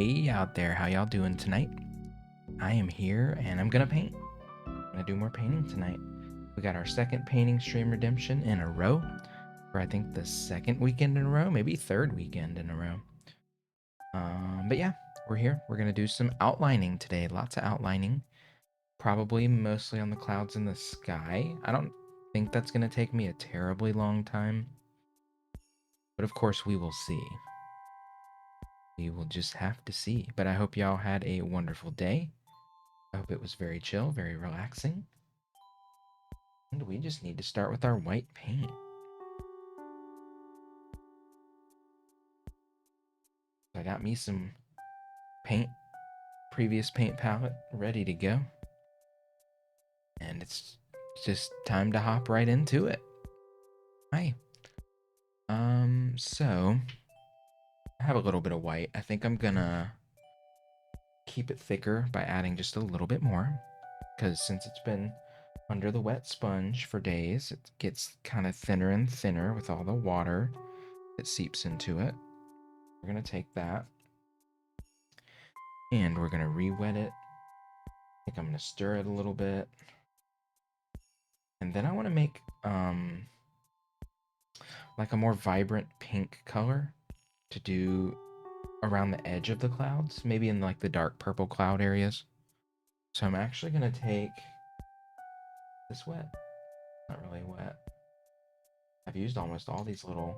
Hey out there, how y'all doing tonight? I am here and I'm gonna paint. I'm gonna do more painting tonight. We got our second painting stream redemption in a row, for I think the second weekend in a row, maybe third weekend in a row. But yeah, we're here. We're gonna do some outlining today. Lots of outlining. Probably mostly on the clouds in the sky. I don't think that's gonna take me a terribly long time. But of course we will see. We will just have to see. But I hope y'all had a wonderful day. I hope it was very chill, very relaxing. And we just need to start with our white paint. I got me some paint, previous paint palette ready to go. And it's just time to hop right into it. Hi. So I have a little bit of white. I think I'm gonna keep it thicker by adding just a little bit more, because since it's been under the wet sponge for days, it gets kind of thinner and thinner with all the water that seeps into it. We're gonna take that and we're gonna re-wet it. I think I'm gonna stir it a little bit, and then I want to make like a more vibrant pink color to do around the edge of the clouds, maybe in like the dark purple cloud areas. So I'm actually gonna take this wet, not really wet. I've used almost all these little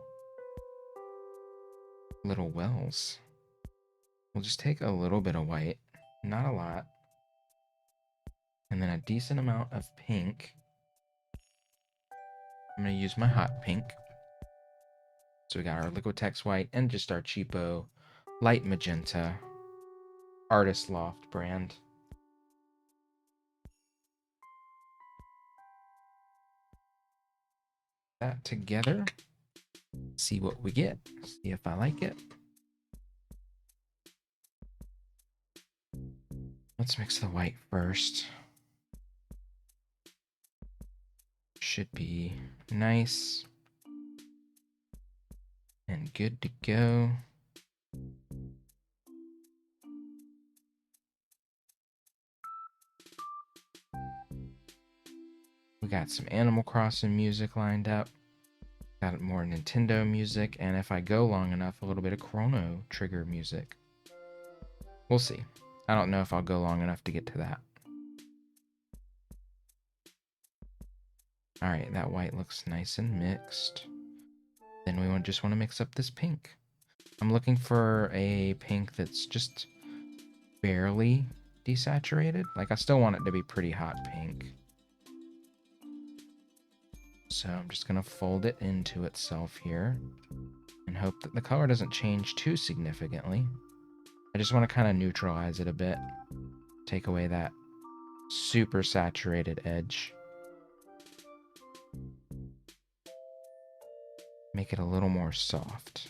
wells. We'll just take a little bit of white, not a lot, and then a decent amount of pink. I'm gonna use my hot pink. So we got our Liquitex white and just our cheapo light magenta Artist Loft brand. That together, see what we get, see if I like it. Let's mix the white first. Should be nice and good to go. We got some Animal Crossing music lined up. Got more Nintendo music, and if I go long enough, a little bit of Chrono Trigger music. We'll see. I don't know if I'll go long enough to get to that. All right, that white looks nice and mixed. Then we just want to mix up this pink. I'm looking for a pink that's just barely desaturated. Like, I still want it to be pretty hot pink. So I'm just going to fold it into itself here and hope that the color doesn't change too significantly. I just want to kind of neutralize it a bit. Take away that super saturated edge. Make it a little more soft.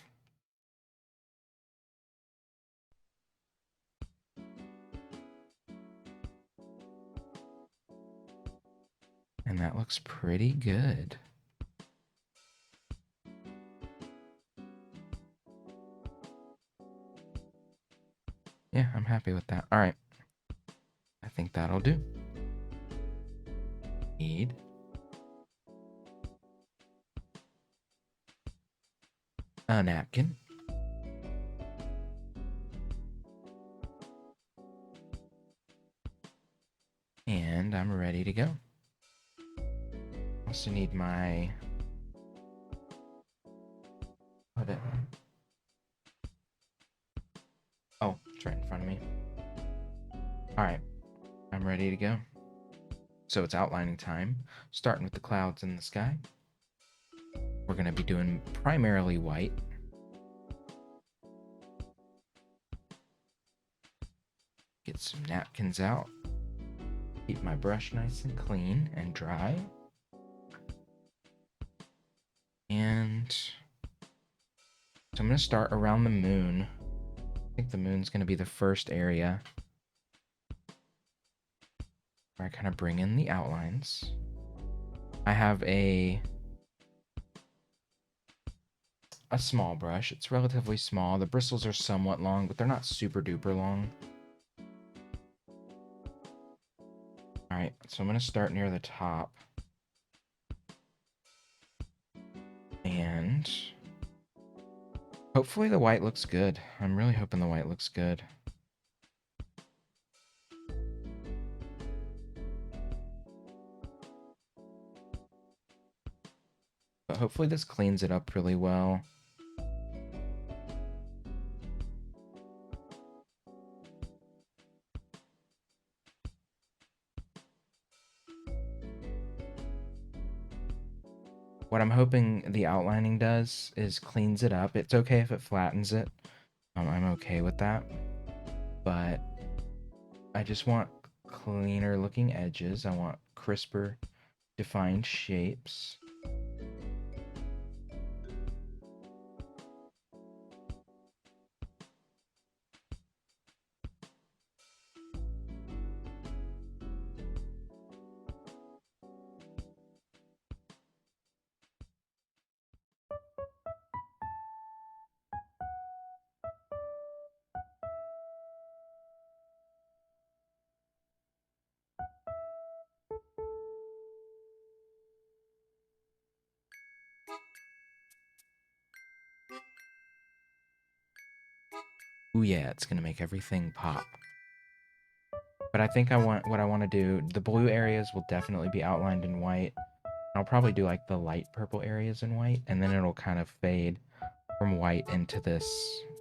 And that looks pretty good. Yeah, I'm happy with that. All right. I think that'll do. Need a napkin. And I'm ready to go. Also need my... Oh, it's right in front of me. All right, I'm ready to go. So it's outlining time, starting with the clouds in the sky. We're going to be doing primarily white. Get some napkins out. Keep my brush nice and clean and dry. And so I'm going to start around the moon. I think the moon's going to be the first area where I kind of bring in the outlines. I have a a small brush. It's relatively small. The bristles are somewhat long, but they're not super duper long. All right, so I'm going to start near the top. And hopefully the white looks good. I'm really hoping the white looks good. But hopefully this cleans it up really well. What I'm hoping the outlining does is cleans it up. It's okay if it flattens it. I'm okay with that. But I just want cleaner looking edges. I want crisper, defined shapes. Ooh yeah, it's gonna make everything pop. But I think what I want to do, the blue areas will definitely be outlined in white. I'll probably do like the light purple areas in white, and then it'll kind of fade from white into this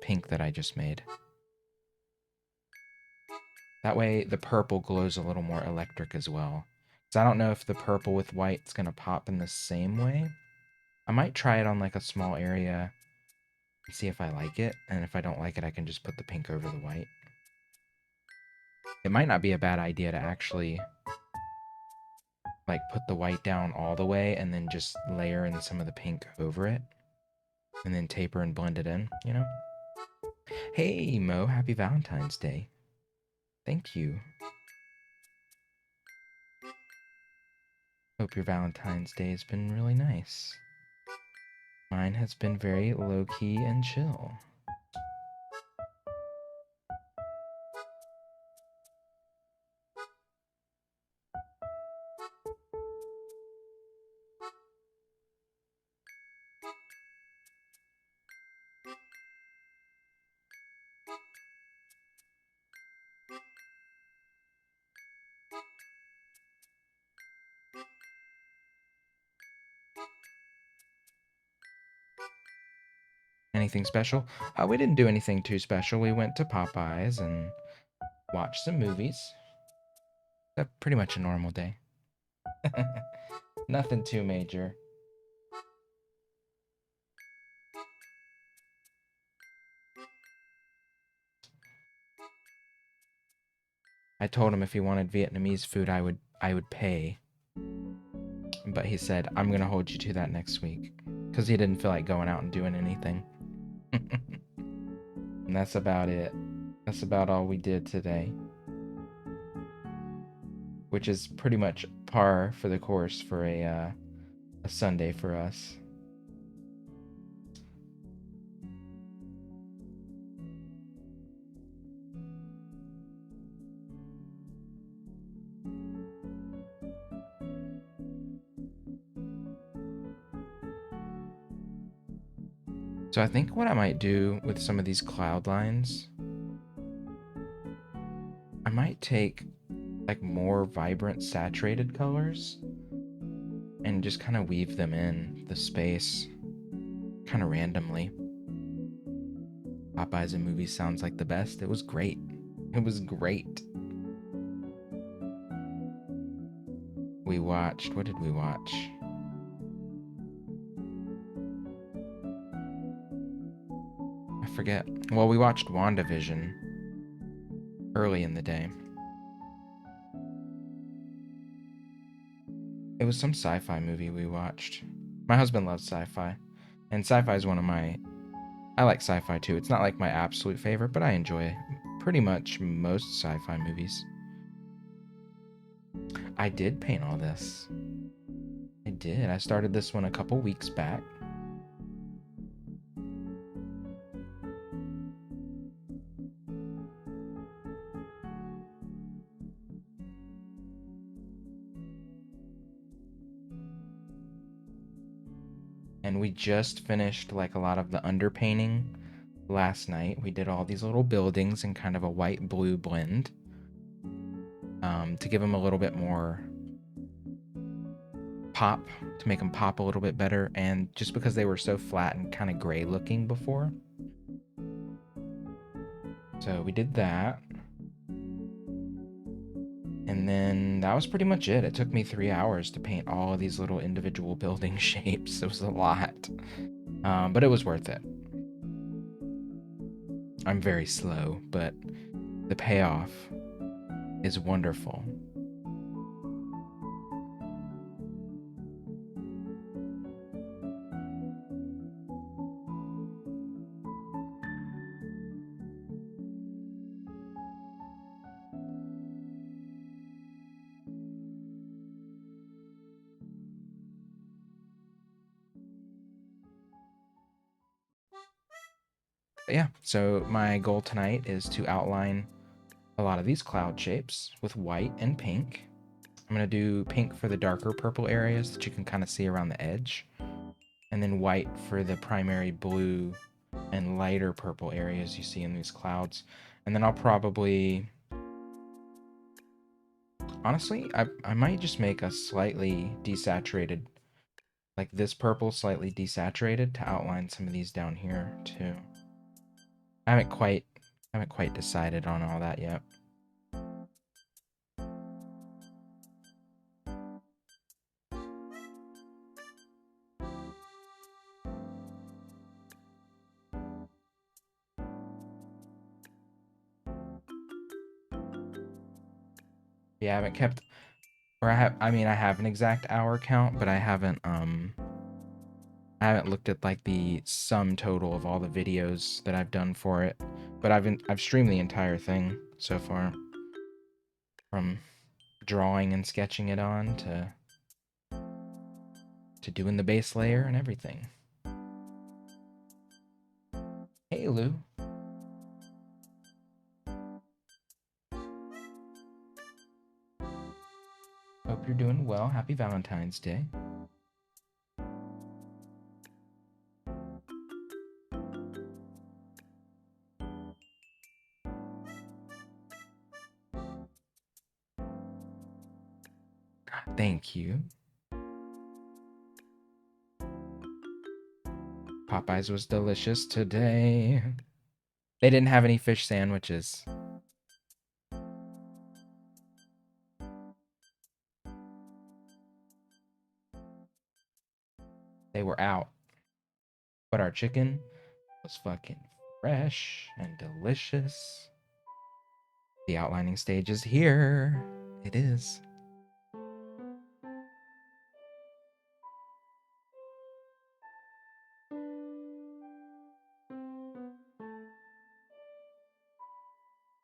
pink that I just made. That way the purple glows a little more electric as well. So I don't know if the purple with white's gonna pop in the same way. I might try it on like a small area and see if I like it, and if I don't like it, I can just put the pink over the white. It might not be a bad idea to actually like put the white down all the way and then just layer in some of the pink over it and then taper and blend it in, you know? Hey Mo, happy Valentine's Day. Thank you. Hope your Valentine's Day has been really nice. Mine has been very low-key and chill. Anything special? We didn't do anything too special. We went to Popeyes and watched some movies. Pretty much a normal day. Nothing too major. I told him if he wanted Vietnamese food, I would pay. But he said, I'm going to hold you to that next week. Because he didn't feel like going out and doing anything. And that's about it. That's about all we did today. Which is pretty much par for the course for a Sunday for us. So I think what I might do with some of these cloud lines, I might take like more vibrant saturated colors and just kind of weave them in the space kind of randomly. Popeyes and movies sounds like the best. It was great. It was great. We watched, what did we watch? I forget. Well, we watched WandaVision early in the day. It was some sci-fi movie we watched. My husband loves sci-fi, and sci-fi is one of my... I like sci-fi too. It's not like my absolute favorite, but I enjoy pretty much most sci-fi movies. I did paint all this. I did. I started this one a couple weeks back. and we just finished like a lot of the underpainting last night. We did all these little buildings in kind of a white-blue blend to give them a little bit more pop, to make them pop a little bit better, and just because they were so flat and kind of gray looking before. So we did that. And then that was pretty much it. It took me 3 hours to paint all of these little individual building shapes. It was a lot. But it was worth it. I'm very slow, but the payoff is wonderful. But yeah, so my goal tonight is to outline a lot of these cloud shapes with white and pink. I'm going to do pink for the darker purple areas that you can kind of see around the edge, and then white for the primary blue and lighter purple areas you see in these clouds. And then I'll probably, honestly, I might just make a slightly desaturated, like this purple slightly desaturated, to outline some of these down here too. I haven't quite decided on all that yet. Yeah, I haven't kept, or I mean, I have an exact hour count, but I haven't looked at like the sum total of all the videos that I've done for it. But I've streamed the entire thing so far, from drawing and sketching it on to doing the base layer and everything. Hey, Lou. Hope you're doing well. Happy Valentine's Day. Thank you. Popeyes was delicious today. They didn't have any fish sandwiches. They were out. But our chicken was fucking fresh and delicious. The outlining stage is here. It is.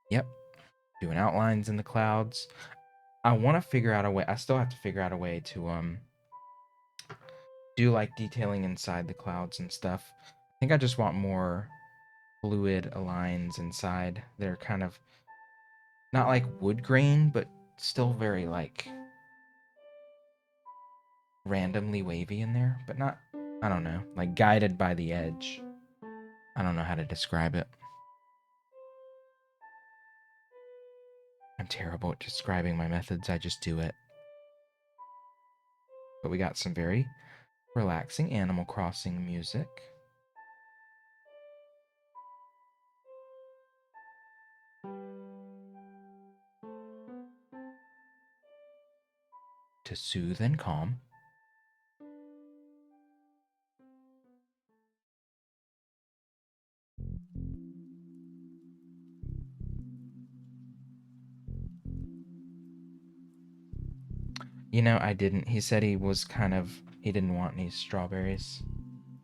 Yep. Doing outlines in the clouds. I want to figure out a way. I still have to figure out a way to do like detailing inside the clouds and stuff. I think I just want more fluid lines inside. They're kind of not like wood grain, but still very like randomly wavy in there, but not, I don't know, like guided by the edge. I don't know how to describe it. I'm terrible at describing my methods. I just do it. But we got some very relaxing Animal Crossing music to soothe and calm. You know, I didn't. He said he didn't want any strawberries,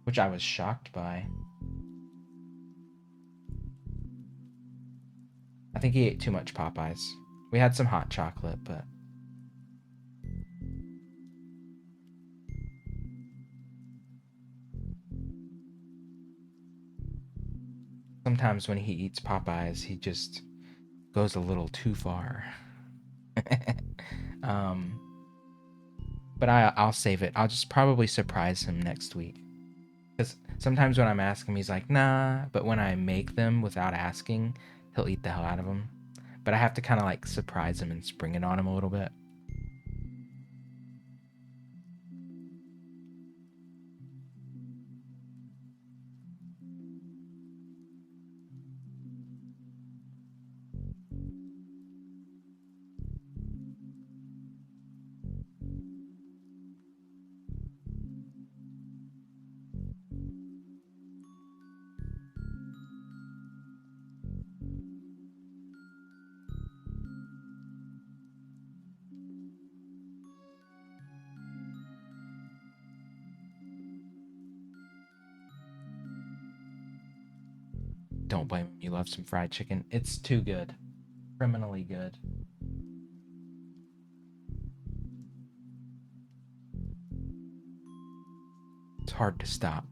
which I was shocked by. I think he ate too much Popeyes. We had some hot chocolate, but sometimes when he eats Popeyes, he just goes a little too far. But I'll save it. I'll just probably surprise him next week. Because sometimes when I'm asking him, he's like, nah. But when I make them without asking, he'll eat the hell out of them. But I have to kind of like surprise him and spring it on him a little bit. Don't blame him. You love some fried chicken. It's too good. Criminally good. It's hard to stop.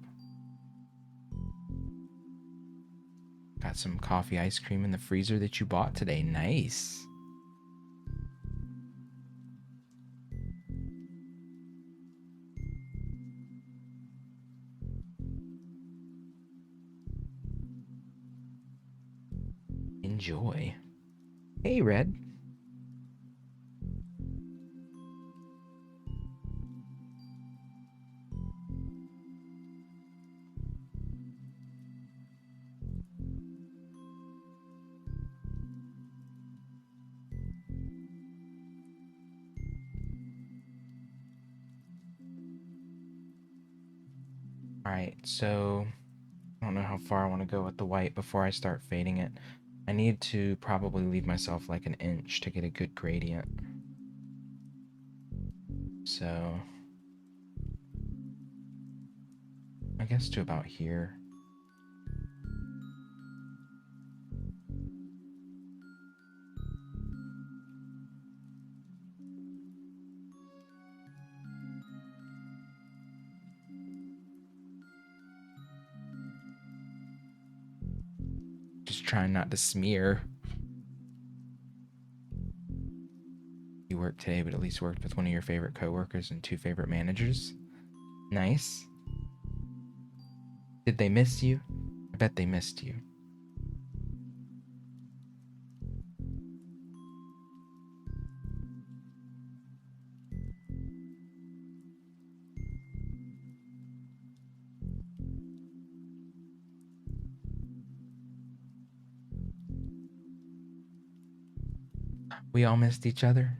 Got some coffee ice cream in the freezer that you bought today. Nice. Enjoy. Hey, Red. Alright, so I don't know how far I want to go with the white before I start fading it. I need to probably leave myself like an inch to get a good gradient. So I guess to about here. Just trying not to smear. You worked today, but at least worked with one of your favorite coworkers and two favorite managers. Nice. Did they miss you? I bet they missed you. We all missed each other.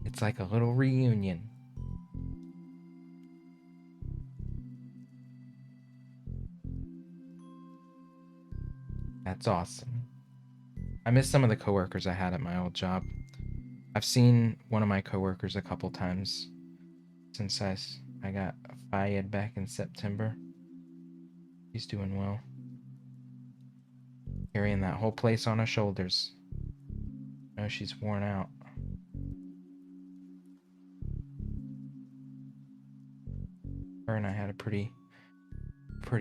It's like a little reunion. That's awesome. I miss some of the coworkers I had at my old job. I've seen one of my coworkers a couple times since I got fired back in September. He's doing well. Carrying that whole place on her shoulders. I know she's worn out. Her and I had a pretty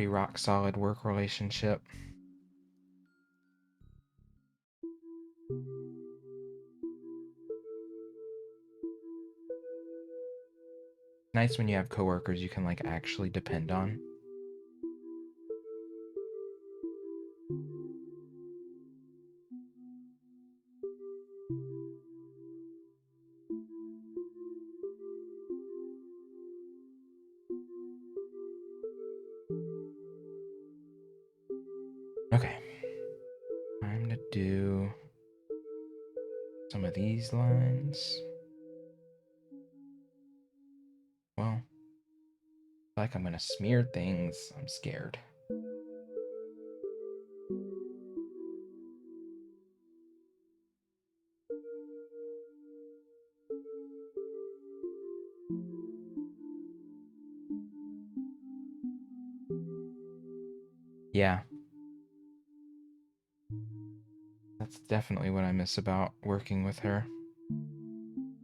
rock solid work relationship. Nice when you have coworkers you can like actually depend on. Okay. Time to do some of these lines. Well, I feel like I'm gonna smear things. I'm scared. Yeah. That's definitely what I miss about working with her.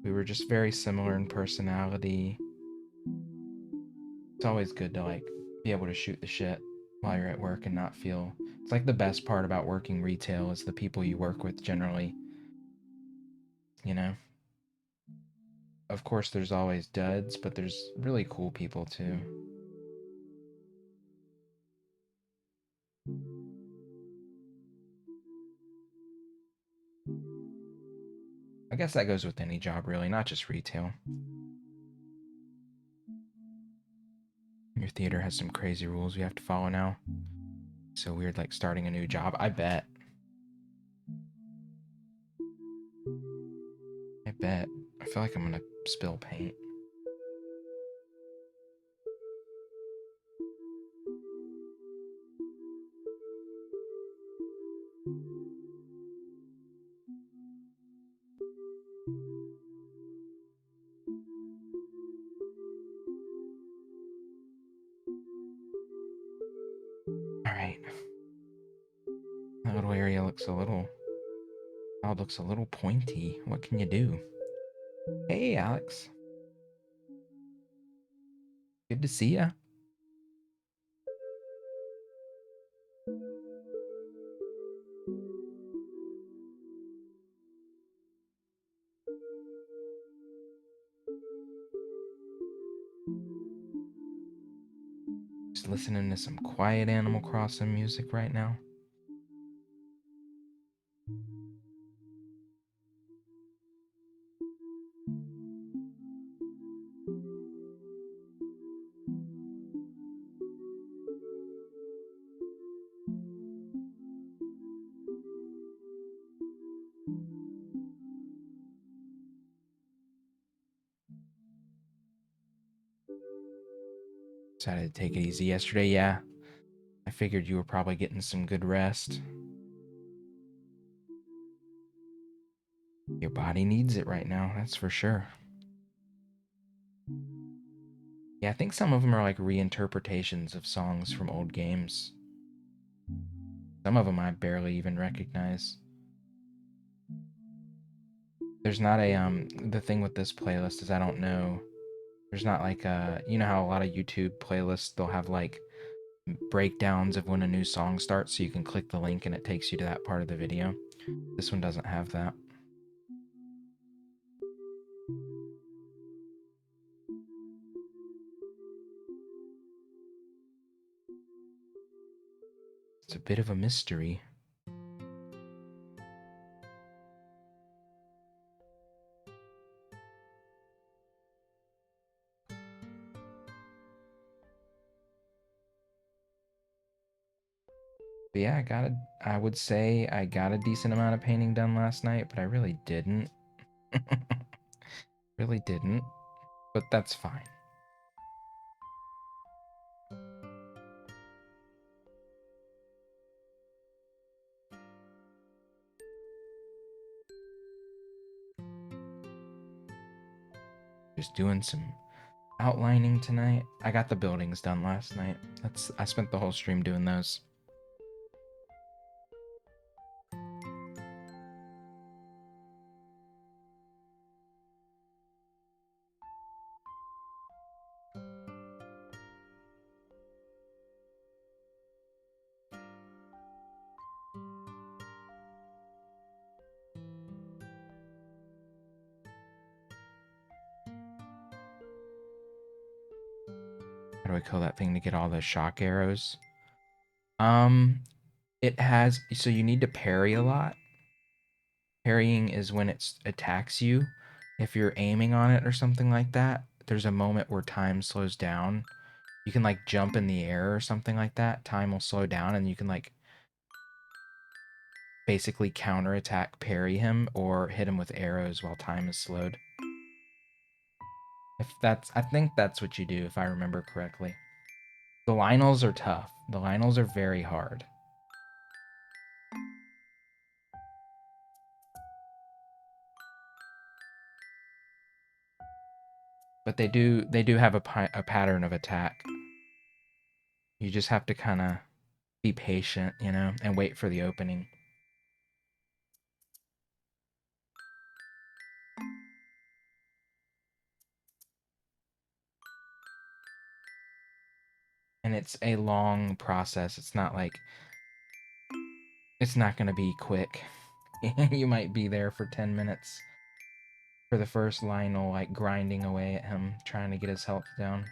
We were just very similar in personality. It's always good to like be able to shoot the shit while you're at work and not feel it's like the best part about working retail is the people you work with generally, you know. of course, there's always duds, but there's really cool people too. I guess that goes with any job, really, not just retail. Your theater has some crazy rules you have to follow now. So weird, like starting a new job. I bet. I bet. I feel like I'm gonna spill paint. All right. That little area looks a little... Oh, it looks a little pointy. What can you do? Hey, Alex. Good to see ya. Just listening to some quiet Animal Crossing music right now. Decided to take it easy yesterday, yeah. I figured you were probably getting some good rest. Your body needs it right now, that's for sure. Yeah, I think some of them are like reinterpretations of songs from old games. Some of them I barely even recognize. There's not a, the thing with this playlist is I don't know. There's not like a, you know how a lot of YouTube playlists, they'll have like breakdowns of when a new song starts so you can click the link and it takes you to that part of the video. This one doesn't have that. It's a bit of a mystery. But yeah, I would say I got a decent amount of painting done last night, but I really didn't. Really didn't. But that's fine. Just doing some outlining tonight. I got the buildings done last night. I spent the whole stream doing those. How do I kill that thing to get all the shock arrows? It has, so you need to parry a lot. Parrying is when it attacks you. If you're aiming on it or something like that, there's a moment where time slows down. You can like jump in the air or something like that. Time will slow down and you can like basically counterattack, parry him, or hit him with arrows while time is slowed. I think that's what you do if I remember correctly. The Lionels are tough. The Lionels are very hard. But they do have a pattern of attack. You just have to kind of be patient, you know, and wait for the opening. And it's a long process. It's not like it's not going to be quick. You might be there for 10 minutes. For the first, Lionel, like, grinding away at him, trying to get his health down.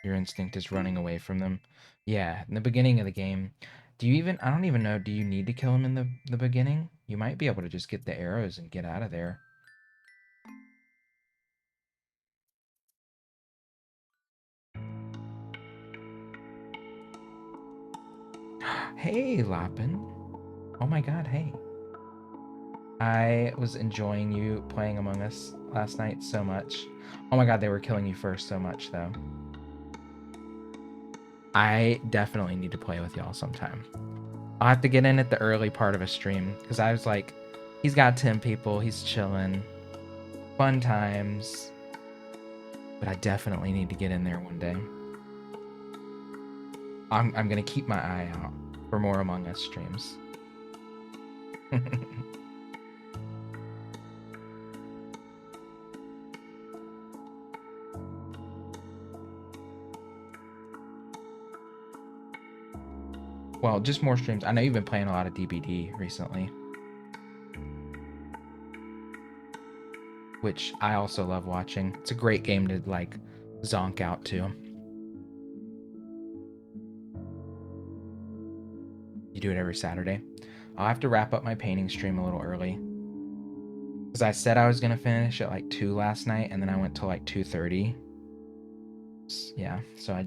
Your instinct is running away from them. Yeah, in the beginning of the game. Do you even... I don't even know, do you need to kill him in the beginning? You might be able to just get the arrows and get out of there. Hey, Lapin. Oh my god, hey. I was enjoying you playing Among Us last night so much. Oh my god, they were killing you first so much, though. I definitely need to play with y'all sometime. I'll have to get in at the early part of a stream, because I was like, he's got 10 people, he's chilling. Fun times. But I definitely need to get in there one day. I'm gonna keep my eye out for more Among Us streams. Well, just more streams. I know you've been playing a lot of DBD recently, which I also love watching. It's a great game to, like, zonk out to. You do it every Saturday. I'll have to wrap up my painting stream a little early, because I said I was gonna finish at like 2 last night, and then I went till like 2:30. Yeah, so I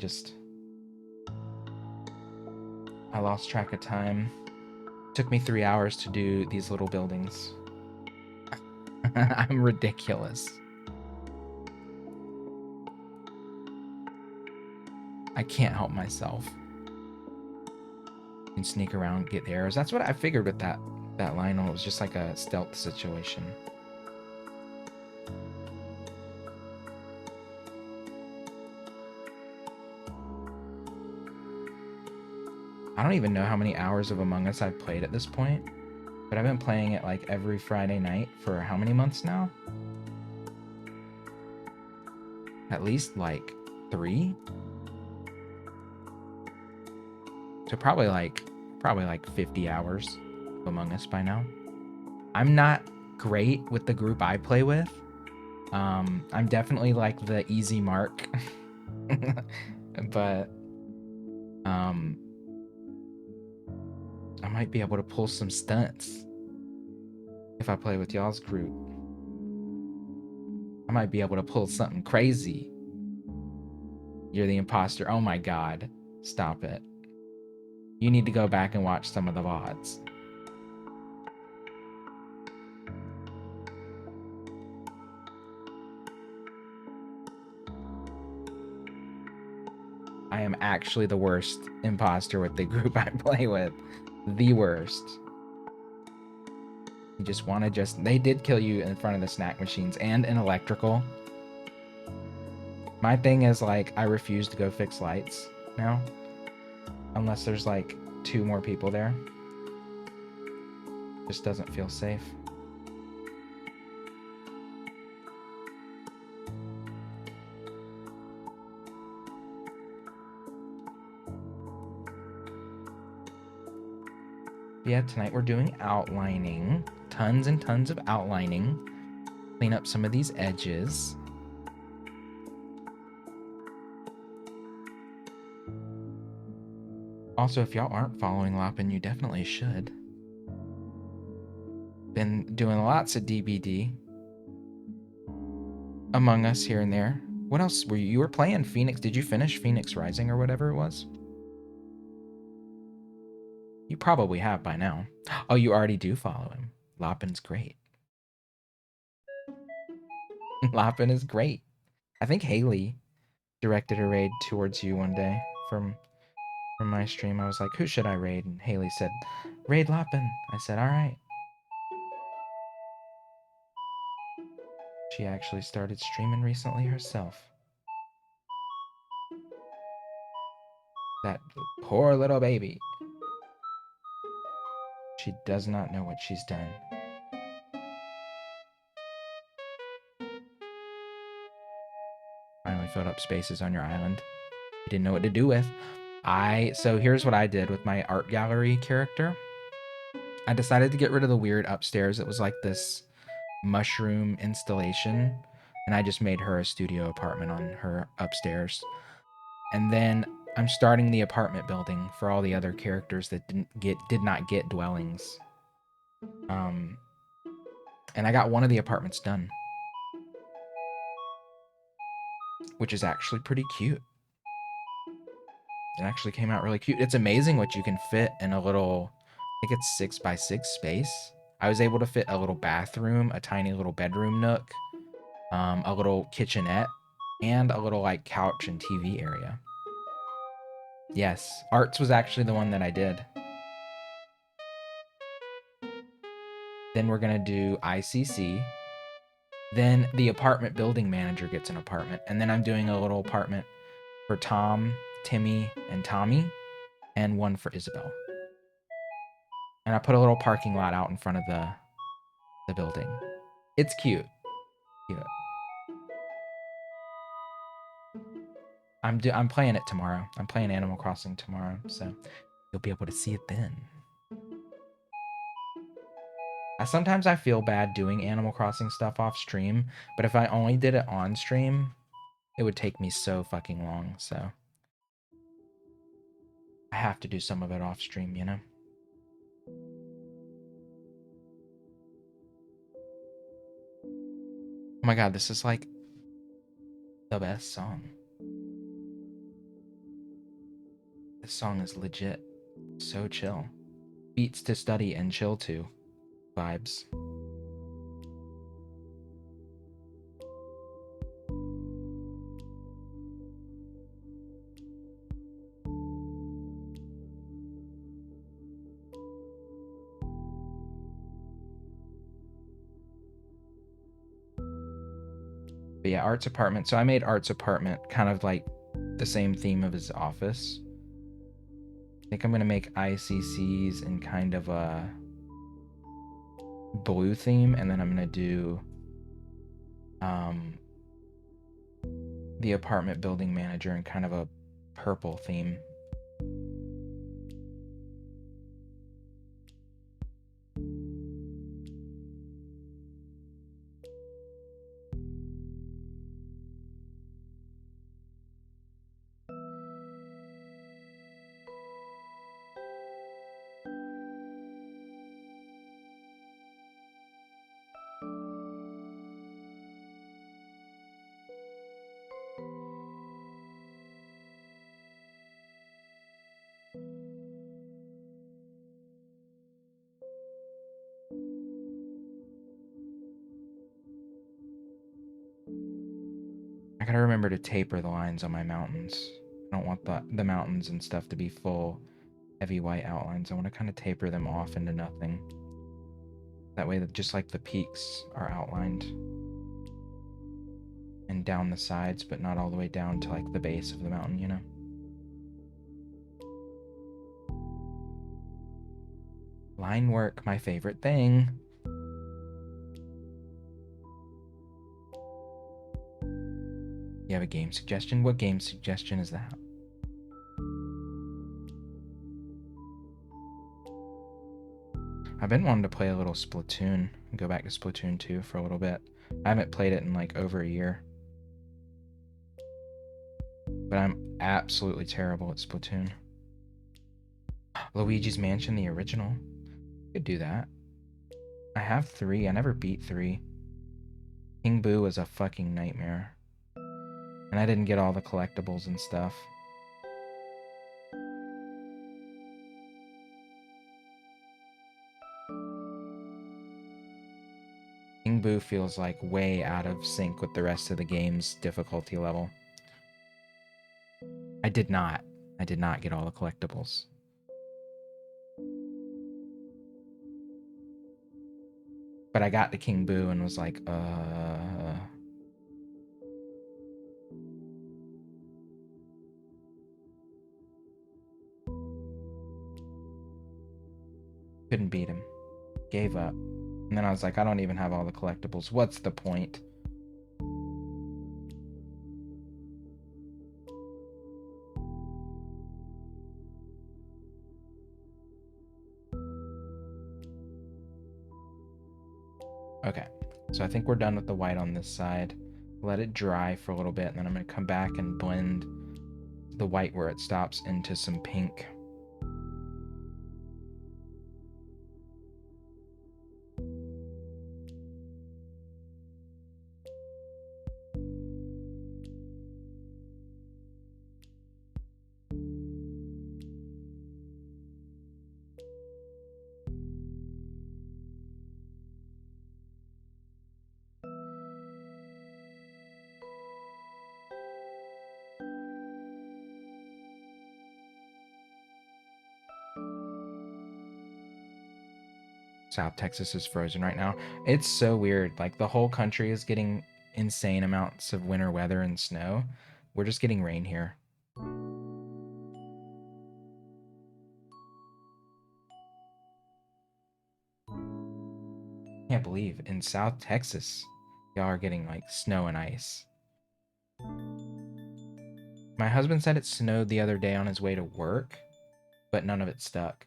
lost track of time. It took me 3 hours to do these little buildings. I'm ridiculous. I can't help myself. You can sneak around, get the arrows. That's what I figured with that Lionel. It was just like a stealth situation. I don't even know how many hours of Among Us I've played at this point, but I've been playing it like every Friday night for how many months now? At least like 3? So probably like 50 hours of Among Us by now. I'm not great with the group I play with. I'm definitely like the easy mark. But I might be able to pull some stunts if I play with y'all's group. I might be able to pull something crazy. You're the imposter. Oh my god. Stop it. You need to go back and watch some of the VODs. I am actually the worst imposter with the group I play with. The worst. You just want to they did kill you in front of the snack machines and in electrical. My thing is, like, I refuse to go fix lights now. Unless there's, like, 2 more people there. Just doesn't feel safe. Yeah, tonight we're doing outlining. Tons and tons of outlining. Clean up some of these edges. Also, if y'all aren't following Lopin, you definitely should. Been doing lots of DBD. Among Us here and there. What else were you were playing? Phoenix? Did you finish Phoenix Rising or whatever it was? You probably have by now. Oh, you already do follow him. Lopin's great. Lopin is great. I think Haley directed a raid towards you one day from my stream. I was like, who should I raid? And Haley said, raid Lopin. I said, all right. She actually started streaming recently herself. That poor little baby. She does not know what she's done. Finally filled up spaces on your island you didn't know what to do with. So here's what I did with my art gallery character. I decided to get rid of the weird upstairs. It was like this mushroom installation, and I just made her a studio apartment on her upstairs. And then I'm starting the apartment building for all the other characters that did not get dwellings. And I got one of the apartments done, which is actually pretty cute. It actually came out really cute. It's amazing what you can fit in a little, I think it's 6x6 space. I was able to fit a little bathroom, a tiny little bedroom nook, a little kitchenette, and a little like couch and TV area. Yes, Arts was actually the one that I did. Then we're gonna do ICC. Then the apartment building manager gets an apartment. And then I'm doing a little apartment for Tom, Timmy, and Tommy, and one for Isabel. And I put a little parking lot out in front of the building. It's cute. Cute. I'm playing it tomorrow. I'm playing Animal Crossing tomorrow, so you'll be able to see it then. Sometimes I feel bad doing Animal Crossing stuff off stream, but if I only did it on stream, it would take me so fucking long, so I have to do some of it off stream, you know? Oh my god, this is like the best song. This song is legit. So chill. Beats to study and chill to vibes. But yeah, Art's apartment. So I made Art's apartment kind of like the same theme of his office. I think I'm going to make ICC's in kind of a blue theme, and then I'm going to do the apartment building manager in kind of a purple theme. I gotta remember to taper the lines on my mountains. I don't want the mountains and stuff to be full, heavy white outlines. I want to kind of taper them off into nothing. That way, that just like the peaks are outlined. And down the sides, but not all the way down to like the base of the mountain, you know? Line work, my favorite thing. You have a game suggestion? What game suggestion is that? I've been wanting to play a little Splatoon and go back to Splatoon 2 for a little bit. I haven't played it in like over a year. But I'm absolutely terrible at Splatoon. Luigi's Mansion, the original. Could do that. I have 3. I never beat 3. King Boo was a fucking nightmare. And I didn't get all the collectibles and stuff. King Boo feels like way out of sync with the rest of the game's difficulty level. I did not get all the collectibles. But I got to King Boo and was like, couldn't beat him. Gave up. And then I was like, I don't even have all the collectibles. What's the point? So I think we're done with the white on this side. Let it dry for a little bit, and then I'm going to come back and blend the white where it stops into some pink. South Texas is frozen right now. It's so weird. Like, the whole country is getting insane amounts of winter weather and snow. We're just getting rain here. Can't believe in South Texas, y'all are getting like snow and ice. My husband said it snowed the other day on his way to work, but none of it stuck.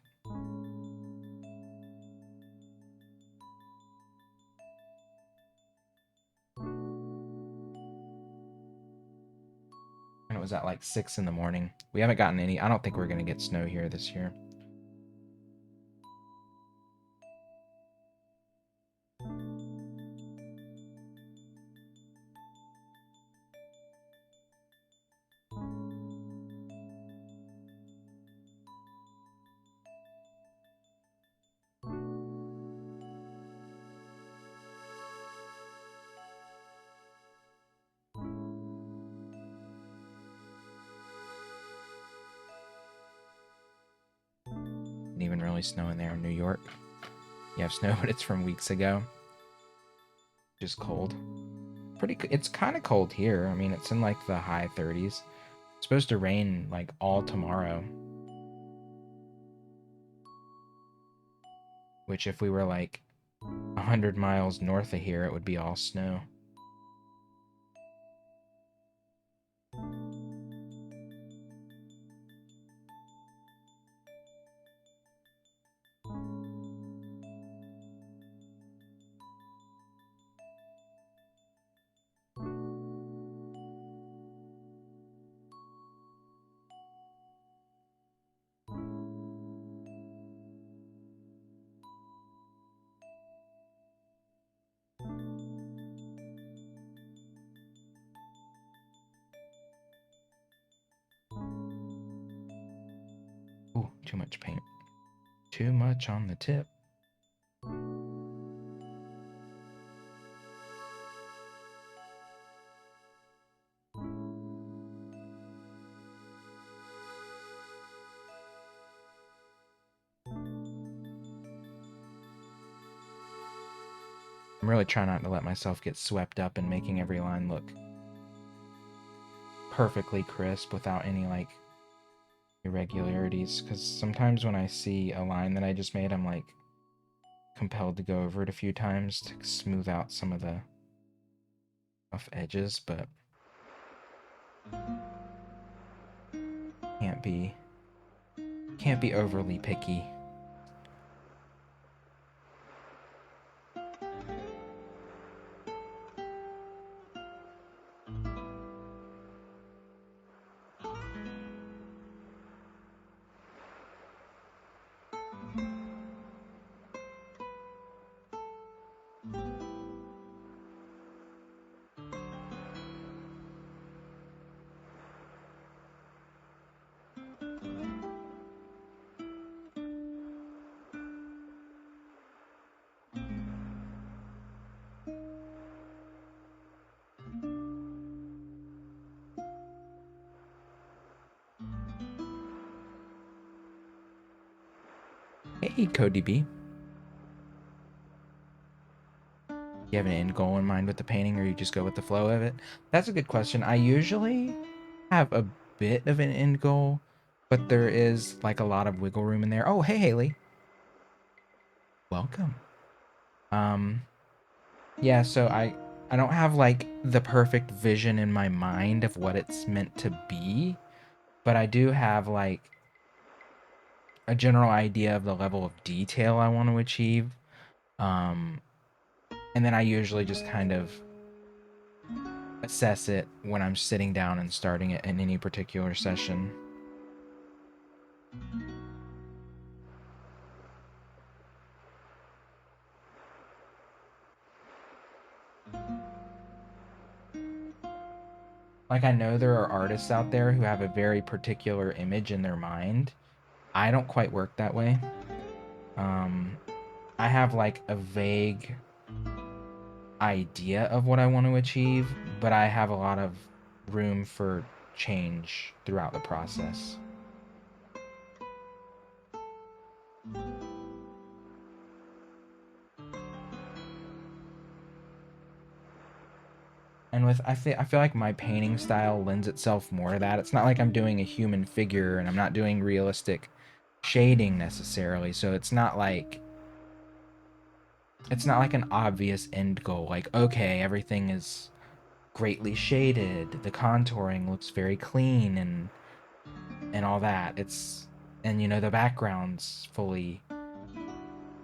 And it was at like 6 in the morning. We haven't gotten any. I don't think we're going to get snow here this year. Didn't even really snow in there in New York. You have snow, but it's from weeks ago. Just cold. It's kind of cold here. I mean, it's in like the high 30s. It's supposed to rain like all tomorrow. Which, if we were like 100 miles north of here, it would be all snow. Ooh, too much paint. Too much on the tip. I'm really trying not to let myself get swept up in making every line look perfectly crisp without any like irregularities, because sometimes when I see a line that I just made, I'm like compelled to go over it a few times to smooth out some of the rough edges, but can't be overly picky. Hey, Cody B. You have an end goal in mind with the painting, or you just go with the flow of it? That's a good question. I usually have a bit of an end goal, but there is like a lot of wiggle room in there. Oh, hey, Haley. Welcome. Yeah, so I don't have like the perfect vision in my mind of what it's meant to be, but I do have like a general idea of the level of detail I want to achieve. Um And then I usually just kind of assess it when I'm sitting down and starting it in any particular session. Like, I know there are artists out there who have a very particular image in their mind. I don't quite work that way. I have like a vague idea of what I want to achieve, but I have a lot of room for change throughout the process. And with I feel like my painting style lends itself more to that. It's not like I'm doing a human figure and I'm not doing realistic shading necessarily. So it's not like an obvious end goal. Like, okay, everything is greatly shaded. The contouring looks very clean and all that. And you know, the background's fully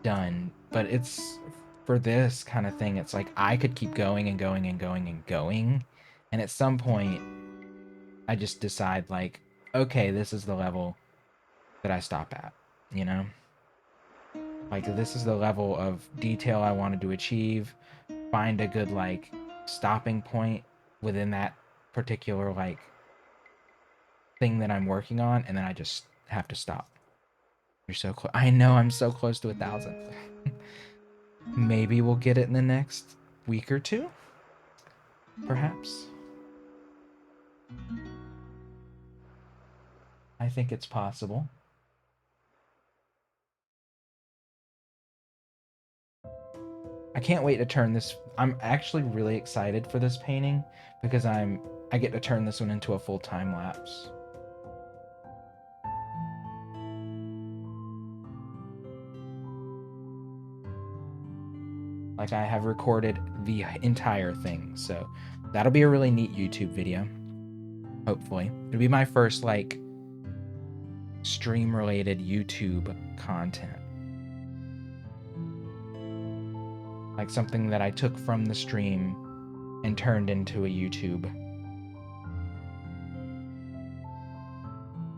done. But it's for this kind of thing, it's like I could keep going and going and going and going. And at some point I just decide like, okay, this is the level that I stop at, you know? Like, this is the level of detail I wanted to achieve. Find a good like stopping point within that particular like thing that I'm working on, and then I just have to stop. You're so close. I know, I'm so close to 1,000. Maybe we'll get it in the next week or two, perhaps. I think it's possible. I can't wait to turn this. I'm actually really excited for this painting because I get to turn this one into a full time lapse. Like, I have recorded the entire thing, so that'll be a really neat YouTube video. Hopefully, it'll be my first like stream related YouTube content. Like something that I took from the stream and turned into a YouTube.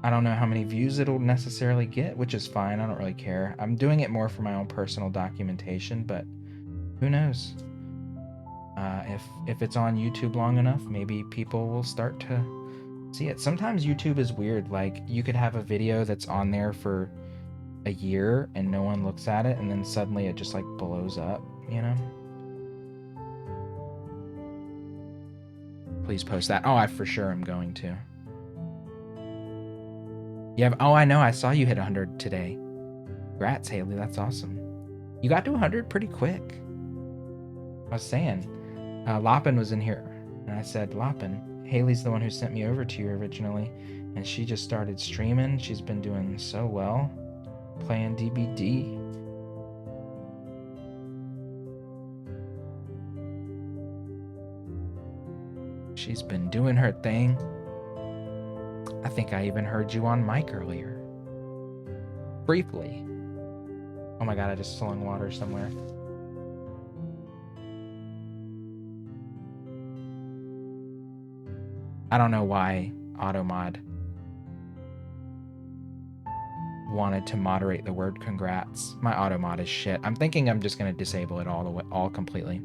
I don't know how many views it'll necessarily get, which is fine. I don't really care. I'm doing it more for my own personal documentation, but who knows? If it's on YouTube long enough, maybe people will start to see it. Sometimes YouTube is weird. Like, you could have a video that's on there for a year and no one looks at it, and then suddenly it just like blows up, you know? Please post that. Oh, I for sure am going to. Yeah. Oh, I know. I saw you hit 100 today. Congrats, Haley. That's awesome. You got to 100 pretty quick. I was saying, Loppin was in here, and I said, Loppin, Haley's the one who sent me over to you originally, and she just started streaming. She's been doing so well, playing DBD. She's been doing her thing. I think I even heard you on mic earlier. Briefly. Oh my god, I just slung water somewhere. I don't know why Automod wanted to moderate the word congrats. My Automod is shit. I'm thinking I'm just gonna disable it all completely.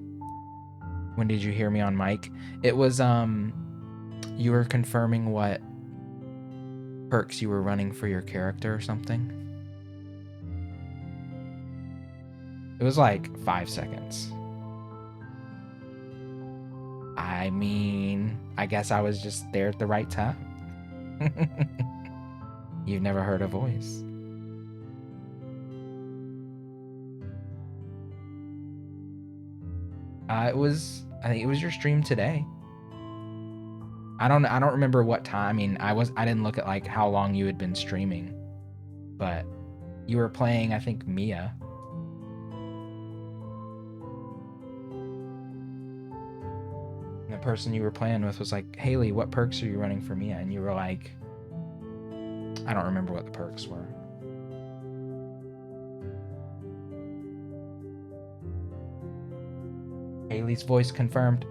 When did you hear me on mic? It was you were confirming what perks you were running for your character or something. It was like 5 seconds. I mean, I guess I was just there at the right time. You've never heard a voice. I think it was your stream today. I don't remember what time. I mean, I didn't look at like how long you had been streaming, but you were playing, I think, Mia. And the person you were playing with was like, Haley, what perks are you running for Mia? And you were like, I don't remember what the perks were. Haley's voice confirmed.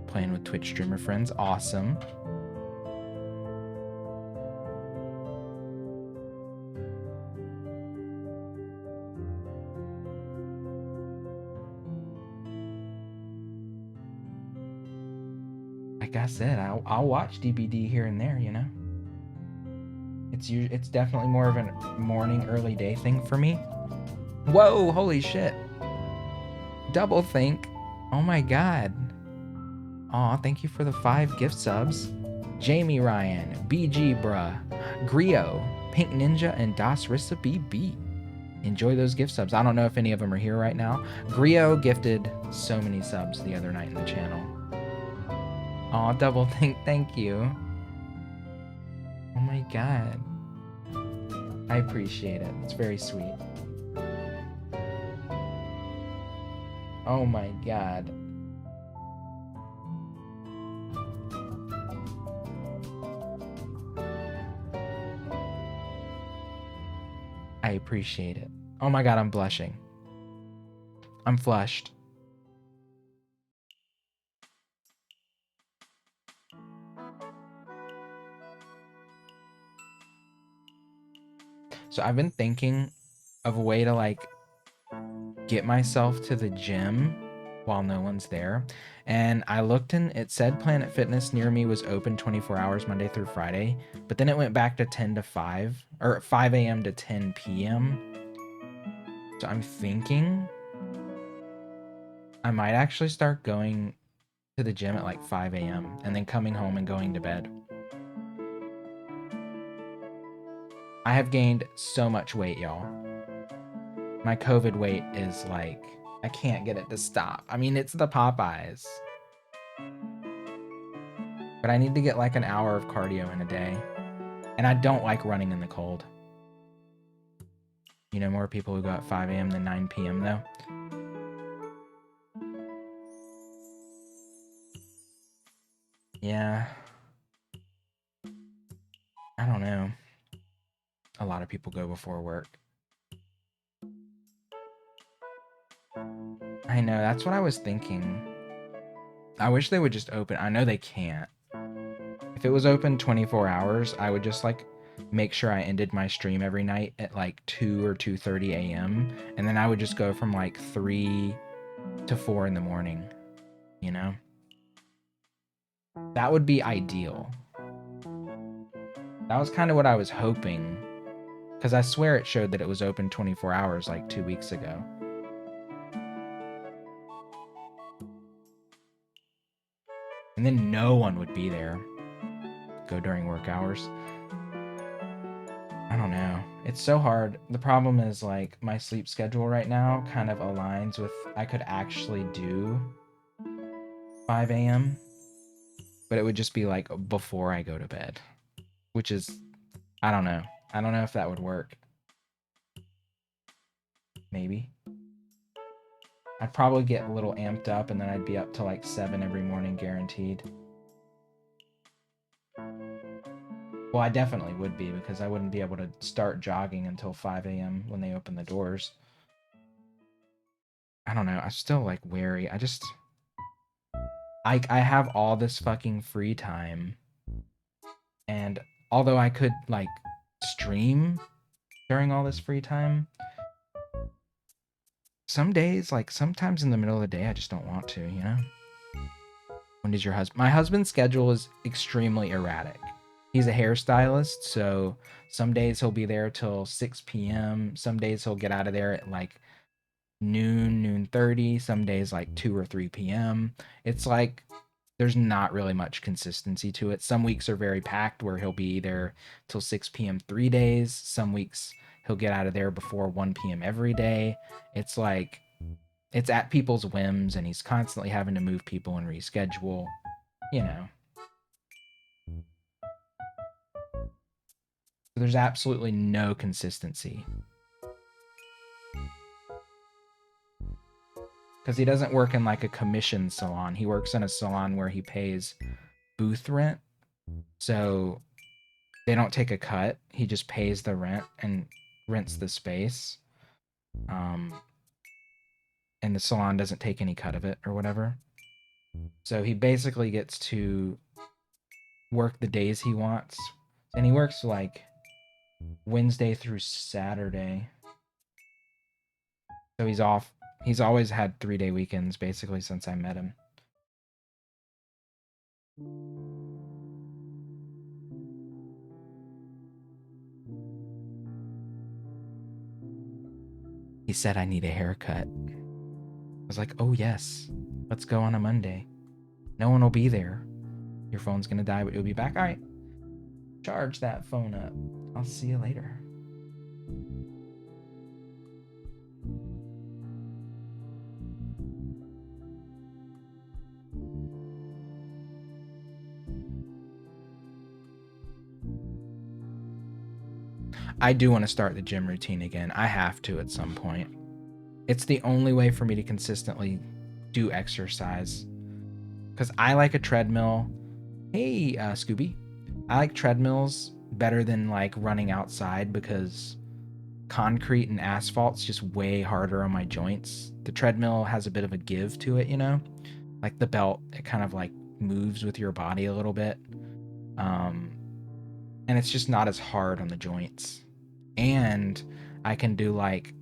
Playing with Twitch streamer friends. Awesome. Like I said, I'll watch DBD here and there, you know? It's definitely more of a morning, early day thing for me. Whoa, holy shit. Double think. Oh my god. Aw, thank you for the 5 gift subs. Jamie Ryan, BG Bruh, Grio, Pink Ninja, and Das Rissa BB. Enjoy those gift subs. I don't know if any of them are here right now. Grio gifted so many subs the other night in the channel. Aw, double think, thank you. Oh my god. I appreciate it. It's very sweet. Oh my god. I appreciate it. Oh my god, I'm blushing. I'm flushed. So I've been thinking of a way to like get myself to the gym while no one's there. And I looked and it said Planet Fitness near me was open 24 hours Monday through Friday, but then it went back to 10 to 5 or 5 a.m. to 10 p.m. So I'm thinking I might actually start going to the gym at like 5 a.m. and then coming home and going to bed. I have gained so much weight, y'all. My COVID weight is like, I can't get it to stop. I mean, it's the Popeyes. But I need to get like an hour of cardio in a day. And I don't like running in the cold. You know, more people who go at 5 a.m. than 9 p.m. though. Yeah. I don't know. A lot of people go before work. I know, that's what I was thinking. I wish they would just open. I know they can't. If it was open 24 hours, I would just like make sure I ended my stream every night at like 2 or 2:30 a.m. and then I would just go from like 3 to 4 in the morning, you know? That would be ideal. That was kind of what I was hoping, because I swear it showed that it was open 24 hours like 2 weeks ago. And then no one would be there. Go during work hours. I don't know. It's so hard. The problem is like my sleep schedule right now kind of aligns with I could actually do 5 a.m. but it would just be like before I go to bed, which is, I don't know. I don't know if that would work. Maybe. I'd probably get a little amped up and then I'd be up to like 7 every morning guaranteed. Well, I definitely would be because I wouldn't be able to start jogging until 5 a.m. when they open the doors. I don't know. I'm still like wary. I have all this fucking free time. And although I could like stream during all this free time, some days, like sometimes in the middle of the day, I just don't want to, you know? When does your husband? My husband's schedule is extremely erratic. He's a hairstylist, so some days he'll be there till 6 p.m. Some days he'll get out of there at like noon 30. Some days like 2 or 3 p.m. It's like there's not really much consistency to it. Some weeks are very packed where he'll be there till 6 p.m. 3 days. Some weeks he'll get out of there before 1 p.m. every day. It's like it's at people's whims and he's constantly having to move people and reschedule, you know. There's absolutely no consistency. because he doesn't work in like a commission salon. He works in a salon where he pays booth rent. So they don't take a cut. He just pays the rent and rents the space. And the salon doesn't take any cut of it or whatever. So he basically gets to work the days he wants. And he works like Wednesday through Saturday. So he's off. He's always had 3-day weekends basically since I met him. He said I need a haircut. I was like, oh yes, let's go on a Monday. No one will be there. Your phone's gonna die, but you'll be back. All right, charge that phone up. I'll see you later. I do want to start the gym routine again. I have to at some point. It's the only way for me to consistently do exercise. Because I like a treadmill. Hey, Scooby. I like treadmills better than like running outside because concrete and asphalt's just way harder on my joints. The treadmill has a bit of a give to it, you know? Like the belt, it kind of like moves with your body a little bit. And it's just not as hard on the joints. And I can do like,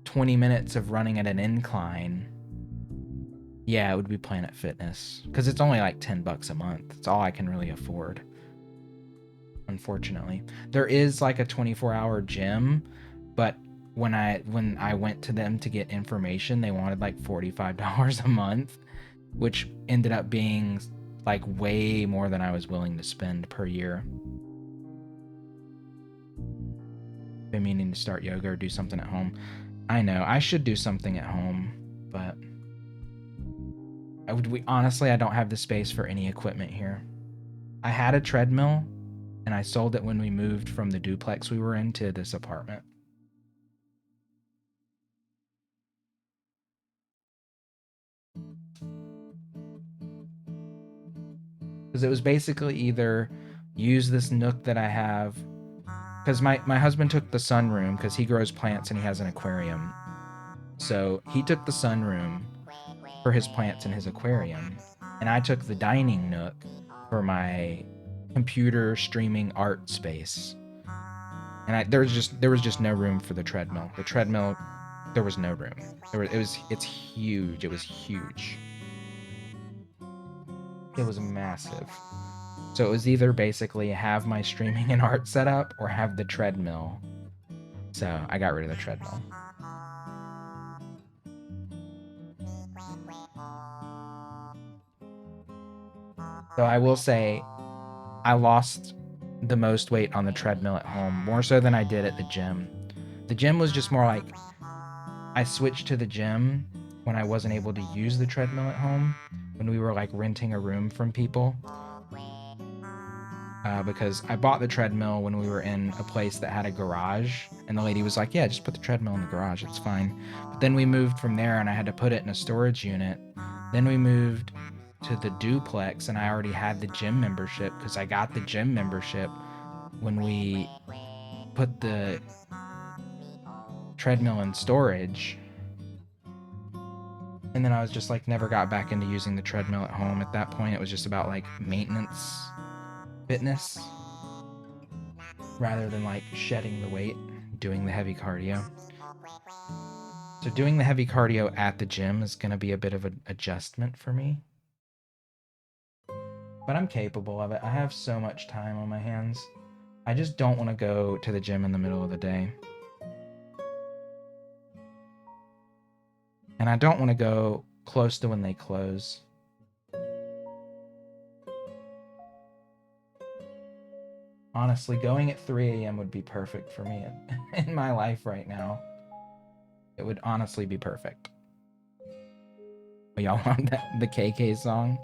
20 minutes of running at an incline. Yeah, it would be Planet Fitness because it's only like $10 a month. It's all I can really afford. Unfortunately, there is like a 24-hour gym, but when I went to them to get information, they wanted like $45 a month, which ended up being like way more than I was willing to spend per year. Been meaning to start yoga or do something at home. I know I should do something at home, but honestly, I don't have the space for any equipment here. I had a treadmill, and I sold it when we moved from the duplex we were in to this apartment. Because it was basically either use this nook that I have, because my husband took the sunroom because he grows plants and he has an aquarium. So he took the sunroom for his plants in his aquarium, and I took the dining nook for my computer streaming art space. And there was just no room for the treadmill. The treadmill, there was no room. It's huge. It was huge. It was massive. So it was either basically have my streaming and art set up or have the treadmill. So I got rid of the treadmill. So I will say I lost the most weight on the treadmill at home, more so than I did at the gym. The gym was just more like I switched to the gym when I wasn't able to use the treadmill at home, when we were like renting a room from people. Because I bought the treadmill when we were in a place that had a garage, and the lady was like, yeah, just put the treadmill in the garage, it's fine. But then we moved from there and I had to put it in a storage unit. Then we moved to the duplex and I already had the gym membership because I got the gym membership when we put the treadmill in storage. And then I was just like never got back into using the treadmill at home. At that point, it was just about like maintenance fitness rather than like shedding the weight, doing the heavy cardio. So doing the heavy cardio at the gym is going to be a bit of an adjustment for me. But I'm capable of it. I have so much time on my hands. I just don't want to go to the gym in the middle of the day. And I don't want to go close to when they close. Honestly, going at 3 a.m. would be perfect for me in my life right now. It would honestly be perfect. But y'all want the KK song?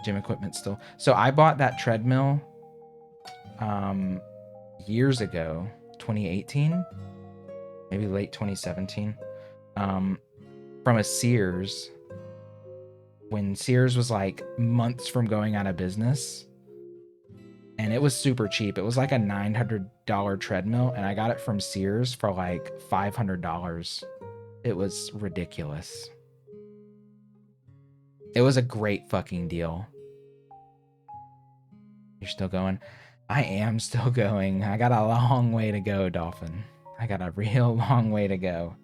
Gym equipment still. So I bought that treadmill years ago, 2018. maybe late 2017, from a Sears, when Sears was like months from going out of business, and it was super cheap. It was like a $900 treadmill, and I got it from Sears for like $500. It was ridiculous. It was a great fucking deal. You're still going? I am still going. I got a long way to go, Dolphin. I got a real long way to go.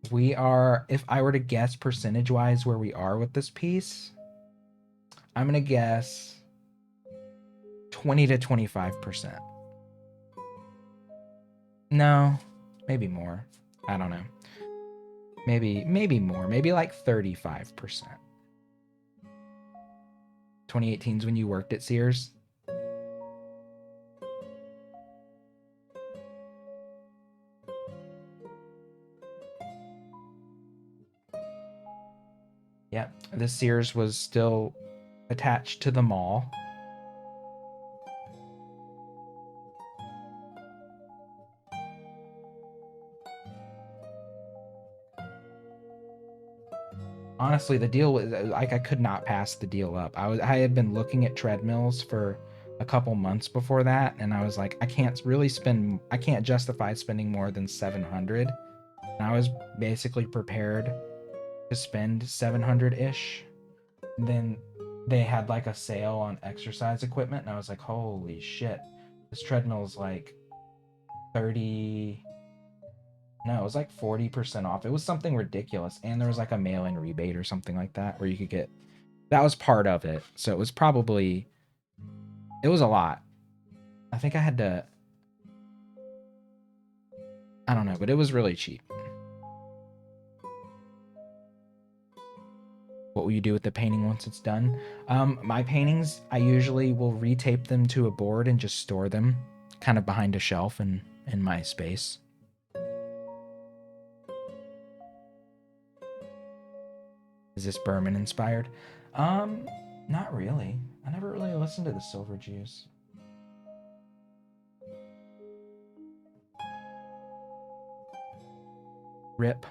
We are, if I were to guess percentage-wise where we are with this piece, I'm going to guess 20 to 25%. No, maybe more. I don't know. Maybe more. Maybe like 35%. 2018 is when you worked at Sears? Yep, the Sears was still attached to the mall. Honestly, the deal was like I could not pass the deal up. I had been looking at treadmills for a couple months before that, and I was like, I can't justify spending more than 700. And I was basically prepared to spend 700-ish. Then they had like a sale on exercise equipment, and I was like, holy shit, this treadmill is like 30. No, it was like 40% off. It was something ridiculous. And there was like a mail-in rebate or something like that where you could get, that was part of it. So it was probably, it was a lot. I think I had to, I don't know, but it was really cheap. What will you do with the painting once it's done? My paintings, I usually will retape them to a board and just store them kind of behind a shelf in my space. Is this Berman inspired? Not really. I never really listened to the Silver Jews. Rip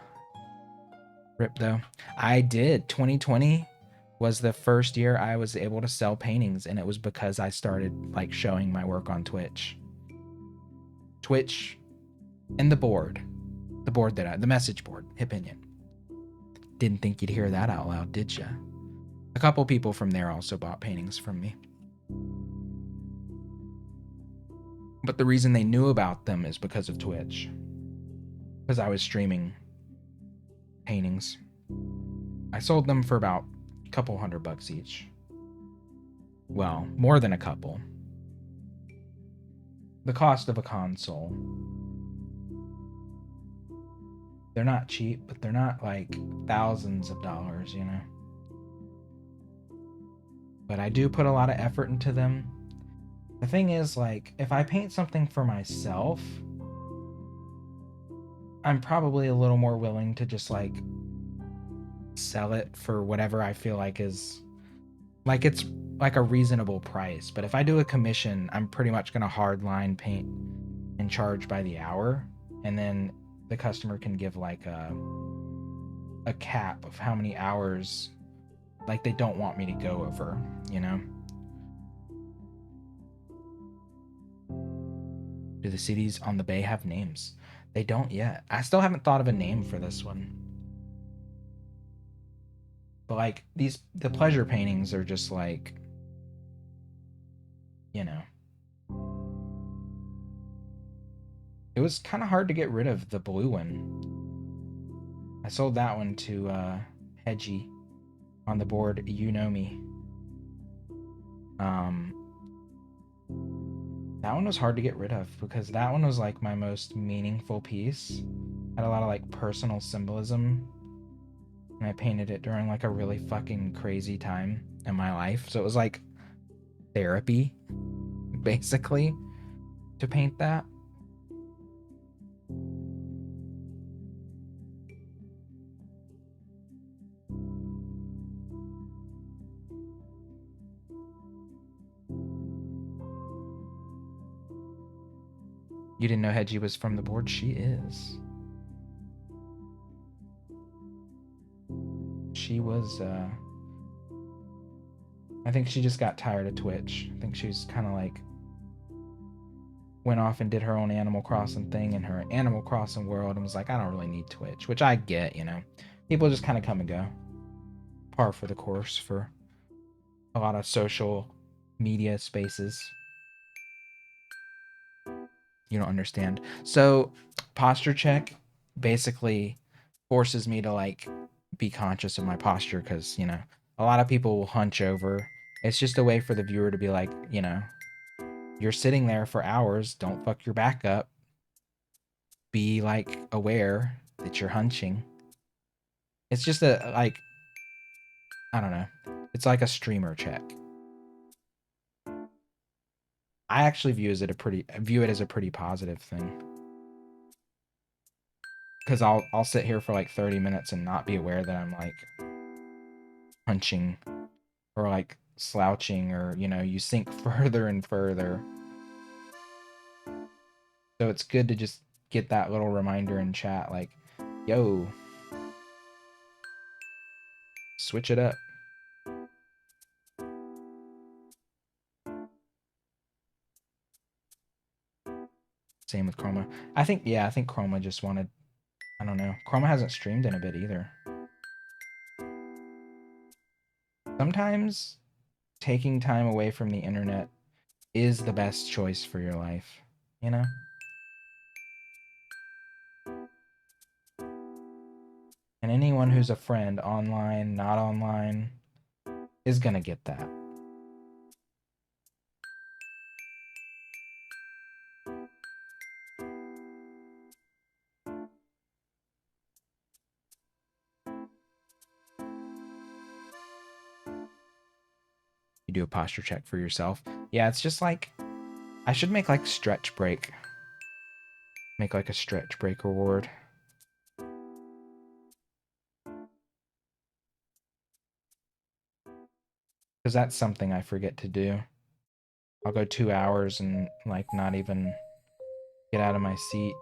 though. I did. 2020 was the first year I was able to sell paintings, and it was because I started like showing my work on Twitch. Twitch and the message board, Opinion. Didn't think you'd hear that out loud, did ya? A couple people from there also bought paintings from me. But the reason they knew about them is because of Twitch. Because I was streaming paintings. I sold them for about a couple $100 each. Well, more than a couple. The cost of a console. They're not cheap, but they're not like thousands of dollars, you know? But I do put a lot of effort into them. The thing is, like, if I paint something for myself, I'm probably a little more willing to just like sell it for whatever I feel like is like it's like a reasonable price. But if I do a commission, I'm pretty much gonna hardline paint and charge by the hour, and then the customer can give like a cap of how many hours like they don't want me to go over, you know? Do the cities on the bay have names? They don't yet. I still haven't thought of a name for this one. But like the pleasure paintings are just like, you know. It was kind of hard to get rid of the blue one. I sold that one to Hedgie on the board, You Know Me. That one was hard to get rid of because that one was like my most meaningful piece. Had a lot of like personal symbolism. And I painted it during like a really fucking crazy time in my life. So it was like therapy, basically, to paint that. You didn't know Hedgie was from the board? She is. She was, I think she just got tired of Twitch. I think she's kind of like went off and did her own Animal Crossing thing in her Animal Crossing world and was like, I don't really need Twitch, which I get, you know. People just kind of come and go. Par for the course for a lot of social media spaces. You don't understand. So, posture check basically forces me to like be conscious of my posture because, you know, a lot of people will hunch over. It's just a way for the viewer to be like, you know, you're sitting there for hours, don't fuck your back up. Be like aware that you're hunching. It's just a like I don't know. It's like a streamer check. I actually view it as a pretty positive thing. Cuz I'll sit here for like 30 minutes and not be aware that I'm like hunching or like slouching or, you know, you sink further and further. So it's good to just get that little reminder in chat like, yo, switch it up. Same with Chroma. I think Chroma just wanted, I don't know. Chroma hasn't streamed in a bit either. Sometimes taking time away from the internet is the best choice for your life, you know? And anyone who's a friend, online, not online, is gonna get that. You do a posture check for yourself. Yeah, it's just like, I should make like stretch break. Make like a stretch break reward. Because that's something I forget to do. I'll go 2 hours and like not even get out of my seat.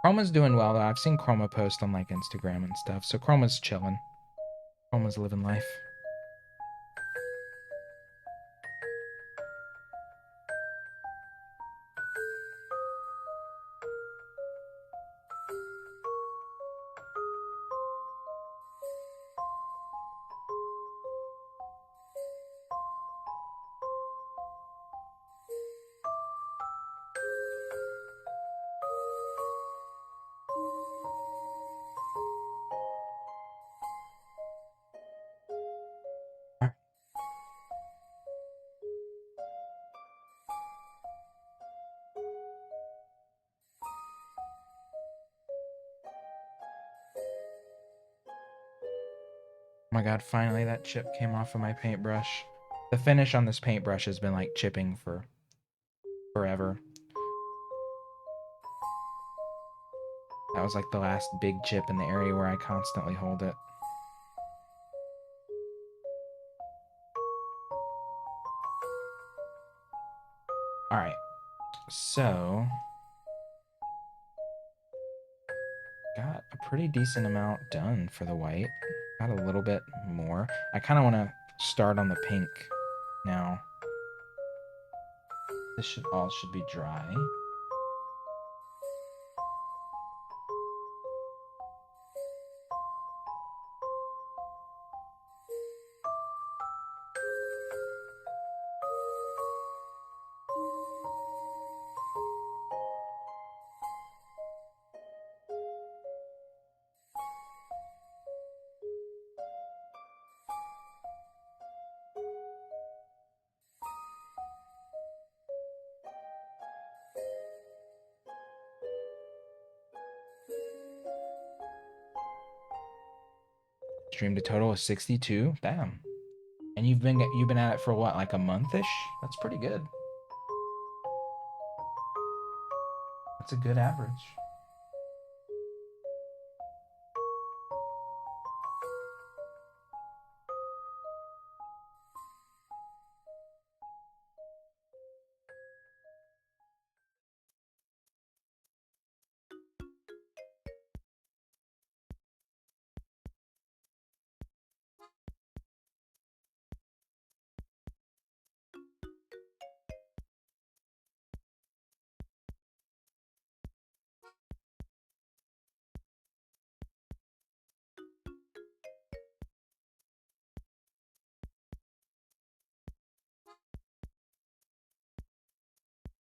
Chroma's doing well though. I've seen Chroma post on like Instagram and stuff. So Chroma's chilling. Chroma's living life. Oh my god, finally that chip came off of my paintbrush. The finish on this paintbrush has been like chipping for forever. That was like the last big chip in the area where I constantly hold it. Alright, so got a pretty decent amount done for the white. Got a little bit more. I kind of want to start on the pink now. This should be dry. Streamed a total of 62. Damn. And you've been at it for what, like a month-ish? That's pretty good. That's a good average.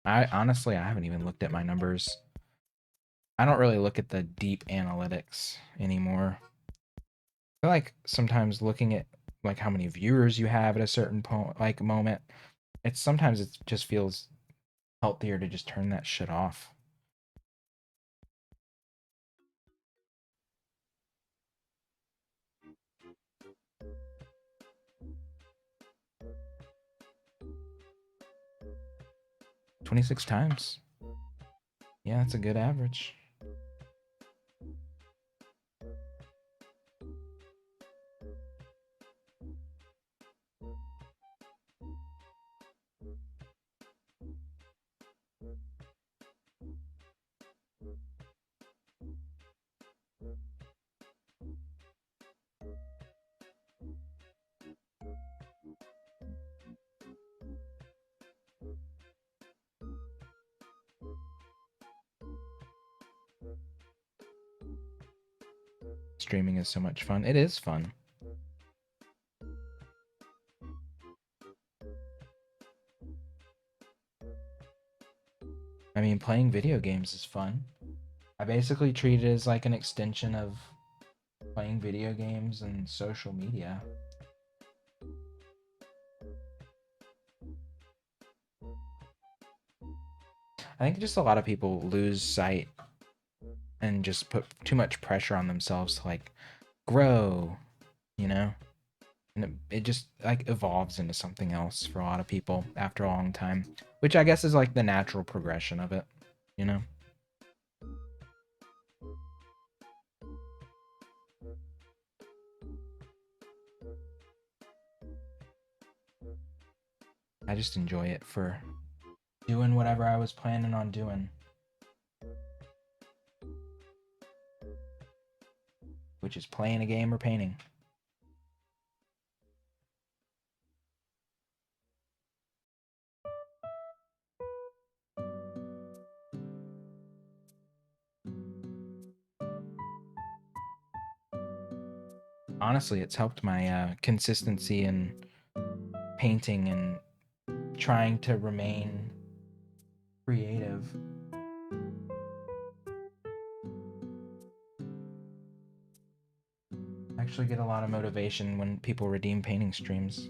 I honestly, I haven't even looked at my numbers. I don't really look at the deep analytics anymore. I feel like sometimes looking at like how many viewers you have at a certain moment, it's sometimes it just feels healthier to just turn that shit off. $26 times. Yeah, that's a good average. Streaming is so much fun. It is fun. I mean, playing video games is fun. I basically treat it as like an extension of playing video games and social media. I think just a lot of people lose sight and just put too much pressure on themselves to like grow, you know? And it just like evolves into something else for a lot of people after a long time, which I guess is like the natural progression of it, you know? I just enjoy it for doing whatever I was planning on doing, which is playing a game or painting. Honestly, it's helped my consistency in painting and trying to remain creative. I actually get a lot of motivation when people redeem painting streams.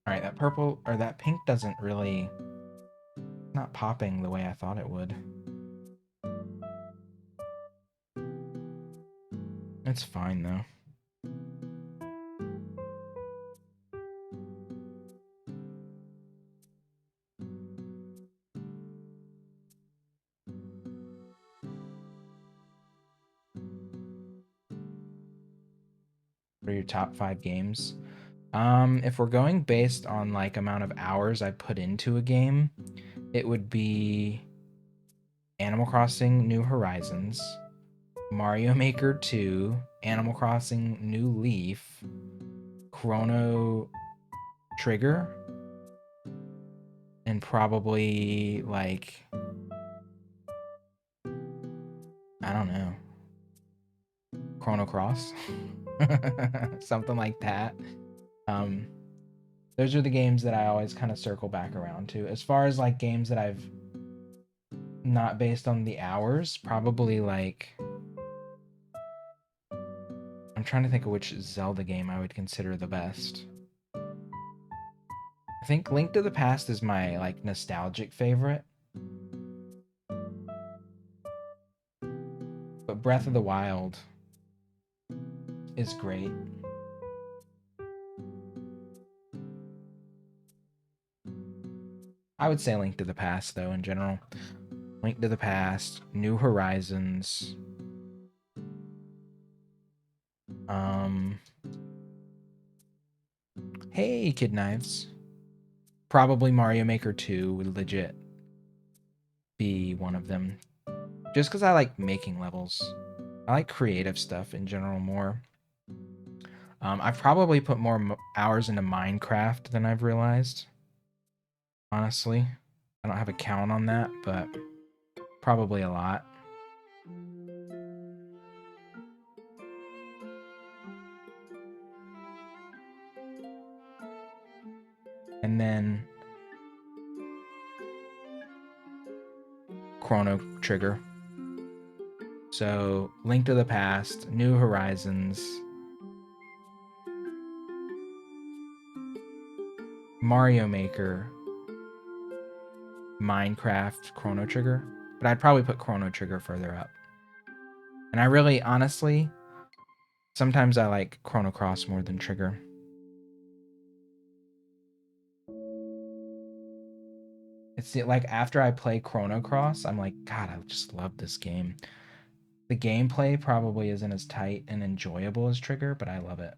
Alright, that purple, or that pink doesn't really, not popping the way I thought it would. It's fine though. What are your top 5 games? If we're going based on like amount of hours I put into a game, it would be Animal Crossing New Horizons, Mario Maker 2, Animal Crossing New Leaf, Chrono Trigger, and probably like, I don't know, Chrono Cross. Something like that. Um those are the games that I always kind of circle back around to. As far as like games that I've not based on the hours, probably like, I'm trying to think of which Zelda game I would consider the best. I think Link to the Past is my like nostalgic favorite. But Breath of the Wild is great. I would say Link to the Past though in general. Link to the Past, New Horizons. Um Hey Kid Knives. Probably Mario Maker 2 would legit be one of them. Just because I like making levels. I like creative stuff in general more. I've probably put more hours into Minecraft than I've realized. Honestly, I don't have a count on that, but probably a lot. and then Chrono Trigger. So Link to the Past, New Horizons, Mario Maker, Minecraft, Chrono Trigger. But I'd probably put Chrono Trigger further up. And I really, honestly, sometimes I like Chrono Cross more than Trigger. It's like after I play Chrono Cross, I'm like, God, I just love this game. The gameplay probably isn't as tight and enjoyable as Trigger, but I love it.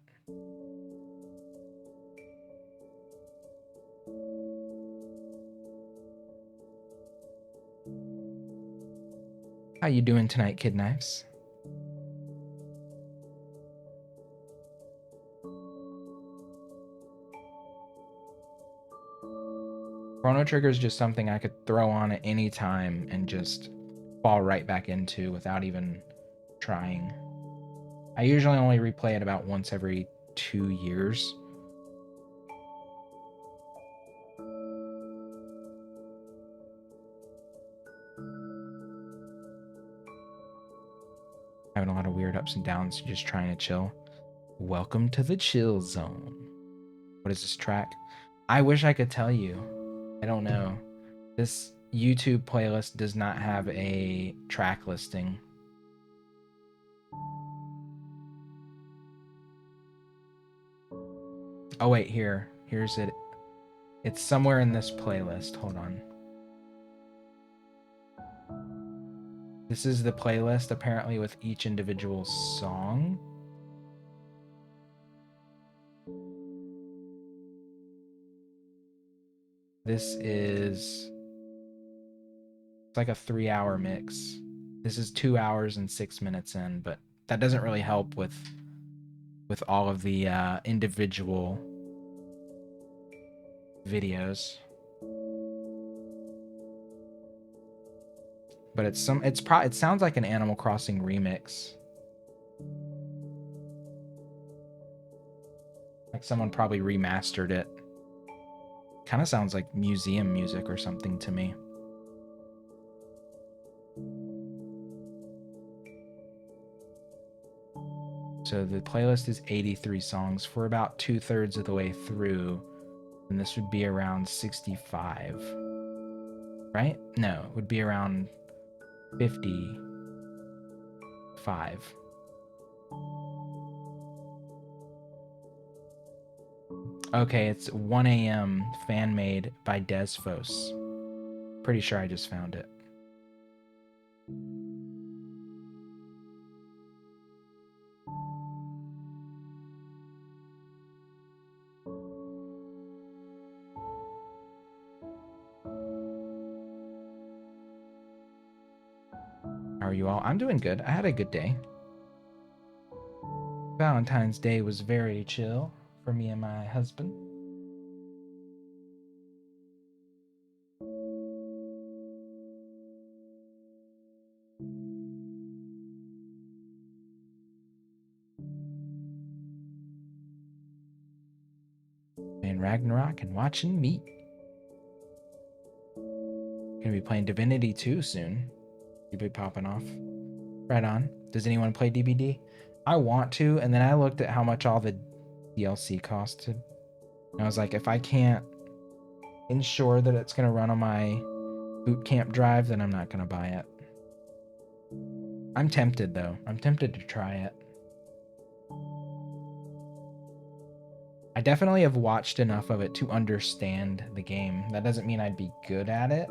How you doing tonight, Kid Knives? Chrono Trigger is just something I could throw on at any time and just fall right back into without even trying. I usually only replay it about once every 2 years. Having a lot of weird ups and downs, just trying to chill. Welcome to the chill zone. What is this track? I wish I could tell you. I don't know. This YouTube playlist does not have a track listing. Oh wait, here's it. It's somewhere in this playlist. Hold on. This is the playlist apparently with each individual song. This is, it's like a 3-hour mix. This is 2 hours and 6 minutes in, but that doesn't really help with all of the individual videos. But it sounds like an Animal Crossing remix. Like someone probably remastered it. Kind of sounds like museum music or something to me. So the playlist is 83 songs for about 2/3 of the way through. And this would be around 65. Right? No, it would be around 55. Okay, it's 1 a.m. fan made by Desfos. Pretty sure I just found it. How are you all? I'm doing good. I had a good day. Valentine's Day was very chill for me and my husband. Playing Ragnarok and watching Meat. Gonna be playing Divinity 2 soon. You'll be popping off. Right on. Does anyone play DBD? I want to, and then I looked at how much all the DLC costed. And I was like, if I can't ensure that it's gonna run on my boot camp drive, then I'm not gonna buy it. I'm tempted though. I'm tempted to try it. I definitely have watched enough of it to understand the game. That doesn't mean I'd be good at it,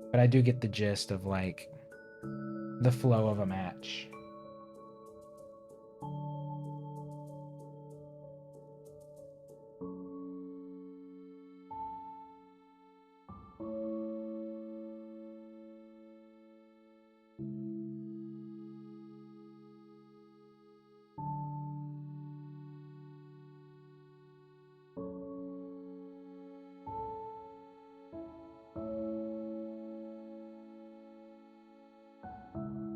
but I do get the gist of like the flow of a match.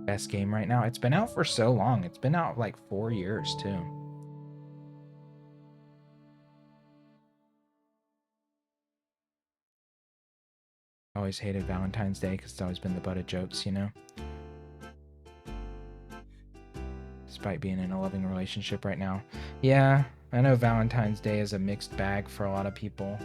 Best game right now. It's been out for so long. It's been out like 4 years too. I always hated Valentine's Day because it's always been the butt of jokes, you know? Despite being in a loving relationship right now. Yeah, I know Valentine's Day is a mixed bag for a lot of people.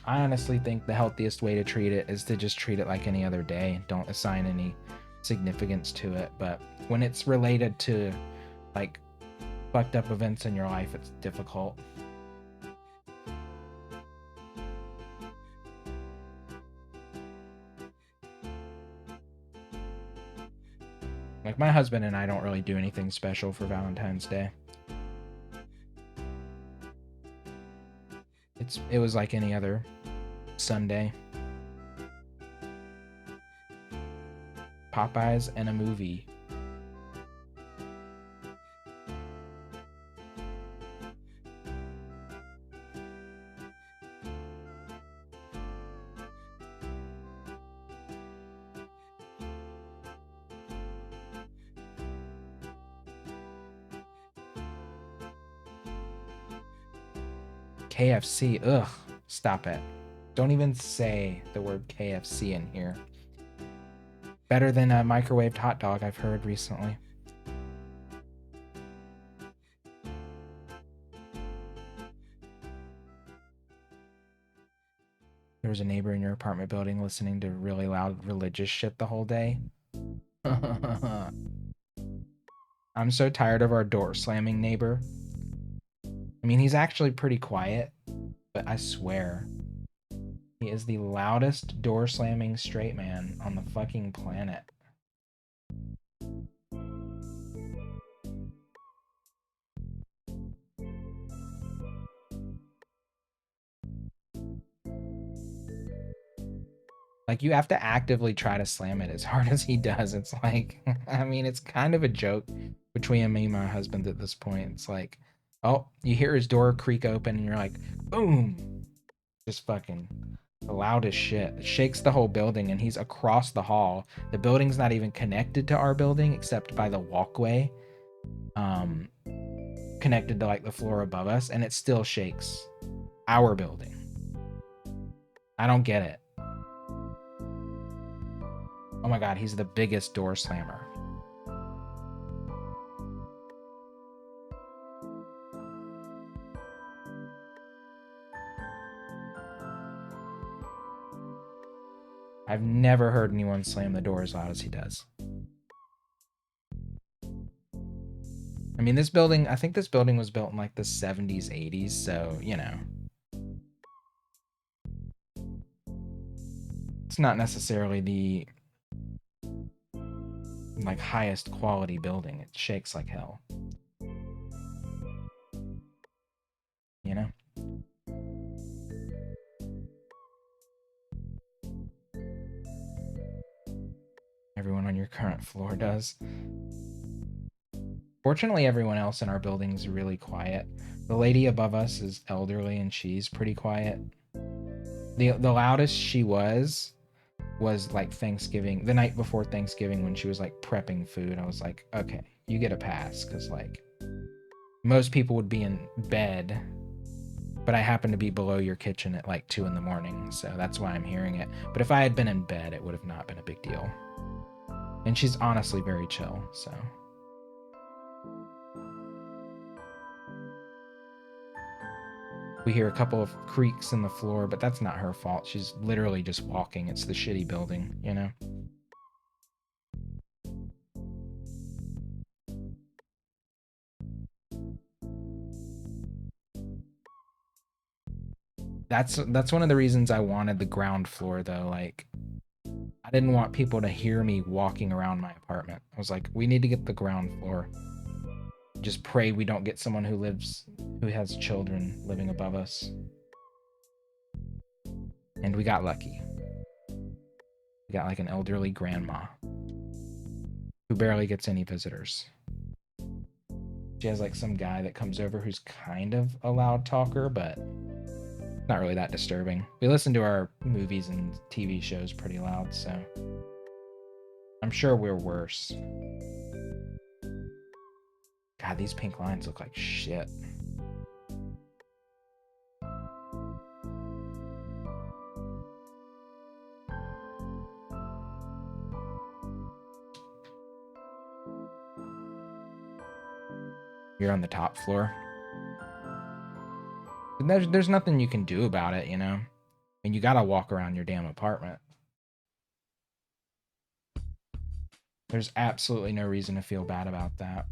I honestly think the healthiest way to treat it is to just treat it like any other day. Don't assign any significance to it. But when it's related to like fucked up events in your life, it's difficult. Like my husband and I don't really do anything special for Valentine's Day. It was like any other Sunday. Popeyes and a movie. KFC, ugh, stop it. Don't even say the word KFC in here. Better than a microwaved hot dog, I've heard recently. There was a neighbor in your apartment building listening to really loud religious shit the whole day. I'm so tired of our door slamming neighbor. I mean, he's actually pretty quiet, but I swear, he is the loudest door slamming straight man on the fucking planet. Like, you have to actively try to slam it as hard as he does. It's like, I mean, it's kind of a joke between me and my husband at this point. It's like, oh, you hear his door creak open and you're like, boom. Just fucking loud as shit. It shakes the whole building and he's across the hall. The building's not even connected to our building except by the walkway. Connected to like the floor above us, and it still shakes our building. I don't get it. Oh my god, he's the biggest door slammer. I've never heard anyone slam the door as loud as he does. I mean, this building, I think this building was built in like the 70s, 80s, so, you know. It's not necessarily the like highest quality building. It shakes like hell. You know? Everyone on your current floor does. Fortunately, everyone else in our building is really quiet. The lady above us is elderly and she's pretty quiet. The loudest she was like Thanksgiving, the night before Thanksgiving when she was like prepping food. I was like, okay, you get a pass, because like most people would be in bed, but I happen to be below your kitchen at like 2 a.m, so that's why I'm hearing it. But if I had been in bed, it would have not been a big deal. And she's honestly very chill, so. We hear a couple of creaks in the floor, but that's not her fault. She's literally just walking. It's the shitty building, you know? That's one of the reasons I wanted the ground floor, though. Like, I didn't want people to hear me walking around my apartment. I was like, we need to get the ground floor. Just pray we don't get someone who has children living above us. And we got lucky. We got like an elderly grandma who barely gets any visitors. She has like some guy that comes over who's kind of a loud talker, but not really that disturbing. We listen to our movies and TV shows pretty loud, so I'm sure we're worse. God, these pink lines look like shit. You're on the top floor. There's nothing you can do about it, you know? And you gotta walk around your damn apartment. There's absolutely no reason to feel bad about that.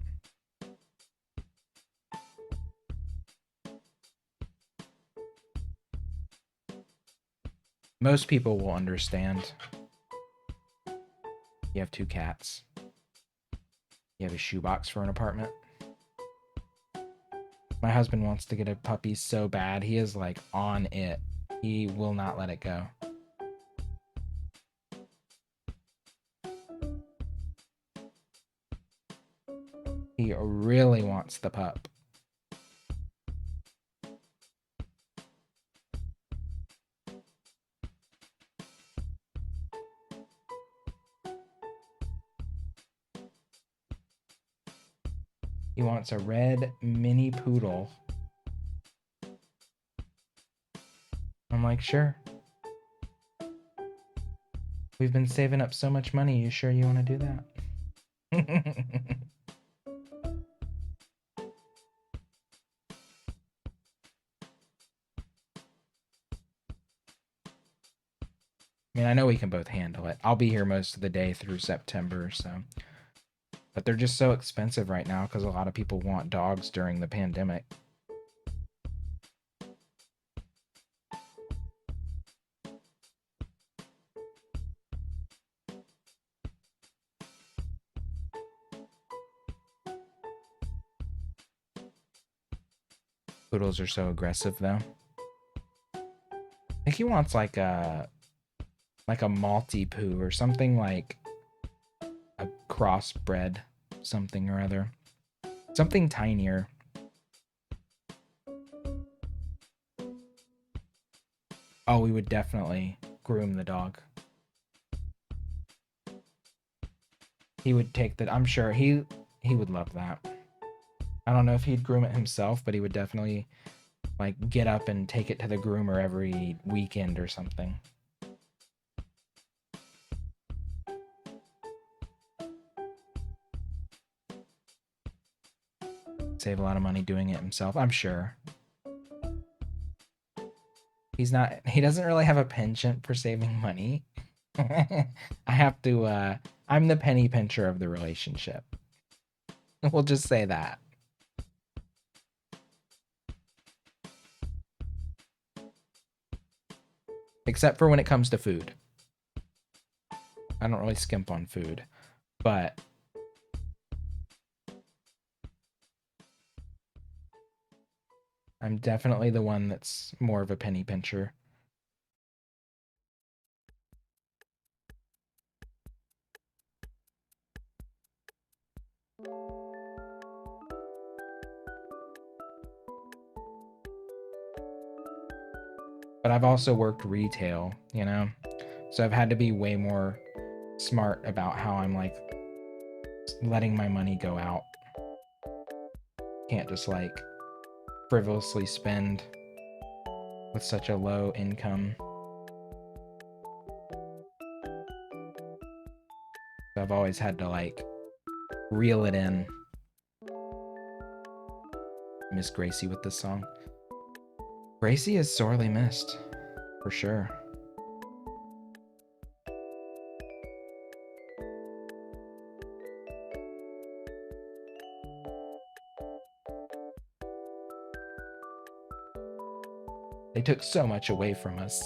Most people will understand. You have 2 cats. You have a shoebox for an apartment. My husband wants to get a puppy so bad. He is like on it. He will not let it go. He really wants the pup. He wants a red mini poodle. I'm like, sure. We've been saving up so much money. You sure you want to do that? I mean, I know we can both handle it. I'll be here most of the day through September, so. But they're just so expensive right now because a lot of people want dogs during the pandemic. Poodles are so aggressive, though. I think he wants like a Maltipoo or something, like a crossbred something or other. Something tinier. Oh, we would definitely groom the dog. He would take that. I'm sure he would love that. I don't know if he'd groom it himself, but he would definitely like get up and take it to the groomer every weekend or something. Save a lot of money doing it himself, I'm sure. He doesn't really have a penchant for saving money. I have to, I'm the penny pincher of the relationship. We'll just say that. Except for when it comes to food. I don't really skimp on food, but I'm definitely the one that's more of a penny pincher. But I've also worked retail, you know? So I've had to be way more smart about how I'm like letting my money go out. Can't just like frivolously spend with such a low income. So I've always had to like reel it in. Miss Gracie with this song. Gracie is sorely missed, for sure. They took so much away from us.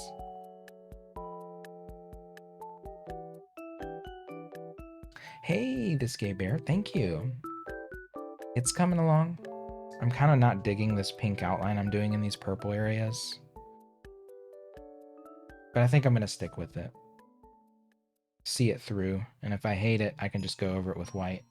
Hey, this gay bear, thank you. It's coming along. I'm kind of not digging this pink outline I'm doing in these purple areas. But I think I'm going to stick with it. See it through, and if I hate it, I can just go over it with white.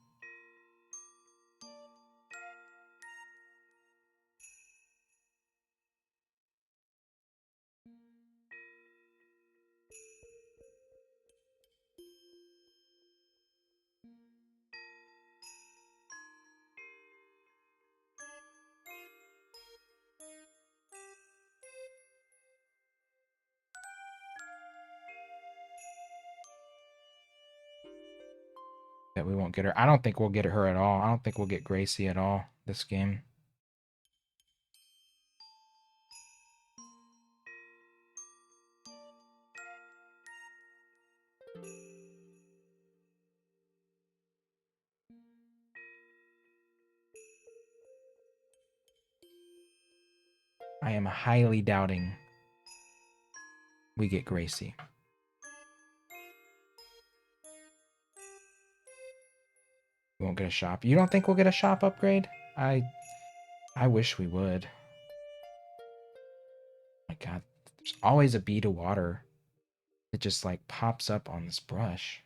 that we won't get her. I don't think we'll get her at all. I don't think we'll get Gracie at all this game. I am highly doubting we get Gracie. We won't get a shop. You don't think we'll get a shop upgrade? I wish we would. My God, there's always a bee to water. It just like pops up on this brush.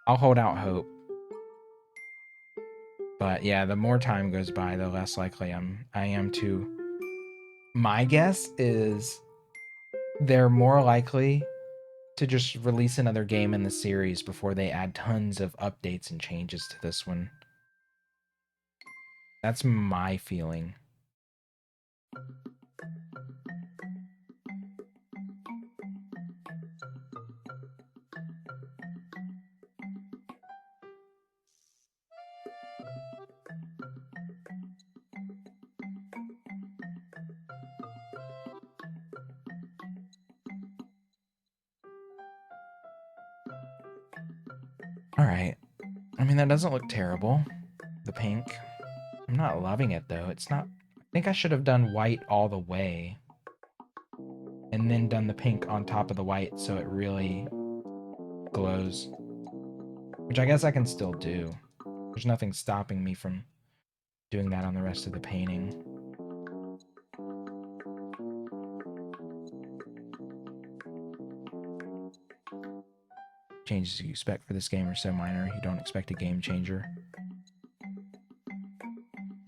I'll hold out hope. But yeah, the more time goes by, the less likely I am to. My guess is they're more likely to just release another game in the series before they add tons of updates and changes to this one. That's my feeling. All right. I mean, that doesn't look terrible. The pink. I'm not loving it, though. It's not... I think I should have done white all the way. And then done the pink on top of the white so it really glows. Which I guess I can still do. There's nothing stopping me from doing that on the rest of the painting. Changes you expect for this game are so minor, you don't expect a game changer.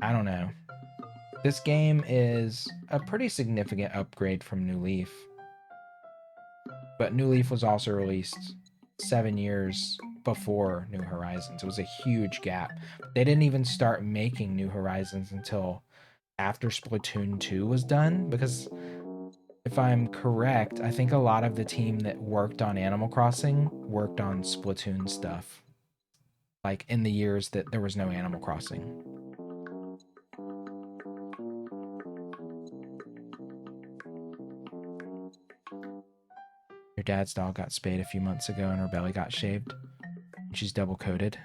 I don't know. This game is a pretty significant upgrade from New Leaf. But New Leaf was also released 7 years before New Horizons. It was a huge gap. They didn't even start making New Horizons until after Splatoon 2 was done, because if I'm correct, I think a lot of the team that worked on Animal Crossing worked on Splatoon stuff. Like in the years that there was no Animal Crossing. Your dad's dog got spayed a few months ago and her belly got shaved. She's double coated.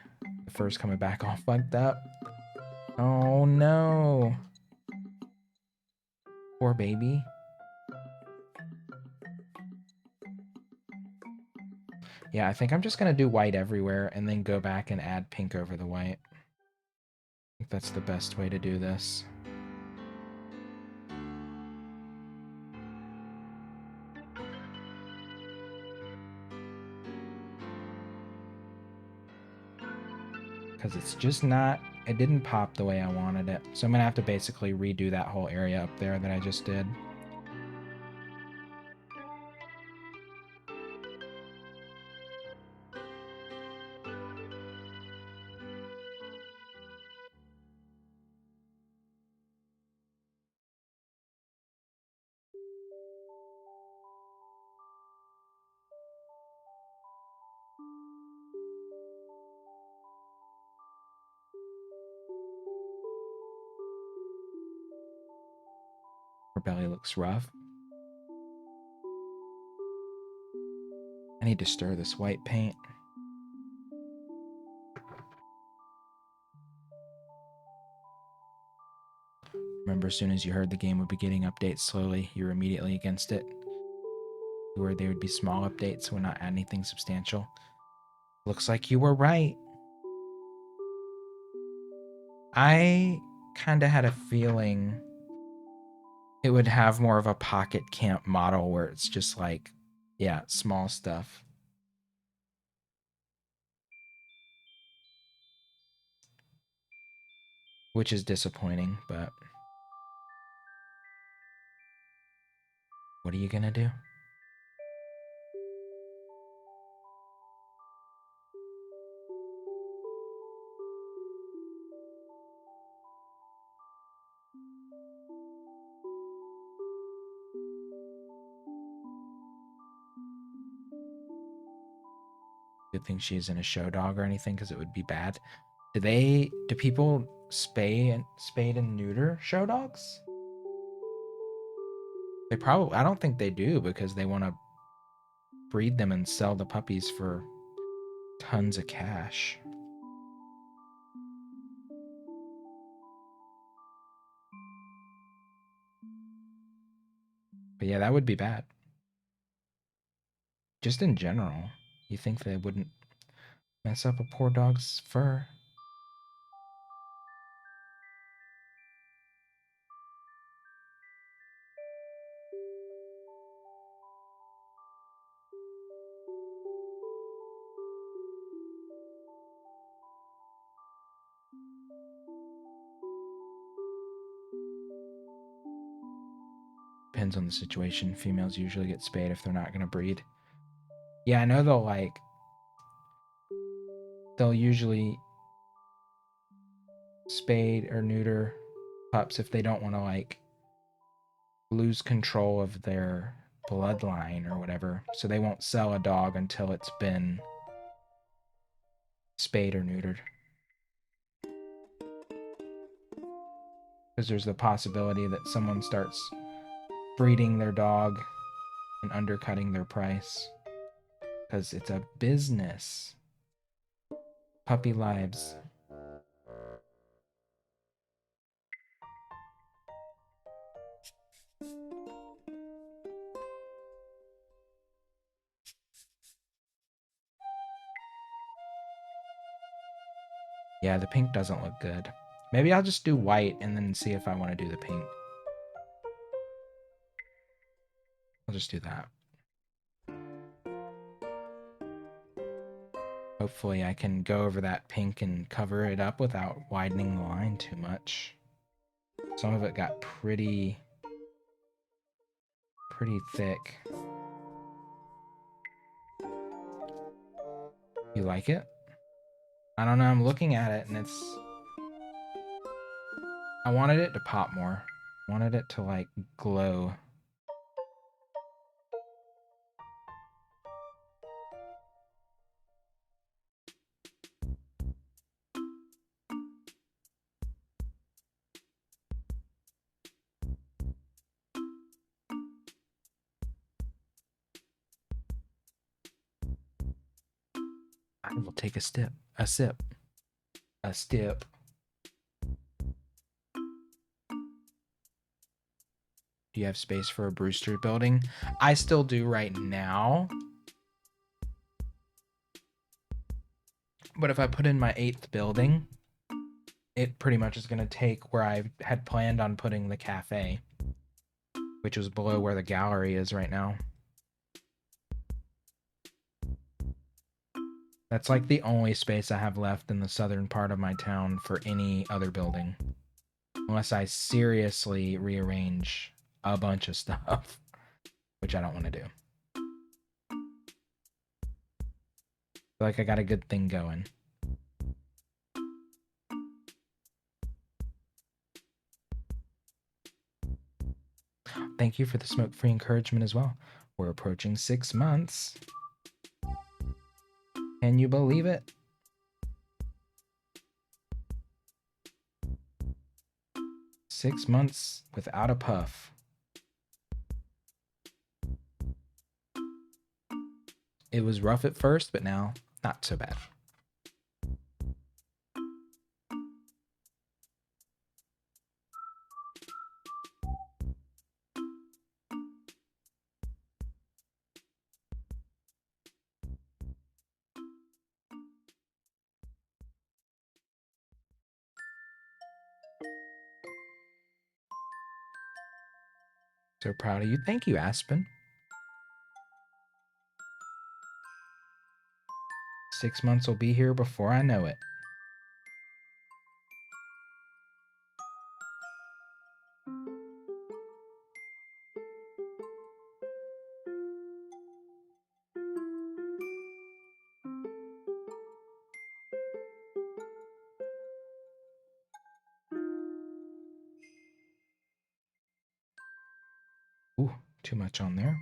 The fur's coming back all fucked up. Oh no. Poor baby. Yeah, I think I'm just going to do white everywhere and then go back and add pink over the white. I think that's the best way to do this. Because it's just not, it didn't pop the way I wanted it. So I'm going to have to basically redo that whole area up there that I just did. Her belly looks rough. I need to stir this white paint. Remember, as soon as you heard the game would be getting updates slowly, you were immediately against it. You were they would be small updates, would not add anything substantial. Looks like you were right. I kind of had a feeling it would have more of a pocket camp model where it's just like, yeah, small stuff. which is disappointing, but what are you gonna do? Good thing she isn't a show dog or anything, because it would be bad. Do people spay and neuter show dogs? They probably, I don't think they do, because they want to breed them and sell the puppies for tons of cash. But yeah, that would be bad. Just in general, you think they wouldn't mess up a poor dog's fur? Depends on the situation. Females usually get spayed if they're not going to breed. Yeah, I know they'll usually spade or neuter pups if they don't want to like lose control of their bloodline or whatever. So they won't sell a dog until it's been spayed or neutered. Because there's the possibility that someone starts breeding their dog and undercutting their price. Because it's a business. Puppy lives. Yeah, the pink doesn't look good. Maybe I'll just do white and then see if I want to do the pink. I'll just do that. Hopefully I can go over that pink and cover it up without widening the line too much. Some of it got pretty thick. You like it? I don't know, I'm looking at it and I wanted it to pop more. I wanted it to like glow. I will take a sip. Do you have space for a Brewster building? I still do right now. But if I put in my 8th building, it pretty much is going to take where I had planned on putting the cafe, which was below where the gallery is right now. That's like the only space I have left in the southern part of my town for any other building. Unless I seriously rearrange a bunch of stuff, which I don't want to do. Feel like I got a good thing going. Thank you for the smoke-free encouragement as well. We're approaching 6 months. Can you believe it? Six months without a puff. It was rough at first, but now not so bad. So proud of you. Thank you, Aspen. 6 months will be here before I know it. too much on there.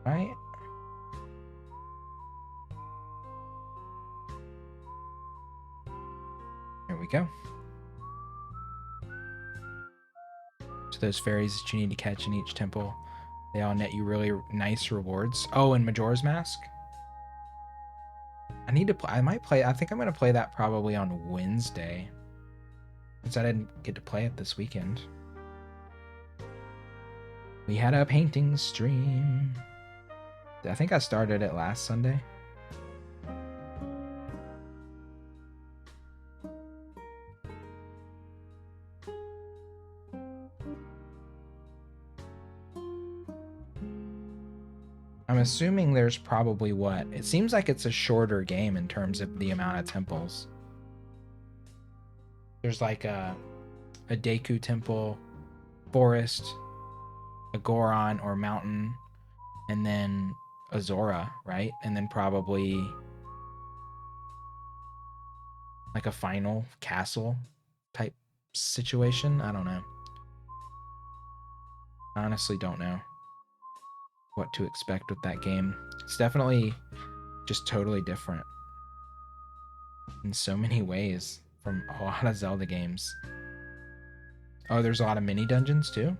Right? There we go. So those fairies that you need to catch in each temple, they all net you really nice rewards. Oh, and Majora's Mask. I need to play. I might play. I think I'm gonna play that probably on Wednesday, since I didn't get to play it this weekend. We had a painting stream. I think I started it last Sunday. I'm assuming there's probably what? It seems like it's a shorter game in terms of the amount of temples. There's like a Deku temple, forest, a Goron or mountain, and then a Zora, right? And then probably like a final castle type situation. I don't know. I honestly don't know what to expect with that game. It's definitely just totally different in so many ways from a lot of Zelda games. Oh, there's a lot of mini dungeons too?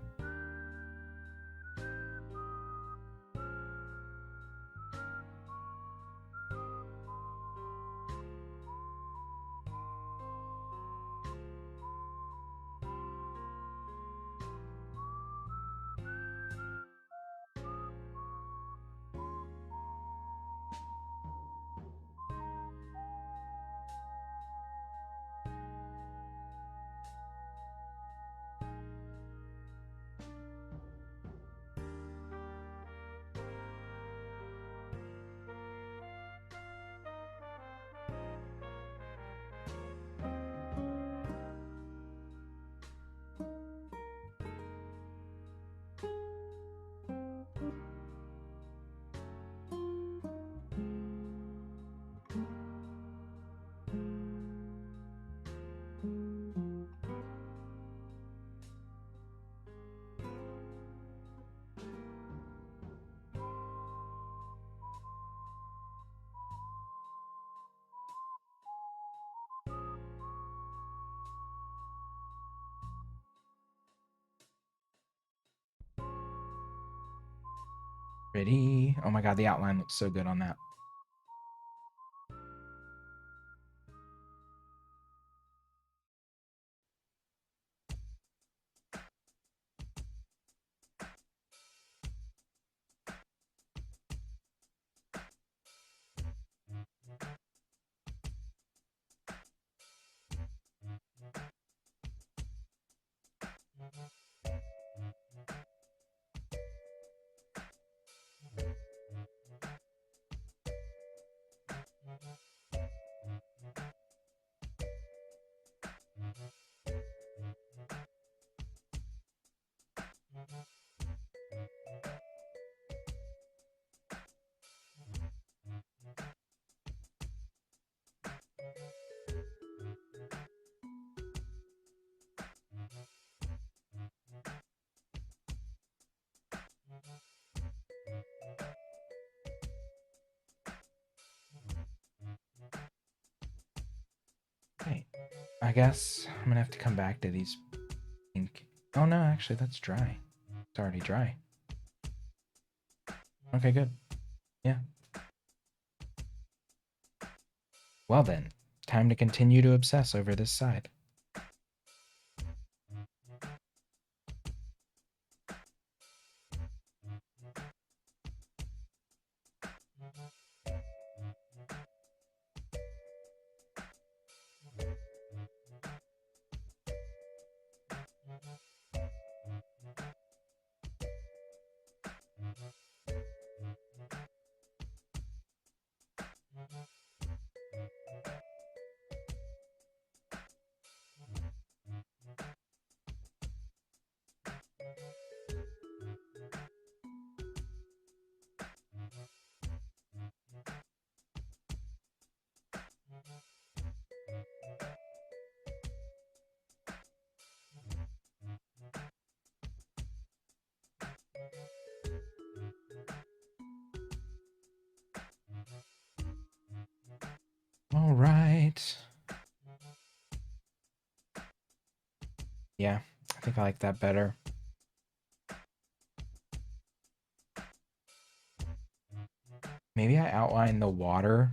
Pretty. Oh my god, the outline looks so good on that. Okay. I guess I'm gonna have to come back to these pink. Oh no, actually that's dry. It's already dry. Okay, good. Yeah. Well then, time to continue to obsess over this side. All right. Yeah, I think I like that better. Maybe I outline the water.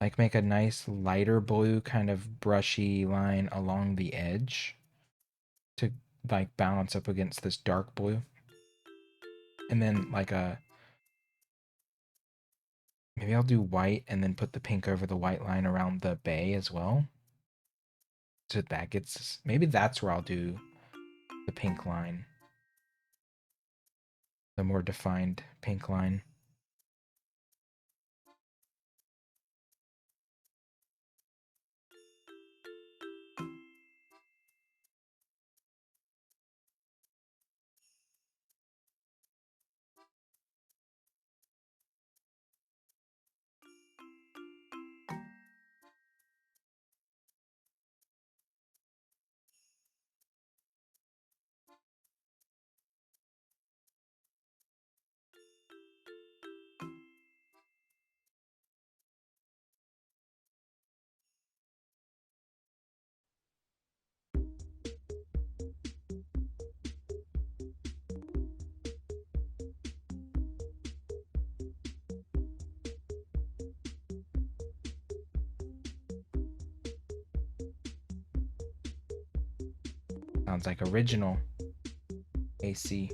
Like make a nice lighter blue kind of brushy line along the edge to like balance up against this dark blue. And then like maybe I'll do white and then put the pink over the white line around the bay as well. So that gets, maybe that's where I'll do the pink line. The more defined pink line. Sounds like original AC.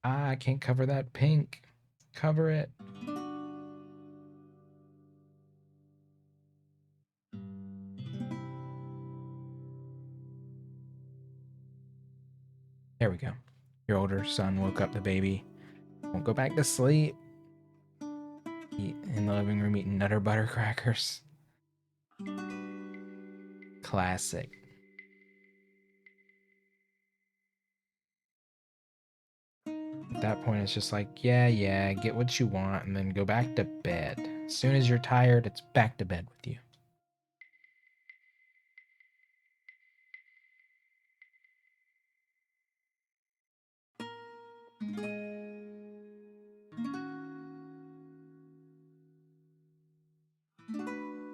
Ah, I can't cover that pink. Cover it. There we go. Your older son woke up the baby. Won't go back to sleep. In the living room eating Nutter Butter crackers. Classic. At that point, it's just like, yeah, get what you want and then go back to bed. As soon as you're tired, it's back to bed with you.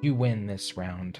You win this round.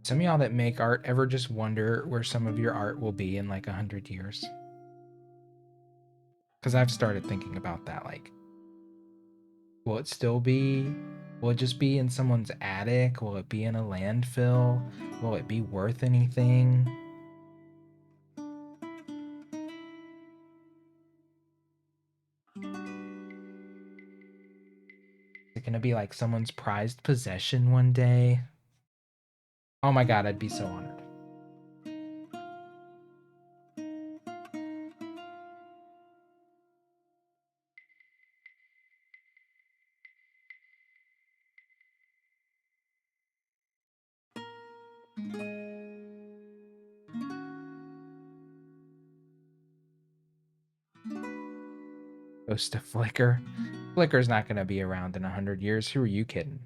Some of y'all that make art ever just wonder where some of your art will be in like 100 years? Because I've started thinking about that. Like, will it still be? Will it just be in someone's attic? Will it be in a landfill? Will it be worth anything? Is it gonna be like someone's prized possession one day? Oh my god, I'd be so honored. Goes to Flickr. Flickr's not gonna be around in 100 years. Who are you kidding?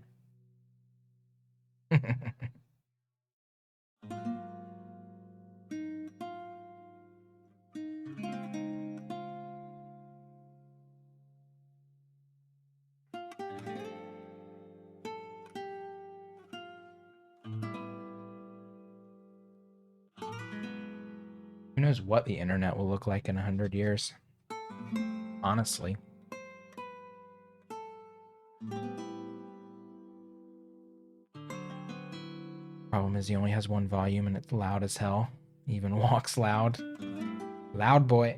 Who knows what the internet will look like in 100 years? Honestly. Problem is he only has one volume and it's loud as hell. He even walks loud. Loud boy.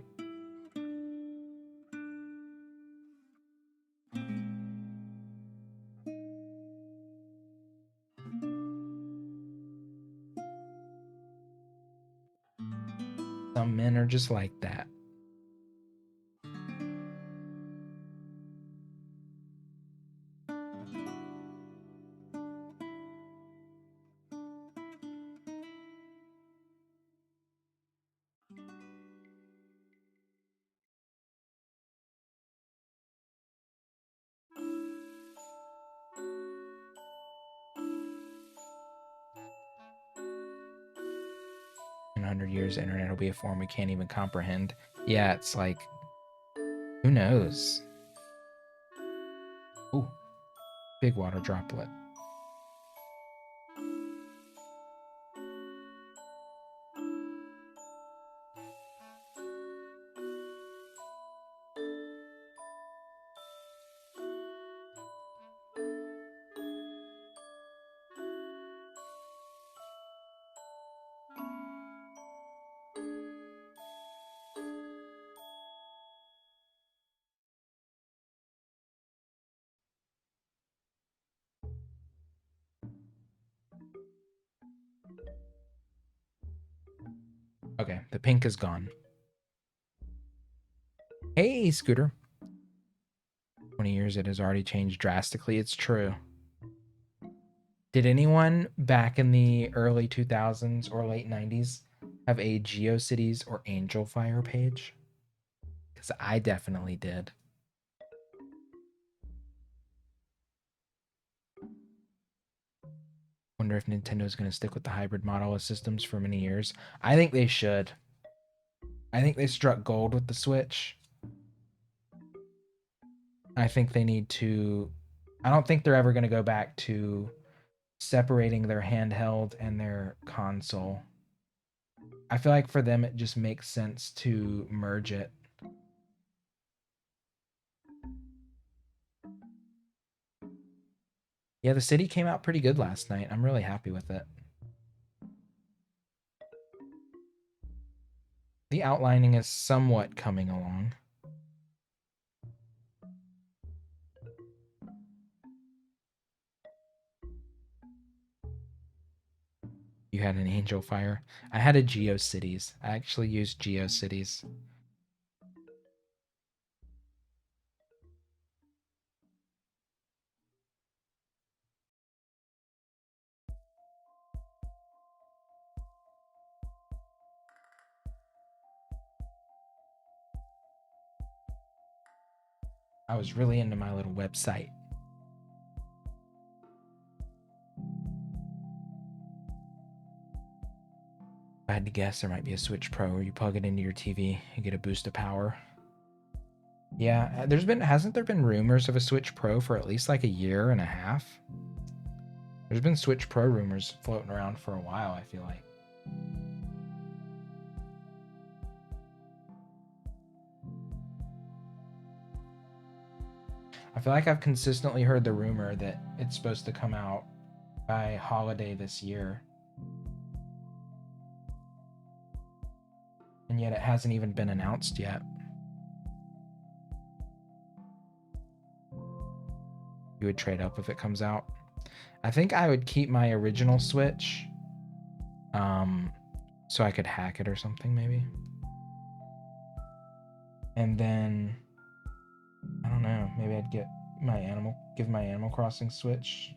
Some men are just like that. In 100 years, the internet will be a form we can't even comprehend. Yeah, it's like, who knows? Ooh, big water droplet. Okay, the pink is gone. Hey, Scooter. 20 years, it has already changed drastically. It's true. Did anyone back in the early 2000s or late 90s have a GeoCities or Angel Fire page? Because I definitely did. Wonder if Nintendo's going to stick with the hybrid model of systems for many years. I think they should. I think they struck gold with the Switch. I think they need to. I don't think they're ever going to go back to separating their handheld and their console. I feel like for them, it just makes sense to merge it. Yeah, the city came out pretty good last night. I'm really happy with it. The outlining is somewhat coming along. You had an Angel Fire. I had a GeoCities. I actually used GeoCities. I was really into my little website. If I had to guess, there might be a Switch Pro where you plug it into your TV and get a boost of power. Yeah, hasn't there been rumors of a Switch Pro for at least like a year and a half? There's been Switch Pro rumors floating around for a while, I feel like. I feel like I've consistently heard the rumor that it's supposed to come out by holiday this year. And yet it hasn't even been announced yet. You would trade up if it comes out. I think I would keep my original Switch, so I could hack it or something maybe. And then I don't know, maybe I'd give my Animal Crossing Switch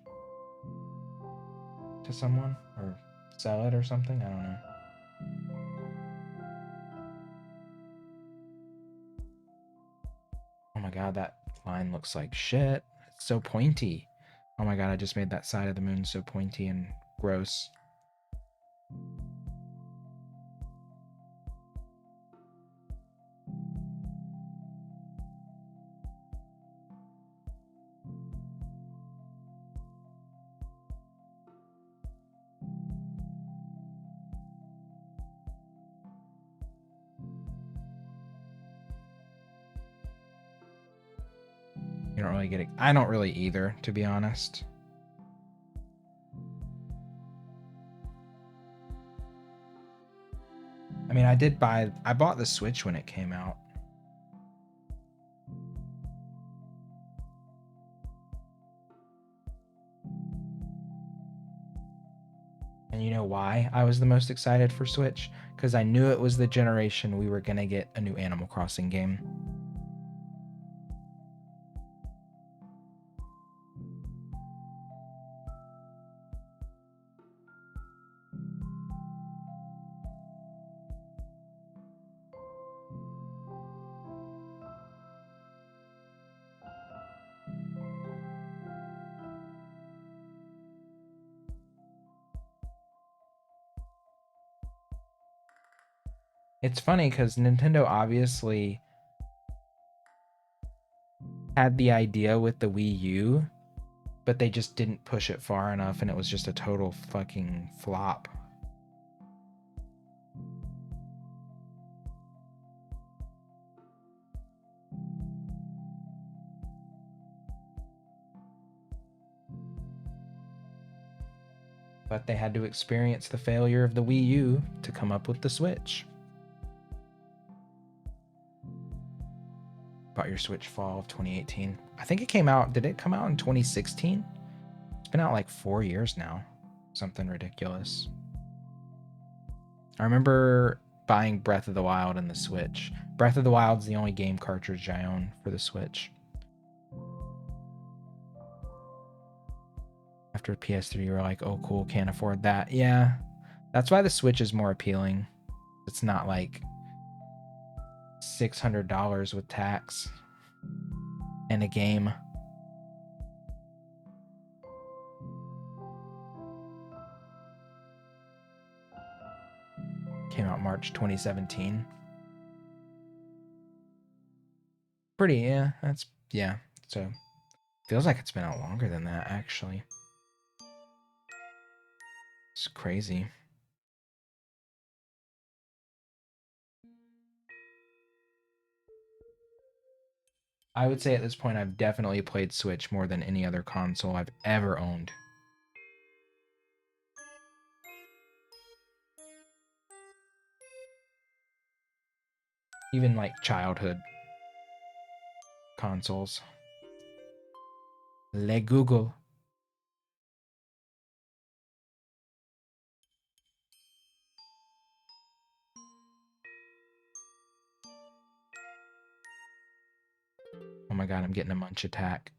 to someone or sell it or something. I don't know. Oh my god, that line looks like shit. It's so pointy. Oh my god, I just made that side of the moon so pointy and gross. You don't really get it. I don't really either, to be honest. I mean, I bought the Switch when it came out. And you know why I was the most excited for Switch? Because I knew it was the generation we were going to get a new Animal Crossing game. It's funny because Nintendo obviously had the idea with the Wii U, but they just didn't push it far enough and it was just a total fucking flop. But they had to experience the failure of the Wii U to come up with the Switch. Bought your Switch fall of 2018. I think it came out, did it come out in 2016? It's been out like 4 years now. Something ridiculous. I remember buying Breath of the Wild and the Switch. Breath of the Wild's the only game cartridge I own for the Switch. After PS3, you were like, oh cool, can't afford that. Yeah, that's why the Switch is more appealing. It's not like $600 with tax and a game. Came out March 2017. Pretty, yeah, so feels like it's been out longer than that, actually. It's crazy. I would say at this point I've definitely played Switch more than any other console I've ever owned. Even like childhood consoles. Le Google. Oh my god, I'm getting a munch attack.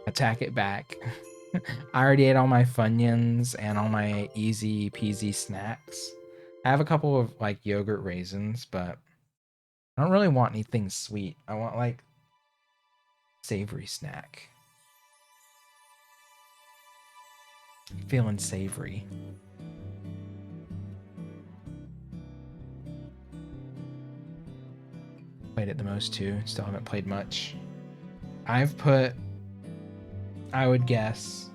Attack it back. I already ate all my Funyuns and all my easy peasy snacks. I have a couple of like yogurt raisins, but I don't really want anything sweet. I want like savory snack. Feeling savory. Played it the most too. Still haven't played much. I've put, I would guess,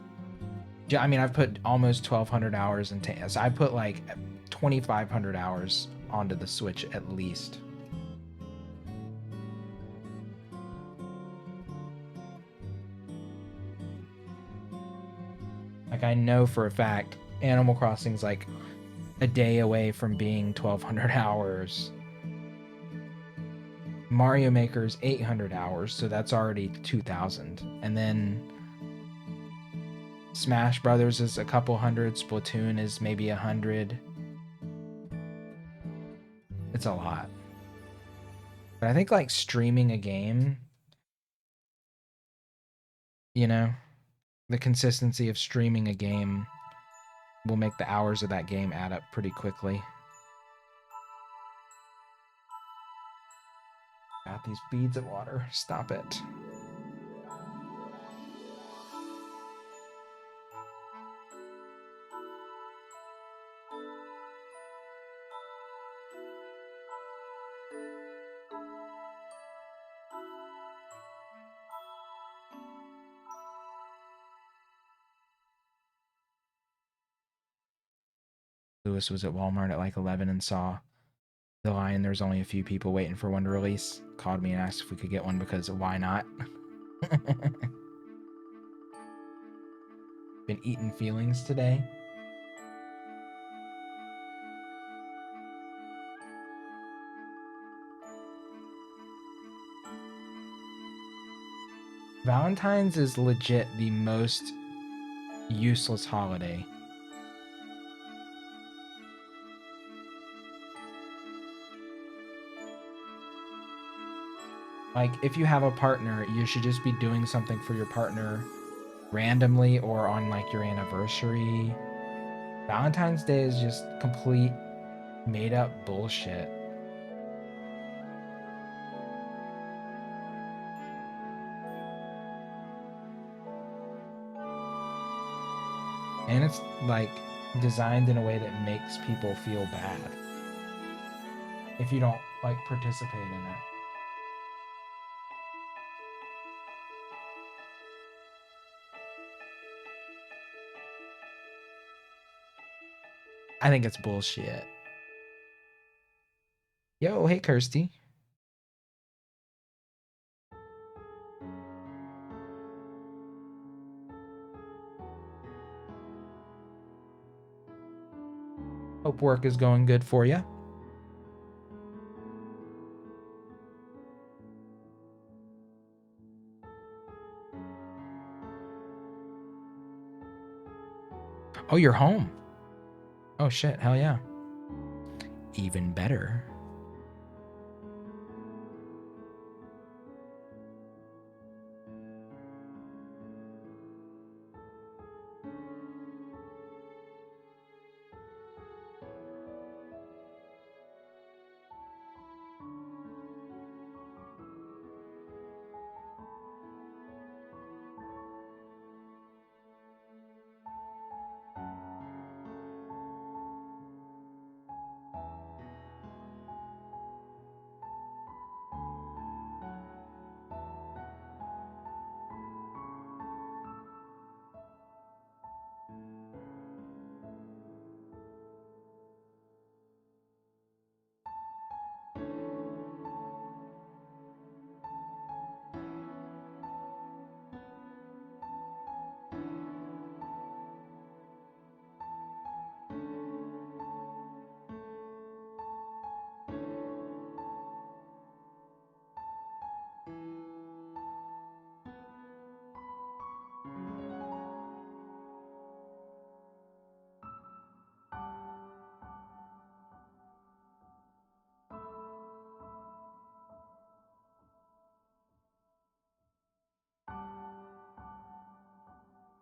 I mean, I've put almost 1,200 hours into, so I put like 2,500 hours onto the Switch at least. Like, I know for a fact Animal Crossing's like a day away from being 1,200 hours. Mario Maker's 800 hours, so that's already 2,000. And then Smash Brothers is a couple hundred. Splatoon is maybe 100. It's a lot. But I think like streaming a game, you know, the consistency of streaming a game will make the hours of that game add up pretty quickly. Got these beads of water. Stop it. Lewis was at Walmart at like 11 and saw the line. There's only a few people waiting for one to release. Called me and asked if we could get one because why not? Been eating feelings today. Valentine's is legit the most useless holiday. Like, if you have a partner, you should just be doing something for your partner randomly or on like your anniversary. Valentine's Day is just complete made up bullshit. And it's like designed in a way that makes people feel bad if you don't like participate in it. I think it's bullshit. Yo, hey Kirsty. Hope work is going good for you. Oh, you're home. Oh shit, hell yeah. Even better.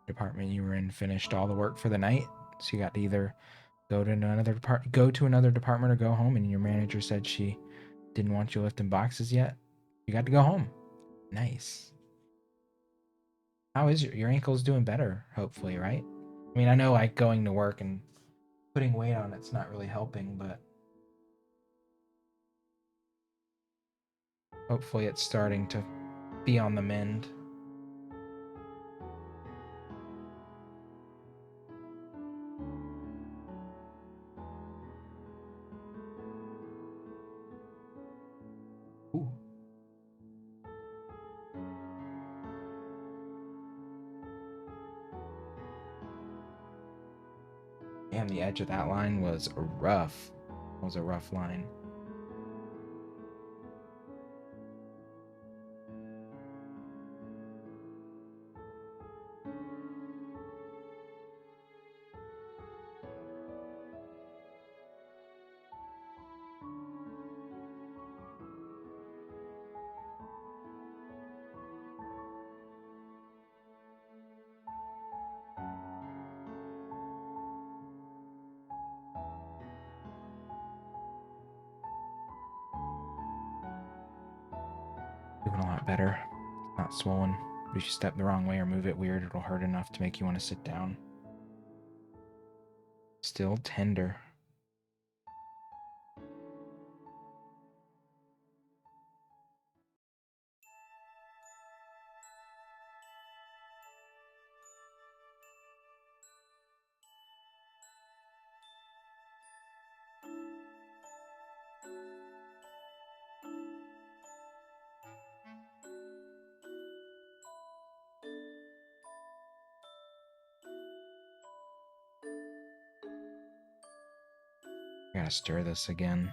Department you were in finished all the work for the night, so you got to either go to another department or go home, and your manager said she didn't want you lifting boxes yet. You got to go home. Nice. How is your ankle's doing better, hopefully, right? I mean, I know like going to work and putting weight on it's not really helping, but hopefully it's starting to be on the mend. Ooh. And the edge of that line was rough. It was a rough line. Doing a lot better. Not swollen. But if you step the wrong way or move it weird, it'll hurt enough to make you want to sit down. Still tender. I gotta stir this again.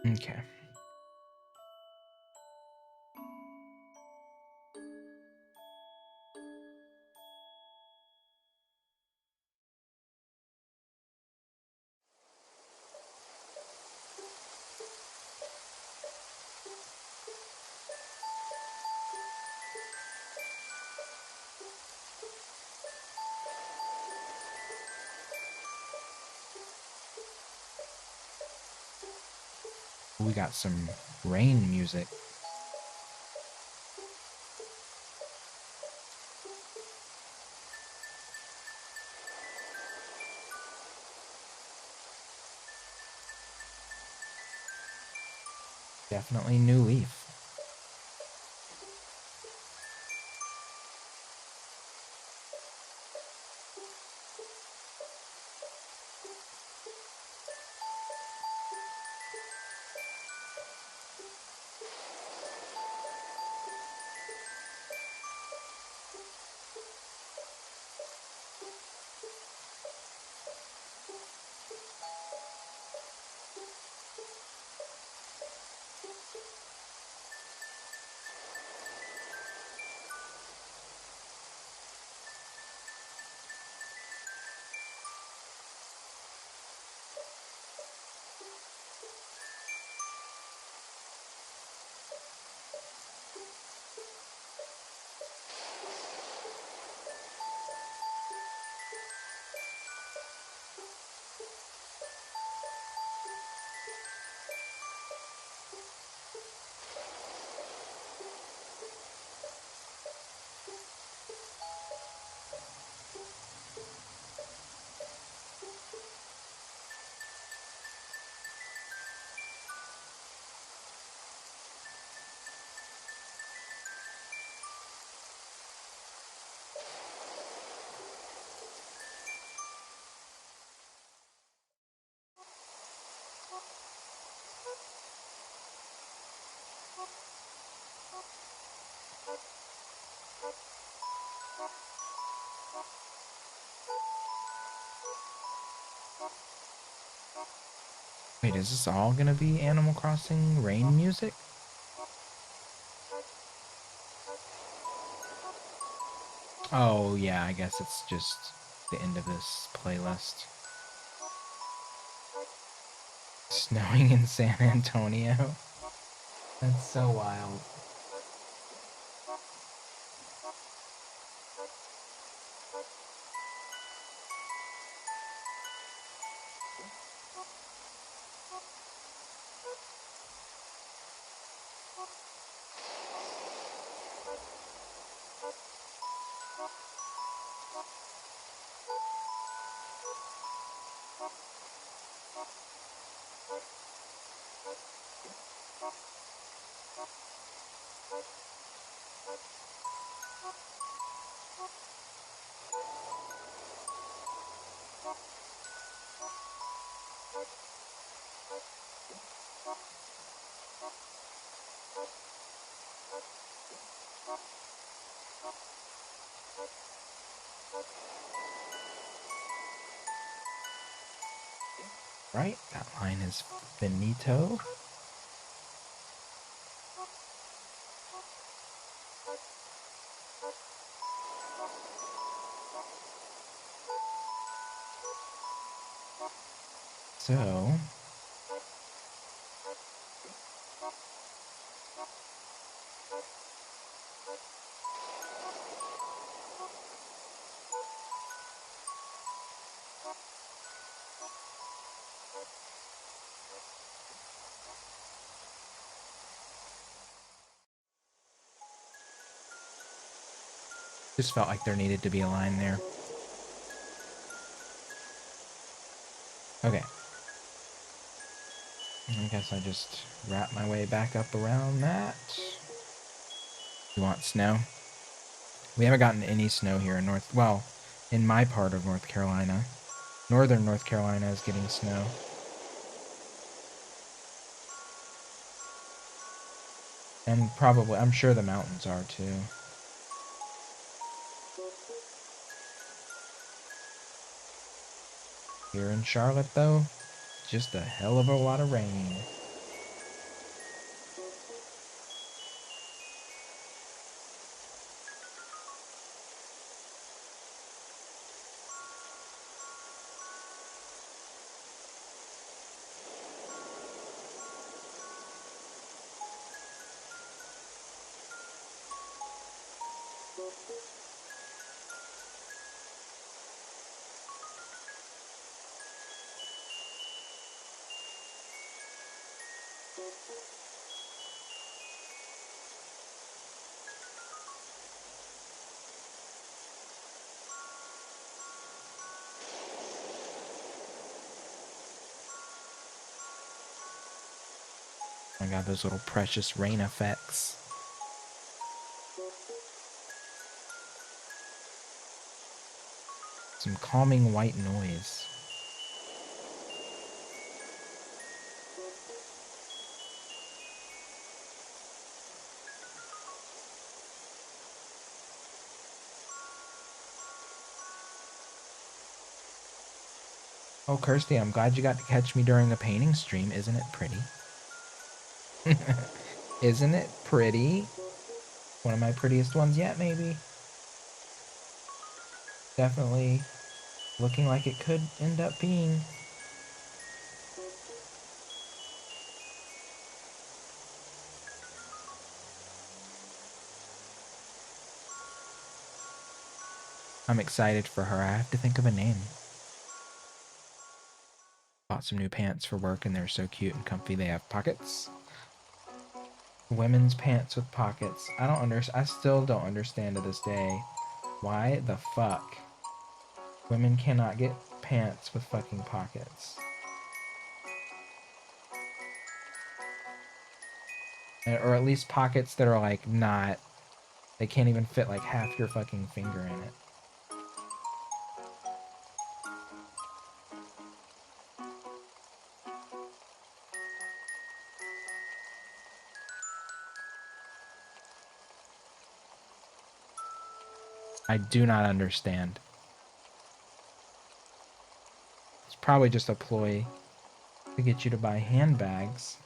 Okay. We got some rain music. Definitely New Leaf. Wait, is this all gonna be Animal Crossing rain music? Oh, yeah, I guess it's just the end of this playlist. Snowing in San Antonio? That's so wild. Right, that line is finito. So, just felt like there needed to be a line there. Okay. I guess I just wrap my way back up around that. You want snow? We haven't gotten any snow here in in my part of North Carolina. Northern North Carolina is getting snow. And probably, I'm sure the mountains are too. Here in Charlotte, though, just a hell of a lot of rain. I got those little precious rain effects. Some calming white noise. Oh, Kirsty, I'm glad you got to catch me during a painting stream. Isn't it pretty? Isn't it pretty? One of my prettiest ones yet, maybe. Definitely looking like it could end up being. I'm excited for her. I have to think of a name. Bought some new pants for work and they're so cute and comfy. They have pockets. Women's pants with pockets. I still don't understand to this day why the fuck women cannot get pants with fucking pockets. Or at least pockets that are like not, they can't even fit like half your fucking finger in it. I do not understand. It's probably just a ploy to get you to buy handbags.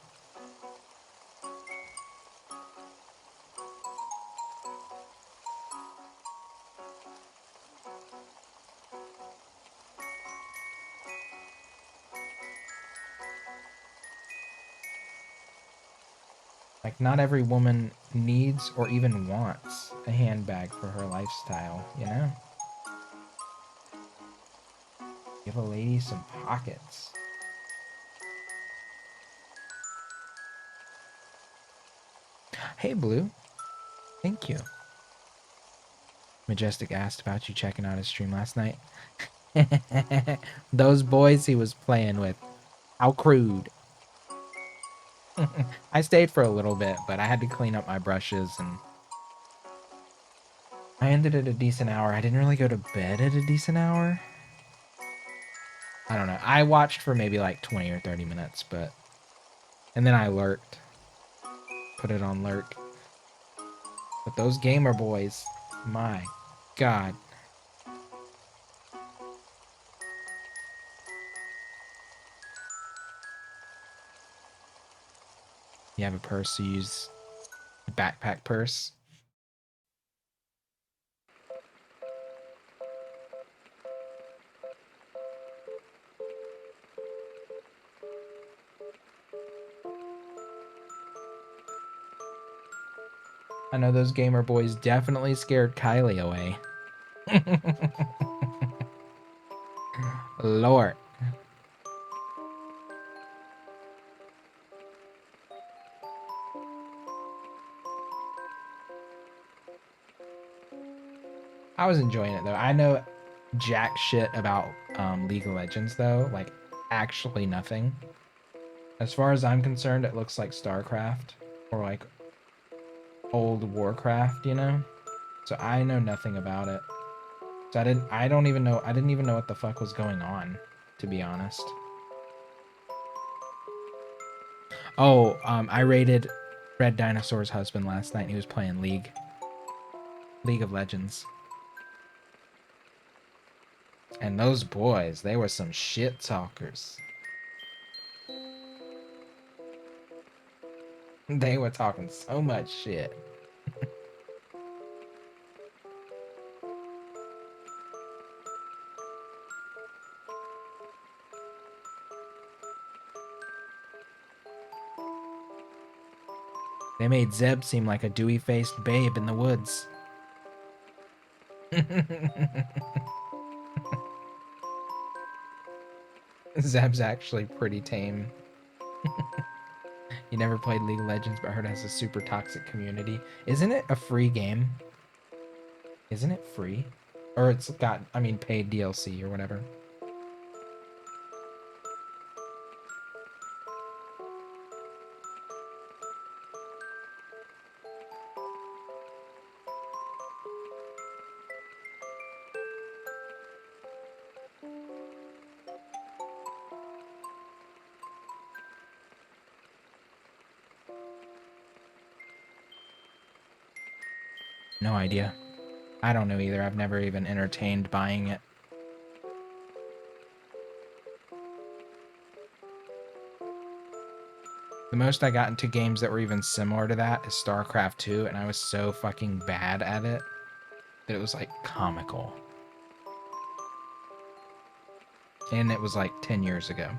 Like, not every woman needs or even wants a handbag for her lifestyle, you know? Give a lady some pockets. Hey, Blue. Thank you. Majestic asked about you checking out his stream last night. Those boys he was playing with. How crude. I stayed for a little bit, but I had to clean up my brushes and I ended at a decent hour. I didn't really go to bed at a decent hour. I don't know. I watched for maybe like 20 or 30 minutes, but And then I lurked. Put it on lurk. But those gamer boys, my God. You have a purse, you use a backpack purse. I know those gamer boys definitely scared Kylie away. Lord. I was enjoying it though. I know jack shit about League of Legends though, like actually nothing. As far as I'm concerned, it looks like StarCraft or like old Warcraft, you know? So I know nothing about it. So I didn't even know what the fuck was going on, to be honest. Oh, I raided Red Dinosaur's husband last night and he was playing League of Legends. And those boys, they were some shit talkers. They were talking so much shit. They made Zeb seem like a dewy-faced babe in the woods. Zeb's actually pretty tame. You never played League of Legends, but heard it has a super toxic community. Isn't it a free game? Isn't it free? Or it's got, I mean, paid DLC or whatever. No idea. I don't know either. I've never even entertained buying it. The most I got into games that were even similar to that is StarCraft 2, and I was so fucking bad at it that it was like comical. And it was like 10 years ago.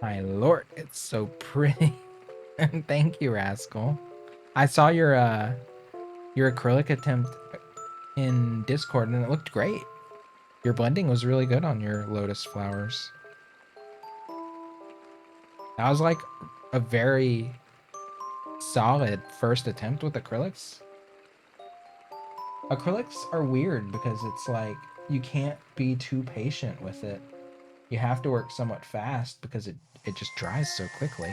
My lord, it's so pretty. Thank you, Rascal. I saw your acrylic attempt in Discord and it looked great. Your blending was really good on your lotus flowers. That was like a very solid first attempt with acrylics. Acrylics are weird because it's like you can't be too patient with it. You have to work somewhat fast because it just dries so quickly.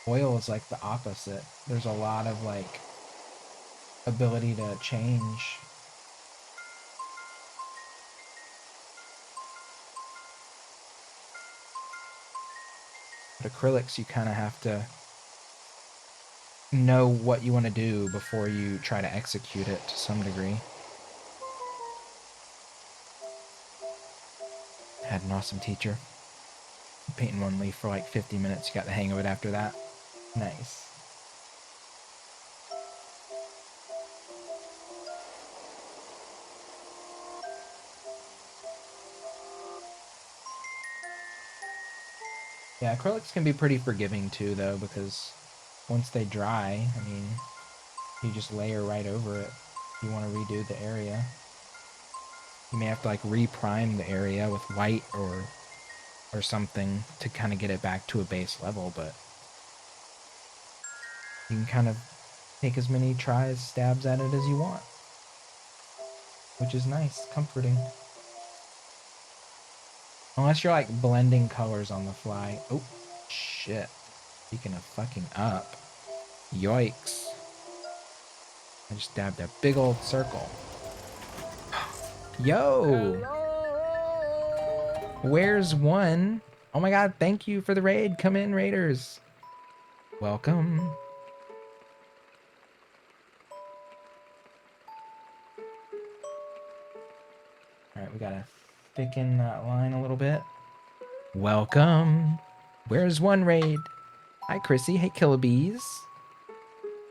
Oil is like the opposite. There's a lot of like ability to change. But acrylics, you kind of have to know what you want to do before you try to execute it to some degree. Had an awesome teacher. Painting one leaf for like 50 minutes. You got the hang of it after that. Nice. Yeah, acrylics can be pretty forgiving too, though, because once they dry, I mean, you just layer right over it. If you want to redo the area, you may have to like reprime the area with white or something to kind of get it back to a base level, but you can kind of take as many stabs at it as you want, which is nice, comforting. Unless you're like blending colors on the fly. Oh, shit. Speaking of fucking up. Yoicks. I just dabbed a big old circle. Yo! Hello! Where's one? Oh my god, thank you for the raid. Come in, raiders. Welcome. Alright, we gotta thicken that line a little bit. Welcome. Where's one raid? Hi, Chrissy. Hey, Killabees.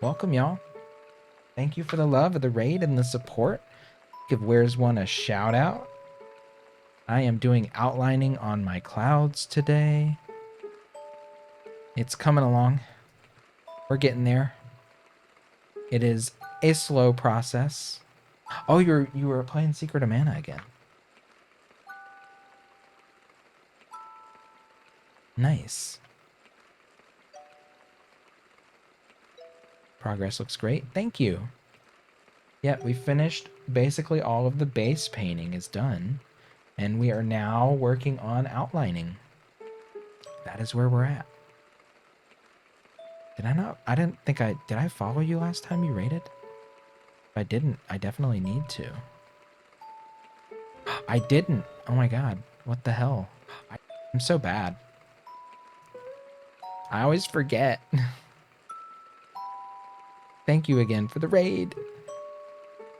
Welcome, y'all. Thank you for the love of the raid and the support. Give Where's One a shout out. I am doing outlining on my clouds today. It's coming along. We're getting there. It is a slow process. Oh, you were playing Secret of Mana again. Nice. Progress looks great. Thank you. Yeah, we finished basically all of the base painting is done. And we are now working on outlining. That is where we're at. Did I not? I didn't think I... Did I follow you last time you raided? If I didn't, I definitely need to. I didn't. Oh my god. What the hell? I'm so bad. I always forget. Thank you again for the raid.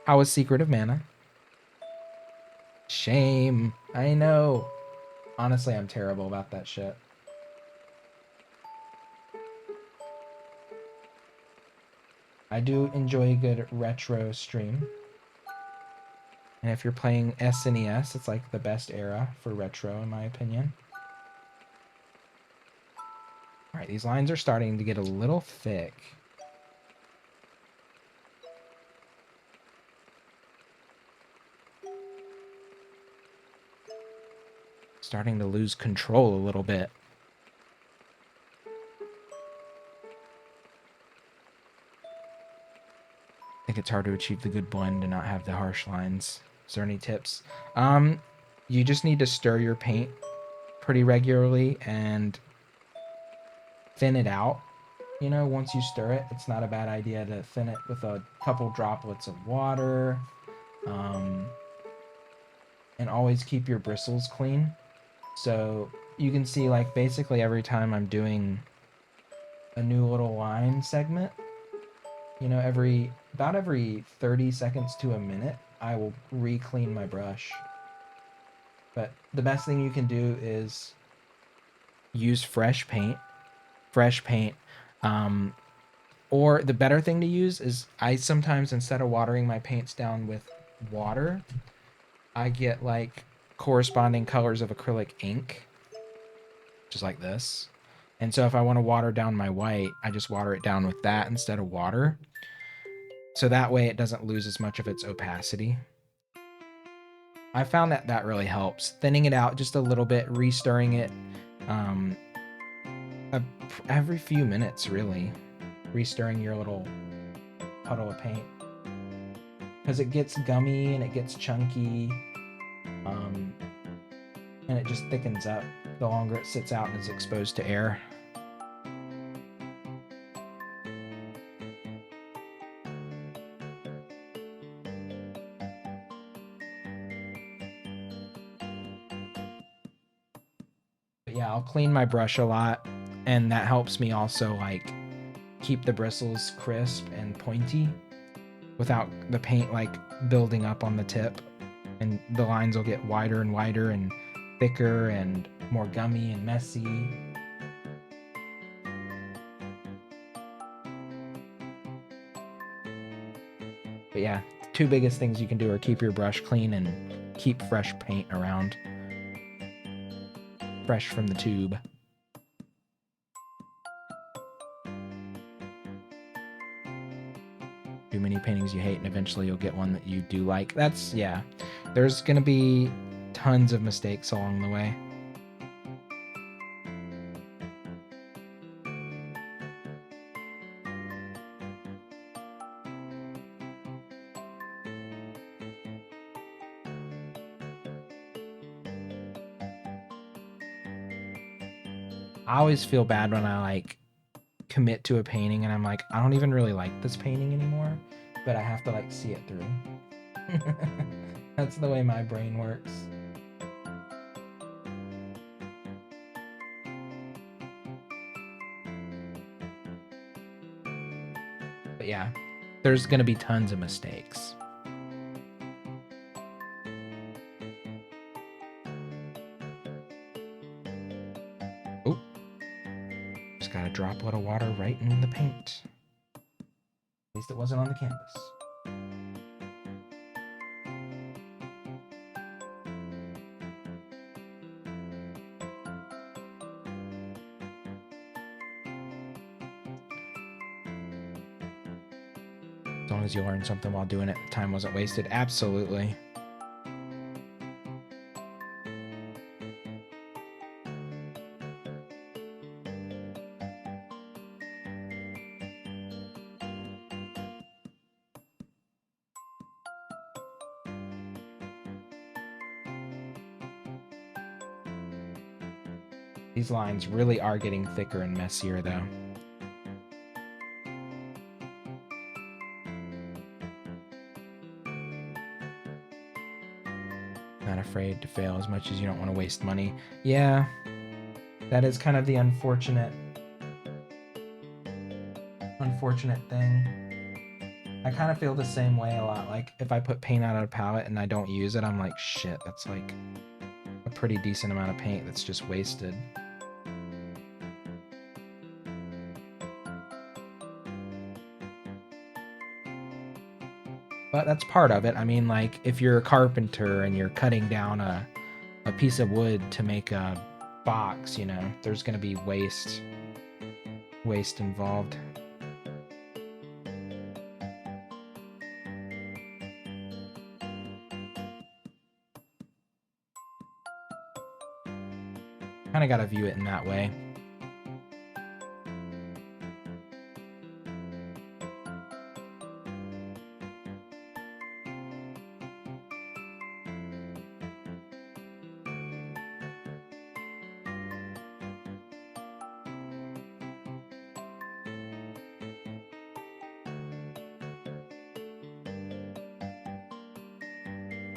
How was Secret of Mana? Shame. I know. Honestly, I'm terrible about that shit. I do enjoy a good retro stream. And if you're playing SNES, it's like the best era for retro, in my opinion. Alright, these lines are starting to get a little thick. Starting to lose control a little bit. I think it's hard to achieve the good blend and not have the harsh lines. Is there any tips? You just need to stir your paint pretty regularly and thin it out. You know, once you stir it, it's not a bad idea to thin it with a couple droplets of water. And always keep your bristles clean. So you can see, like, basically every time I'm doing a new little line segment, you know, about every 30 seconds to a minute, I will re-clean my brush. But the best thing you can do is use fresh paint. Or the better thing to use is I sometimes, instead of watering my paints down with water, I get like corresponding colors of acrylic ink, just like this. And so if I want to water down my white, I just water it down with that instead of water. So that way it doesn't lose as much of its opacity. I found that that really helps. Thinning it out just a little bit, re-stirring it every few minutes, really. Re-stirring your little puddle of paint. Because it gets gummy and it gets chunky. And it just thickens up the longer it sits out and is exposed to air. But yeah, I'll clean my brush a lot, and that helps me also like keep the bristles crisp and pointy without the paint like building up on the tip, and the lines will get wider and wider and thicker and more gummy and messy. But yeah, two biggest things you can do are keep your brush clean and keep fresh paint around. Fresh from the tube. do many paintings you hate, and eventually you'll get one that you do like. That's, yeah. There's gonna be tons of mistakes along the way. I always feel bad when I like commit to a painting and I'm like, I don't even really like this painting anymore, but I have to like see it through. That's the way my brain works. But yeah, there's gonna be tons of mistakes. Oh, just got a droplet of water right in the paint. At least it wasn't on the canvas. As long as you learned something while doing it, time wasn't wasted. Absolutely. These lines really are getting thicker and messier, though. Not afraid to fail as much as you don't want to waste money. Yeah, that is kind of the unfortunate thing. I kind of feel the same way a lot. Like, if I put paint out on a palette and I don't use it, I'm like, shit, that's like a pretty decent amount of paint that's just wasted. But that's part of it. I mean, like, if you're a carpenter and you're cutting down a piece of wood to make a box, you know, there's going to be waste involved. Kind of got to view it in that way.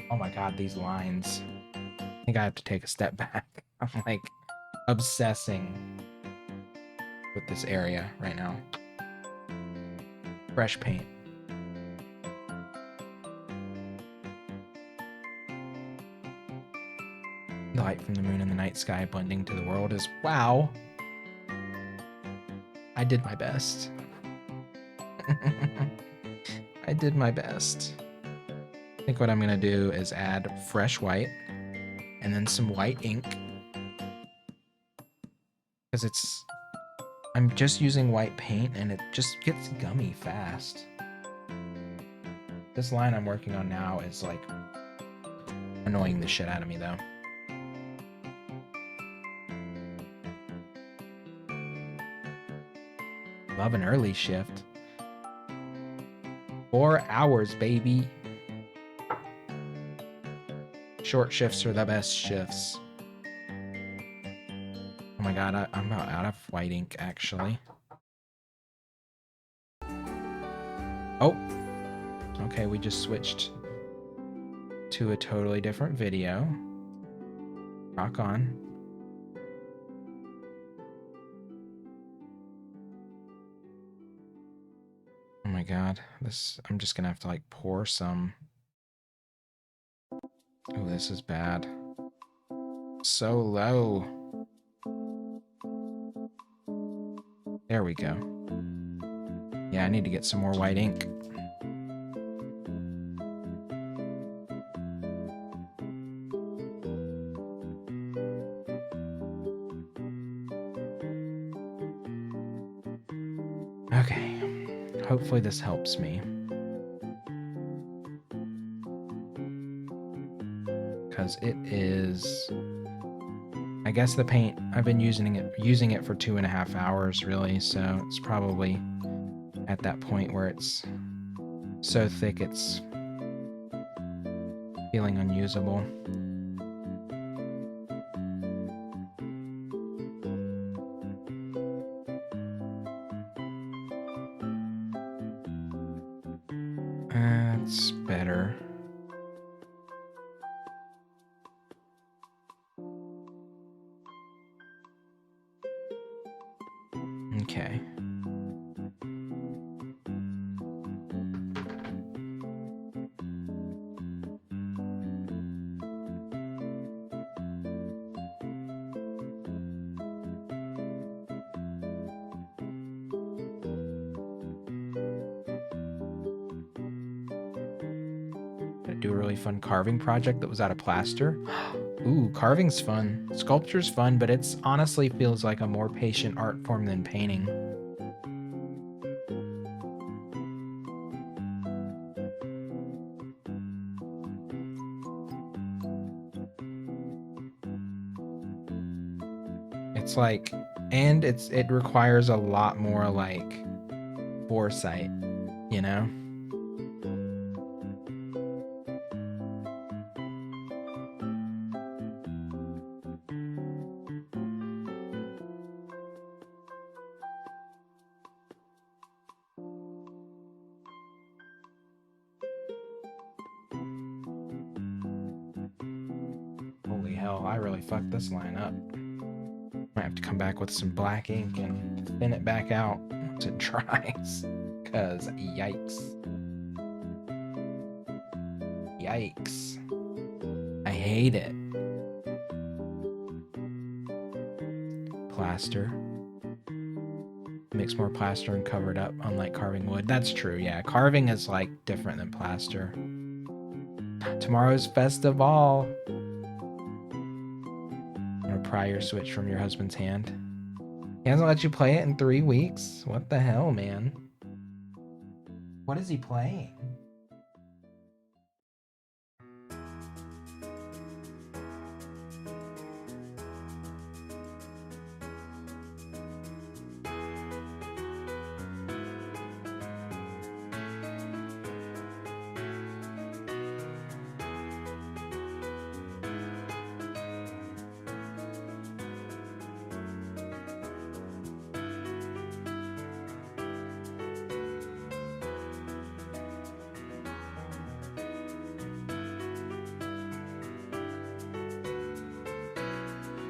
Oh my god, these lines. I think I have to take a step back. I'm like obsessing with this area right now. Fresh paint. The light from the moon and the night sky blending to the world is wow. I did my best. I did my best. I think what I'm gonna do is add fresh white and then some white ink, because I'm just using white paint and it just gets gummy fast. This line I'm working on now is like annoying the shit out of me though. Love an early shift. 4 hours, baby. Short shifts are the best shifts. Oh my god, I'm about out of white ink, actually. Oh! Okay, we just switched to a totally different video. Rock on. Oh my god, I'm just gonna have to like pour some. Oh, this is bad. So low. There we go. Yeah, I need to get some more white ink. Okay. Hopefully this helps me. because it is, I guess the paint, I've been using it for 2.5 hours really, so it's probably at that point where it's so thick it's feeling unusable. That's better. Okay. Do a really fun carving project that was out of plaster. Ooh, carving's fun. Sculpture's fun, but it's honestly feels like a more patient art form than painting. It's like, and it requires a lot more like foresight, you know? Holy hell, I really fucked this line up. I have to come back with some black ink and thin it back out once it dries. Cause yikes. Yikes. I hate it. Plaster. Mix more plaster and cover it up, unlike carving wood. That's true, yeah. Carving is like different than plaster. Tomorrow's festival. Pry your Switch from your husband's hand. He hasn't let you play it in 3 weeks? What the hell, man? What is he playing?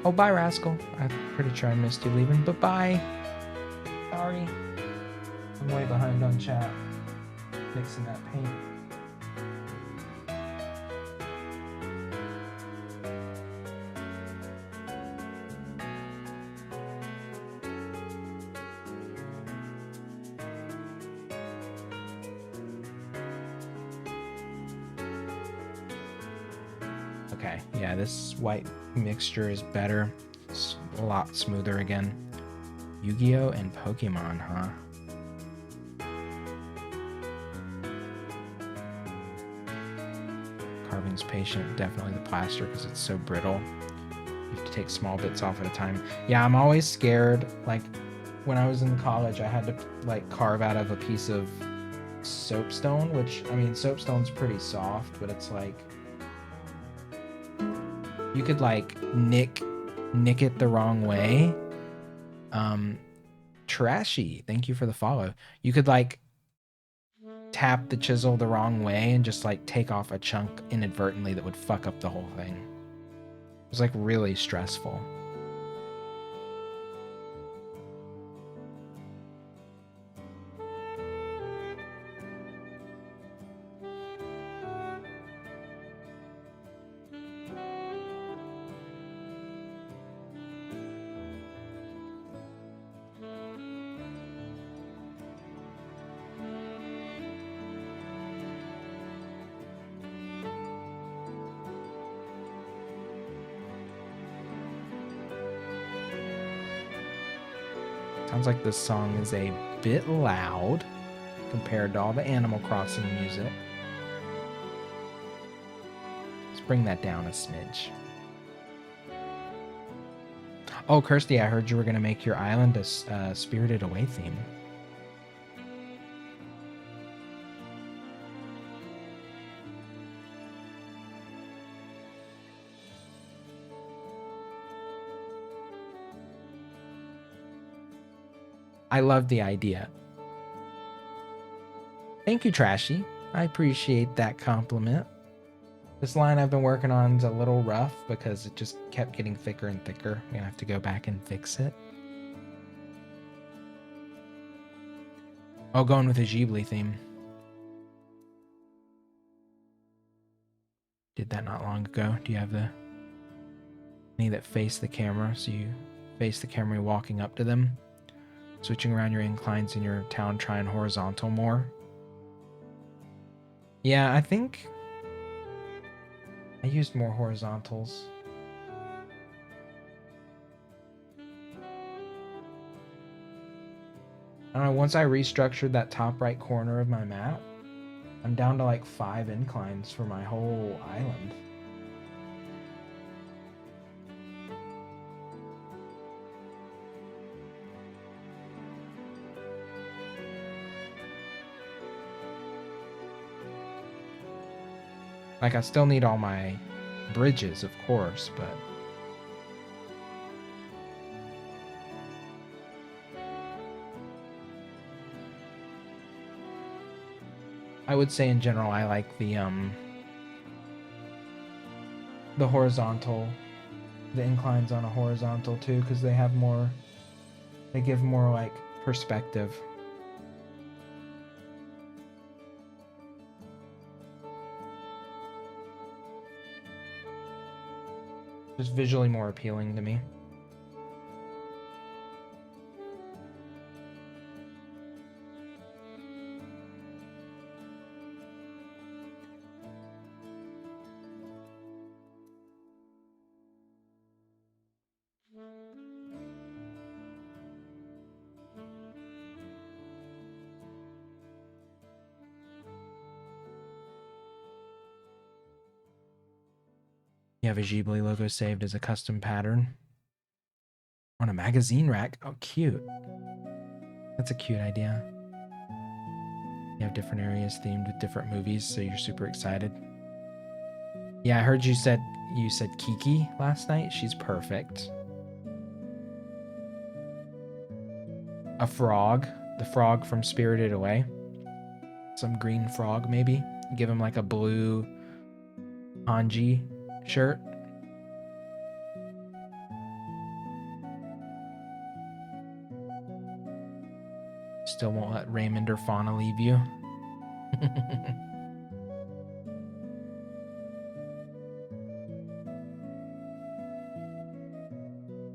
Oh, bye, Rascal. I'm pretty sure I missed you leaving, but bye. Sorry. I'm way behind on chat. Fixing that paint. Okay, yeah, this white mixture is better. It's a lot smoother again. Yu-Gi-Oh! And Pokemon, huh? Carving's patient, definitely the plaster because it's so brittle. You have to take small bits off at a time. Yeah, I'm always scared. Like, when I was in college, I had to, like, carve out of a piece of soapstone, which, I mean, soapstone's pretty soft, but it's like, you could like nick it the wrong way. Trashy, thank you for the follow. You could like tap the chisel the wrong way and just like take off a chunk inadvertently that would fuck up the whole thing. It was like really stressful. Sounds like this song is a bit loud compared to all the Animal Crossing music. It's bring that down a smidge. Oh, Kirsty, I heard you were going to make your island a Spirited Away theme. I love the idea. Thank you, Trashy. I appreciate that compliment. This line I've been working on is a little rough because it just kept getting thicker and thicker. I'm going to have to go back and fix it. Oh, going with a Ghibli theme. Did that not long ago. Do you have the any that face the camera? So you face the camera walking up to them. Switching around your inclines in your town, trying horizontal more. Yeah, I think I used more horizontals. I don't know, once I restructured that top right corner of my map, I'm down to like 5 inclines for my whole island. Like, I still need all my bridges, of course, but I would say in general I like the horizontal, the inclines on a horizontal too, because they have more, they give more like perspective. Just visually more appealing to me. You have a Ghibli logo saved as a custom pattern on a magazine rack. Oh, cute. That's a cute idea. You have different areas themed with different movies, so you're super excited. Yeah, I heard you said Kiki last night. She's perfect. A frog, the frog from Spirited Away. Some green frog, maybe. Give him like a blue Hanji shirt. Still won't let Raymond or Fauna leave you.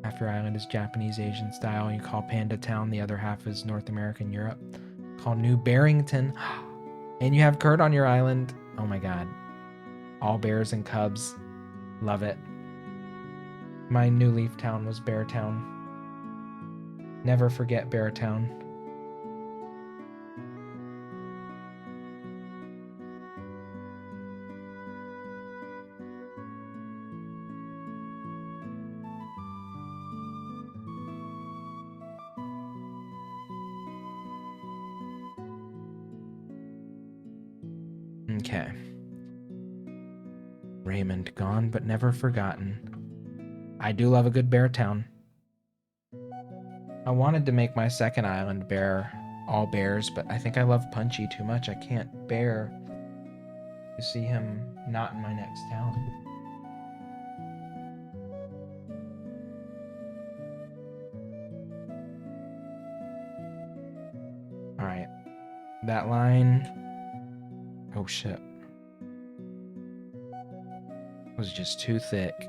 Half your island is Japanese Asian style. You call Panda Town. The other half is North American Europe. Call New Barrington. And you have Kurt on your island. Oh my god. All bears and cubs. Love it. My new leaf town was Bear Town. Never forget Bear Town. Okay. Raymond gone but never forgotten. I do love a good bear town. I wanted to make my second island bear all bears, but I think I love Punchy too much. I can't bear to see him not in my next town. Alright. That line... Oh shit. Was just too thick.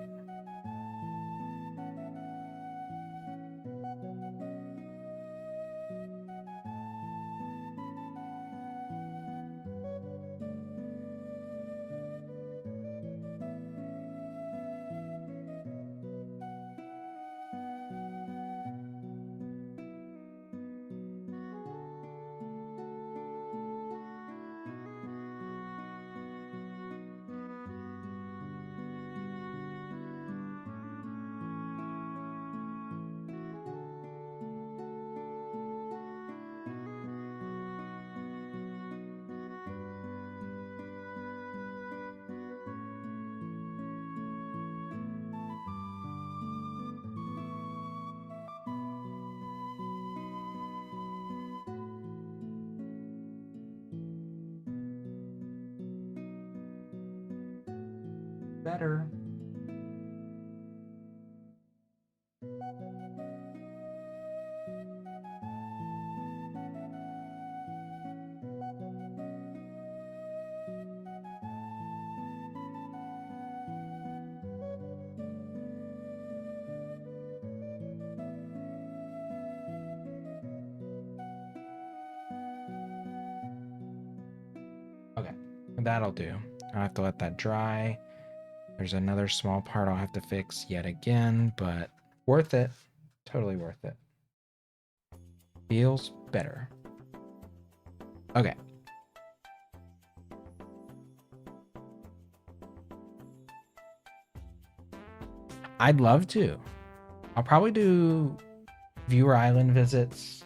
better. Okay, that'll do. I'll have to let that dry. There's another small part I'll have to fix yet again, but worth it. Totally worth it. Feels better. Okay. I'd love to. I'll probably do viewer island visits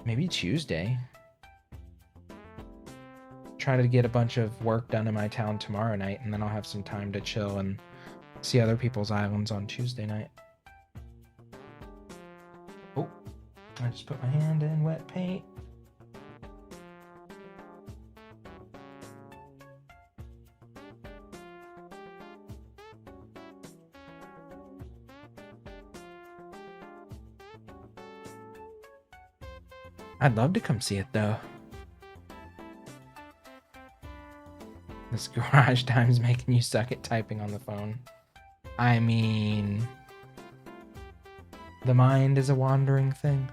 maybe Tuesday. Try to get a bunch of work done in my town tomorrow night, and then I'll have some time to chill and see other people's islands on Tuesday night. Oh, I just put my hand in wet paint. I'd love to come see it though. This garage time's making you suck at typing on the phone. I mean, the mind is a wandering thing.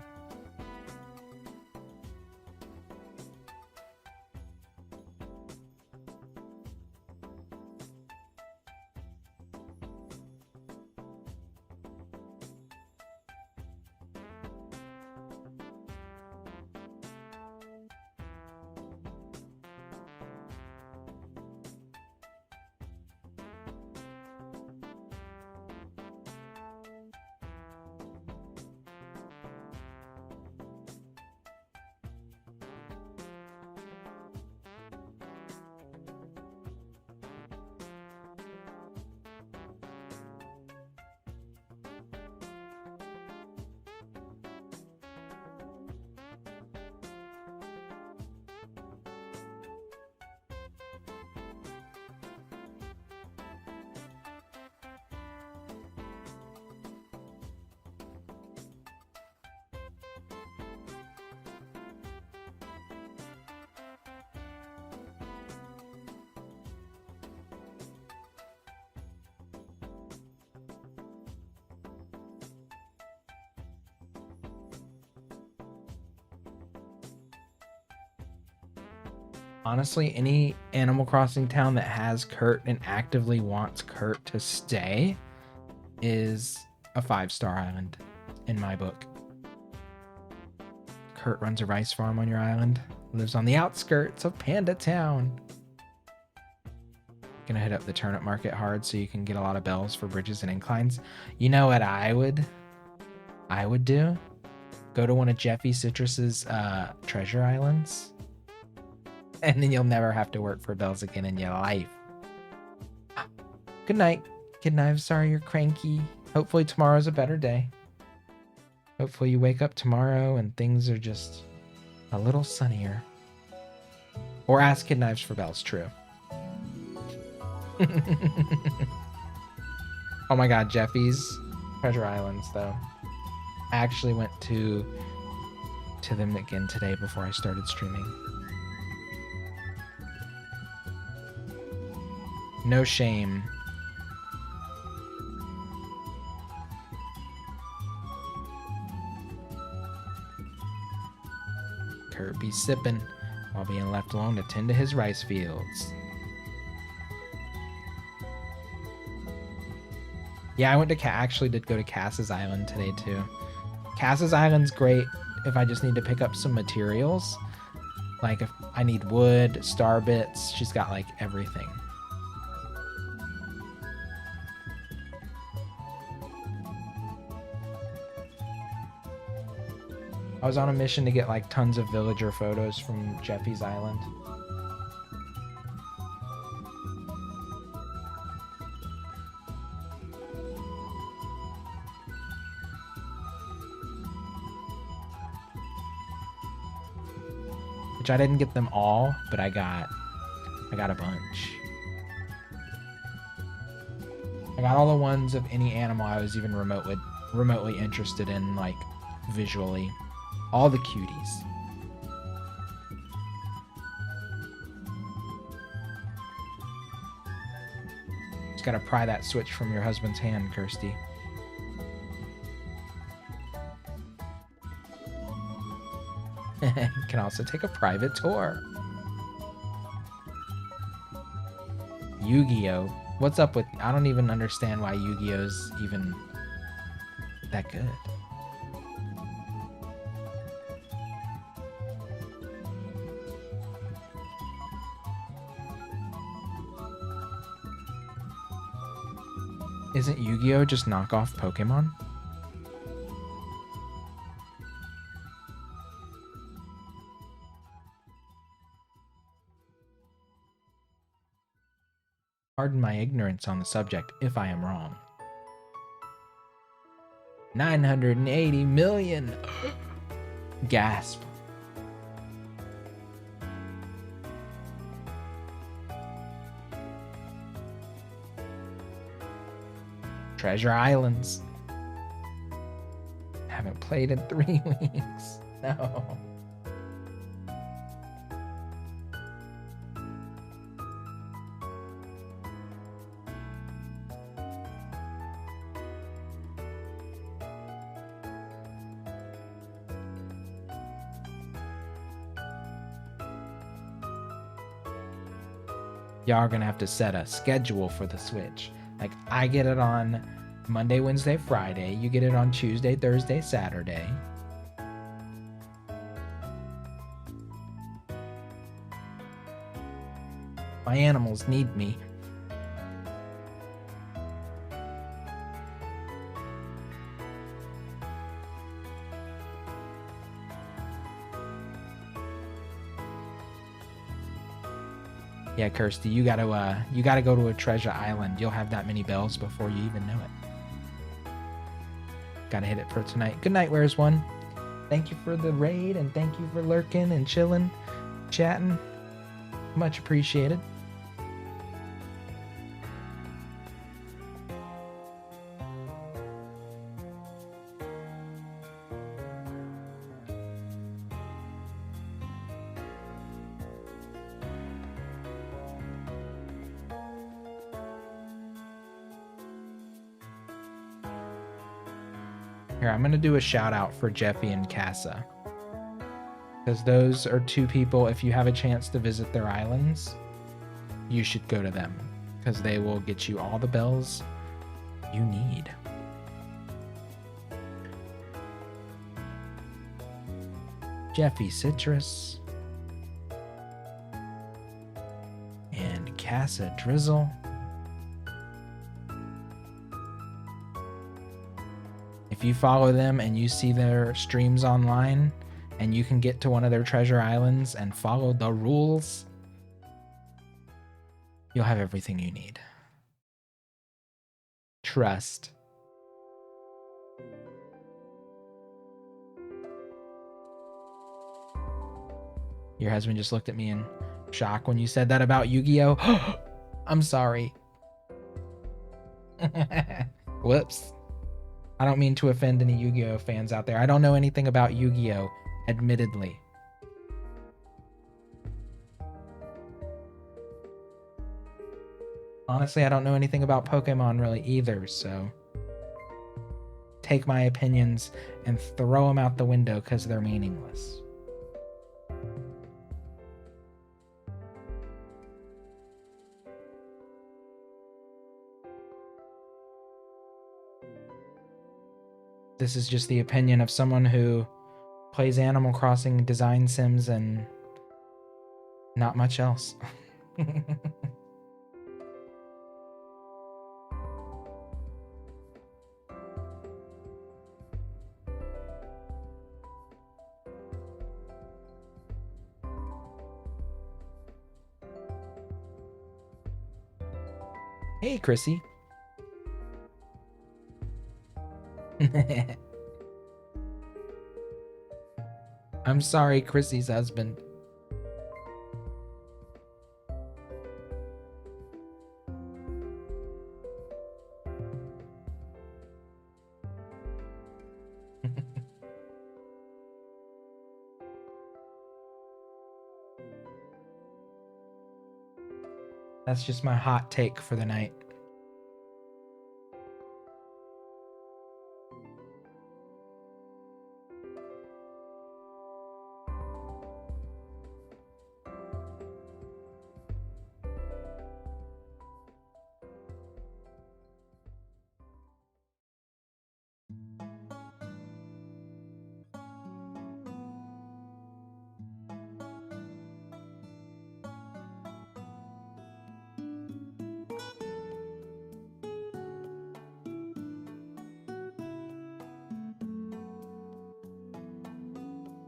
Honestly, any Animal Crossing town that has Kurt and actively wants Kurt to stay is a 5-star island in my book. Kurt runs a rice farm on your island, lives on the outskirts of Panda Town. Gonna hit up the turnip market hard so you can get a lot of bells for bridges and inclines. You know what I would do? Go to one of Jeffy Citrus's treasure islands. And then you'll never have to work for bells again in your life. Good night, Kid Knives. Sorry you're cranky. Hopefully tomorrow's a better day. Hopefully you wake up tomorrow and things are just a little sunnier. Or ask Kid Knives for bells, true. Oh my god, Jeffy's Treasure Islands, though. I actually went to them again today before I started streaming. No shame. Kurt be sipping while being left alone to tend to his rice fields. Yeah, I went to actually did go to Cass's Island today too. Cass's Island's great if I just need to pick up some materials. Like if I need wood, star bits, she's got like everything. I was on a mission to get like tons of villager photos from Jeffy's Island. Which I didn't get them all, but I got a bunch. got all the ones of any animal I was even remotely interested in, like, visually. All the cuties. Just gotta pry that switch from your husband's hand, Kirsty. Can also take a private tour. Yu-Gi-Oh! What's up with... I don't even understand why Yu-Gi-Oh's even that good. Isn't Yu-Gi-Oh! Just knockoff Pokemon? Pardon my ignorance on the subject if I am wrong. 980 million! Gasp. Treasure Islands. Haven't played in 3 weeks. No. Y'all are gonna have to set a schedule for the Switch. Like, I get it on Monday, Wednesday, Friday. You get it on Tuesday, Thursday, Saturday. My animals need me. Yeah, Kirsty, you gotta go to a treasure island. You'll have that many bells before you even know it. Gotta hit it for tonight. Good night, Where's One? Thank you for the raid, and thank you for lurking and chilling, chatting. Much appreciated. Here, I'm going to do a shout out for Jeffy and Casa. Because those are 2 people, if you have a chance to visit their islands, you should go to them. Because they will get you all the bells you need. Jeffy Citrus. And Casa Drizzle. If you follow them and you see their streams online and you can get to one of their treasure islands and follow the rules, you'll have everything you need. Trust. Your husband just looked at me in shock when you said that about Yu-Gi-Oh! I'm sorry. Whoops. I don't mean to offend any Yu-Gi-Oh fans out there. I don't know anything about Yu-Gi-Oh, admittedly. Honestly, I don't know anything about Pokemon really either, so take my opinions and throw them out the window because they're meaningless. This is just the opinion of someone who plays Animal Crossing design sims and not much else. Hey, Chrissy. I'm sorry, Chrissy's husband. That's just my hot take for the night.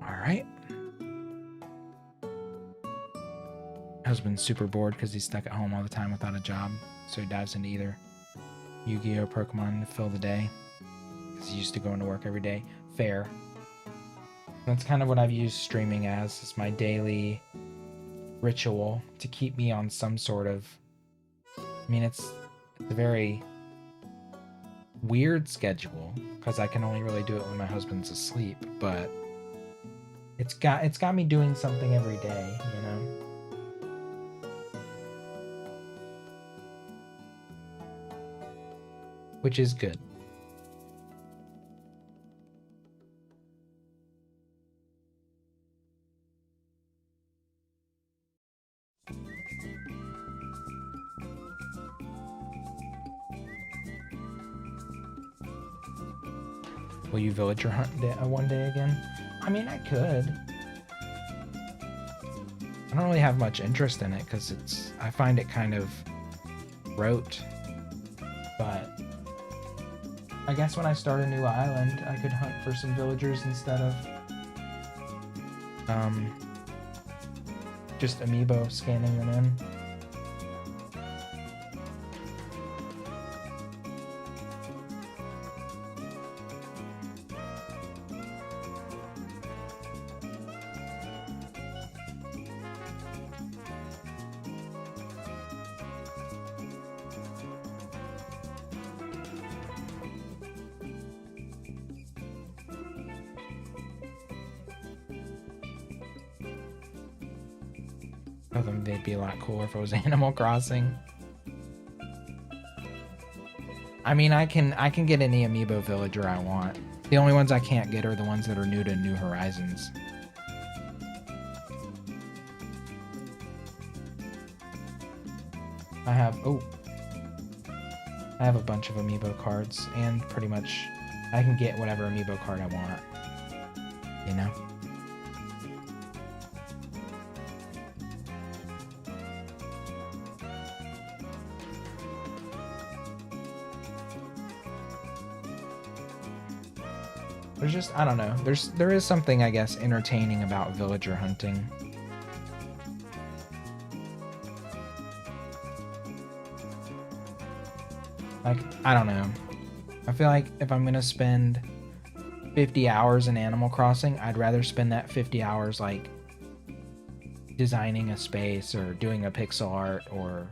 All right. Husband's super bored because he's stuck at home all the time without a job, so he dives into either Yu-Gi-Oh! Or Pokemon to fill the day because he's used to going to work every day. Fair. That's kind of what I've used streaming as. It's my daily ritual to keep me on some sort of... I mean, it's a very weird schedule because I can only really do it when my husband's asleep, but it's got me doing something every day, you know? Which is good. Will you villager hunt one day again? I mean, I could. I don't really have much interest in it because I find it kind of rote. But I guess when I start a new island, I could hunt for some villagers instead of just amiibo scanning them in. I think they'd be a lot cooler if it was Animal Crossing. I mean, I can get any amiibo villager I want. The only ones I can't get are the ones that are new to New Horizons. I have a bunch of amiibo cards, and pretty much I can get whatever amiibo card I want. You know? There's just, I don't know. There is something, I guess, entertaining about villager hunting. Like, I don't know. I feel like if I'm gonna spend 50 hours in Animal Crossing, I'd rather spend that 50 hours, like, designing a space or doing a pixel art or,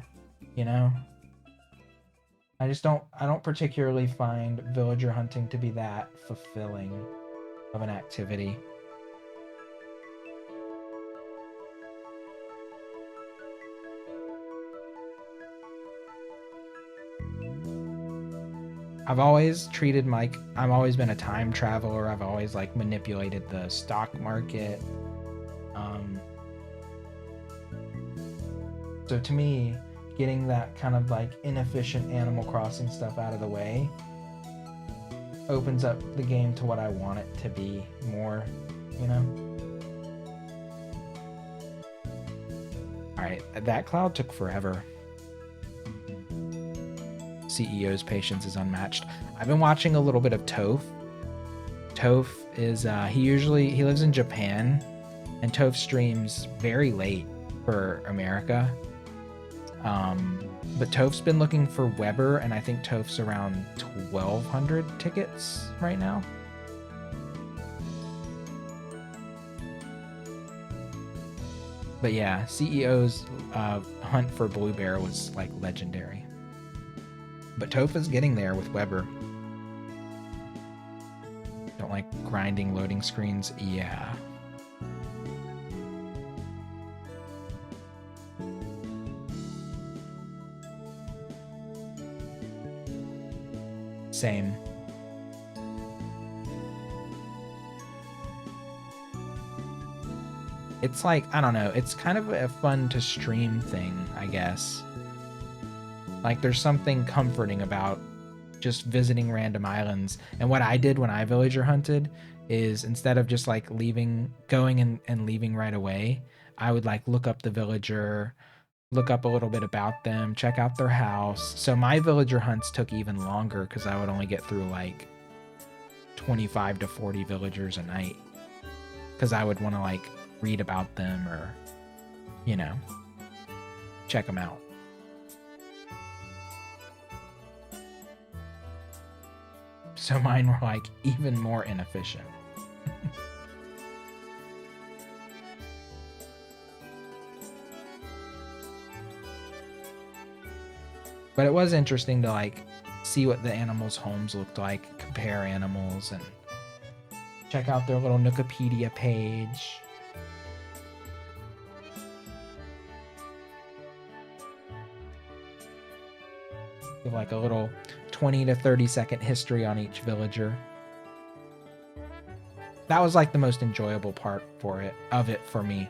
you know? I don't particularly find villager hunting to be that fulfilling of an activity. I've always been a time traveler. I've always like manipulated the stock market. So to me, getting that kind of like inefficient Animal Crossing stuff out of the way opens up the game to what I want it to be more, you know? Alright, that cloud took forever. CEO's patience is unmatched. I've been watching a little bit of Toph. Toph is, he lives in Japan, and Toph streams very late for America. But Toph's been looking for Weber, and I think Toph's around 1,200 tickets right now. But yeah, CEO's hunt for Blue Bear was like legendary. But Toph is getting there with Weber. Don't like grinding loading screens? Yeah. same. It's like, I don't know, it's kind of a fun to stream thing, I guess. Like, there's something comforting about just visiting random islands. And what I did when I villager hunted is, instead of just like going and leaving right away, I would like look up the villager, look up a little bit about them, check out their house. So my villager hunts took even longer because I would only get through like 25 to 40 villagers a night, because I would want to like read about them or, you know, check them out. So mine were like even more inefficient. But it was interesting to like see what the animals' homes looked like, compare animals, and check out their little Wikipedia page. Give like a little 20 to 30-second history on each villager. That was like the most enjoyable part of it for me.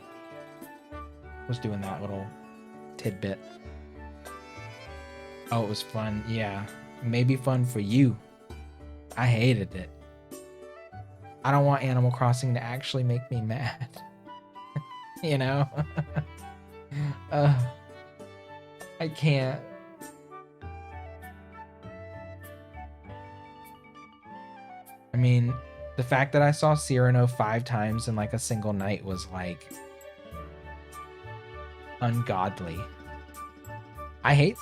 Was doing that little tidbit. Oh, it was fun. Yeah. Maybe fun for you. I hated it. I don't want Animal Crossing to actually make me mad. You know? I can't. I mean, the fact that I saw Cyrano 5 times in like a single night was like ungodly.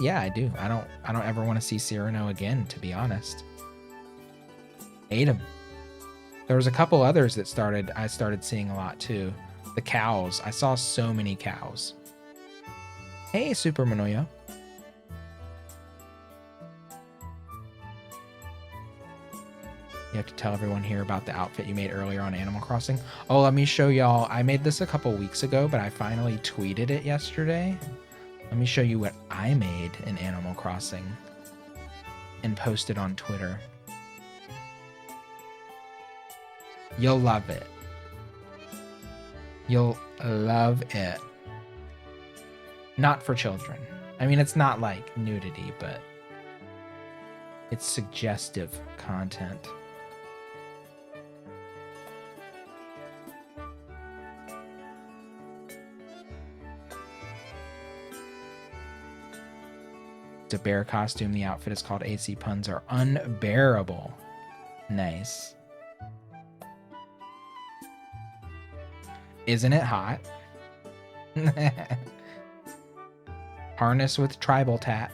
Yeah, I do. I don't ever want to see Cyrano again, to be honest. Hate him. There was a couple others that I started seeing a lot too. The cows. I saw so many cows. Hey, Super Manoya. You have to tell everyone here about the outfit you made earlier on Animal Crossing. Oh, let me show y'all. I made this a couple weeks ago, but I finally tweeted it yesterday. Let me show you what I made in Animal Crossing and posted on Twitter. You'll love it. You'll love it. Not for children. I mean, it's not like nudity, but it's suggestive content. It's a bear costume. The outfit is called AC Puns Are Unbearable. Nice. Isn't it hot? Harness with tribal tat.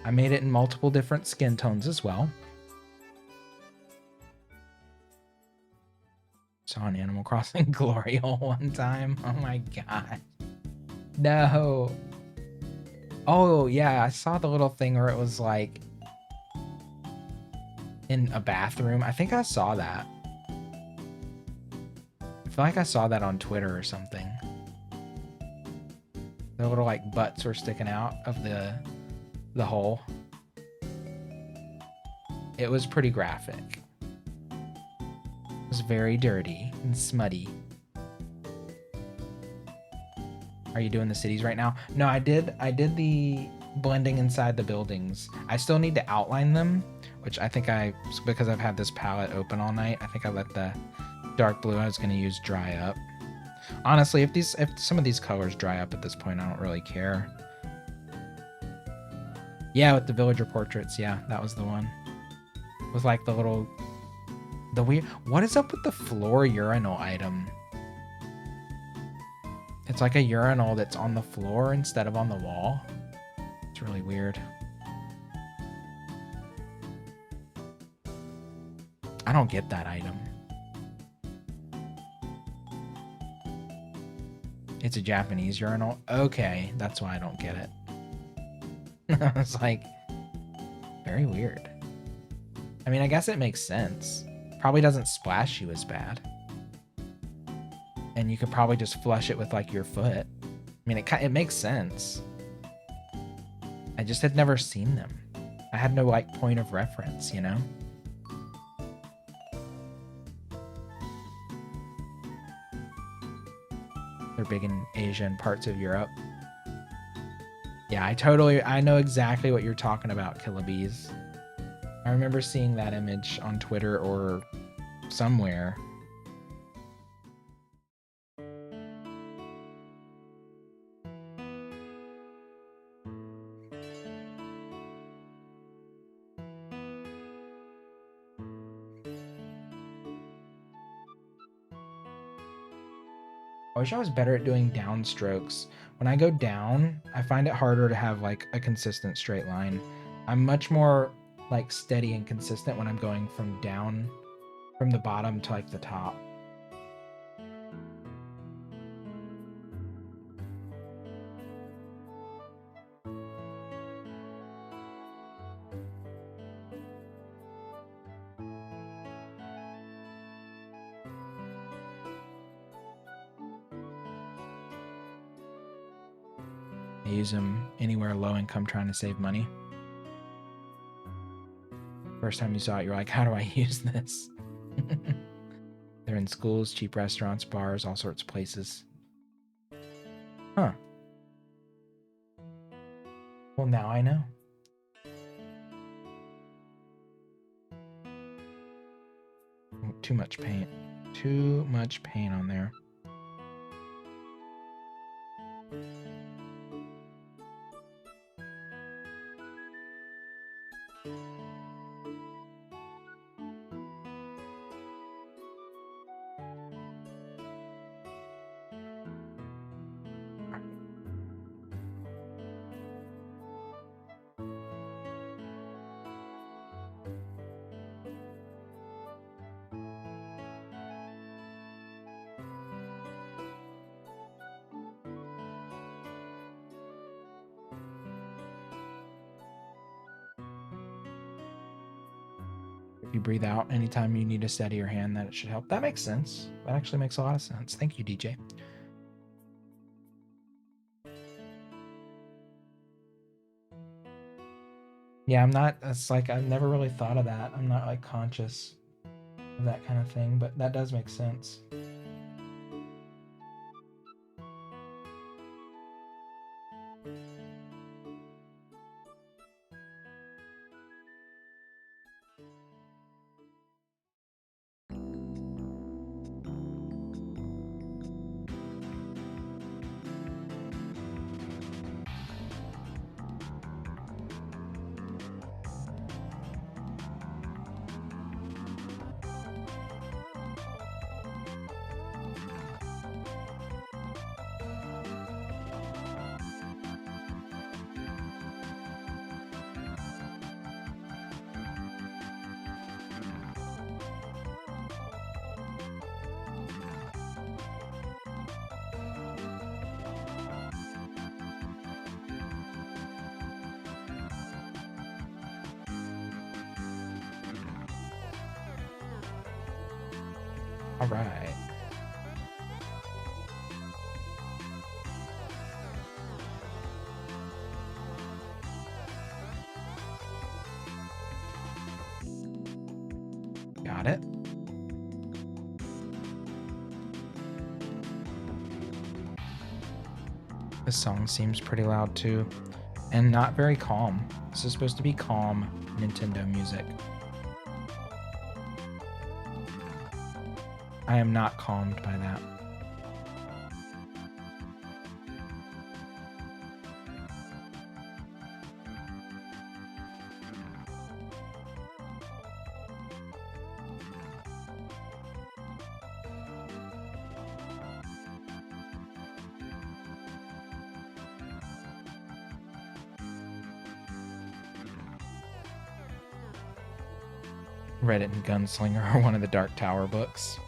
I made it in multiple different skin tones as well. Saw an Animal Crossing glory hole one time. Oh my god. No. Oh yeah, I saw the little thing where it was like in a bathroom. I think I saw that. I feel like I saw that on Twitter or something. The little like butts were sticking out of the hole. It was pretty graphic. It was very dirty and smutty. Are you doing the cities right now? No, I did the blending inside the buildings. I still need to outline them, which I think because I've had this palette open all night, I think I let the dark blue I was going to use dry up. Honestly, if some of these colors dry up at this point, I don't really care. Yeah, with the villager portraits. Yeah, that was the one. With like the weird... What is up with the floor urinal item? It's like a urinal that's on the floor instead of on the wall. It's really weird. I don't get that item. It's a Japanese urinal? Okay, that's why I don't get it. I was like, very weird. I mean, I guess it makes sense. Probably doesn't splash you as bad. And you could probably just flush it with like your foot. I mean, it makes sense. I just had never seen them. I had no like point of reference, you know? They're big in Asia and parts of Europe. Yeah, I know exactly what you're talking about, Killabees. I remember seeing that image on Twitter or somewhere. I wish I was better at doing down strokes. When I go down, I find it harder to have like a consistent straight line. I'm much more like steady and consistent when I'm going from down from the bottom to like the top. I use them anywhere low income trying to save money. First time you saw it, you're like, how do I use this? They're in schools, cheap restaurants, bars, all sorts of places. Huh. Well, now I know. Too much paint. Too much paint on there. If you breathe out anytime you need to steady your hand, that it should help. That makes sense. That actually makes a lot of sense. Thank you, DJ. Yeah, it's like, I've never really thought of that. I'm not like conscious of that kind of thing, but that does make sense. All right. Got it. This song seems pretty loud too, and not very calm. This is supposed to be calm Nintendo music. I am not calmed by that. Read it in Gunslinger or one of the Dark Tower books.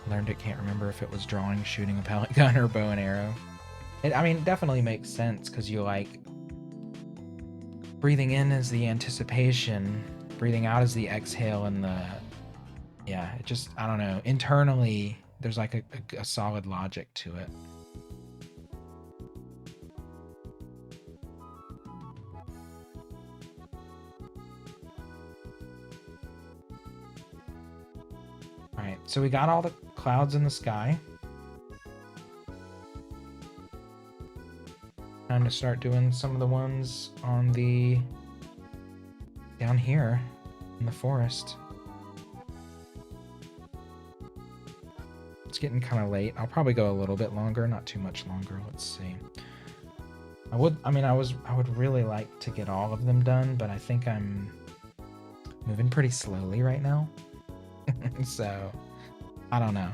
Learned it, can't remember if it was drawing, shooting a pellet gun, or bow and arrow. I mean, it definitely makes sense because you like breathing in is the anticipation, breathing out is the exhale, and yeah, it just, I don't know, internally there's like a solid logic to it. All right, so we got all the clouds in the sky. Time to start doing some of the ones on the down here in the forest. It's getting kind of late. I'll probably go a little bit longer, not too much longer. Let's see. I would really like to get all of them done, but I think I'm moving pretty slowly right now. So, I don't know.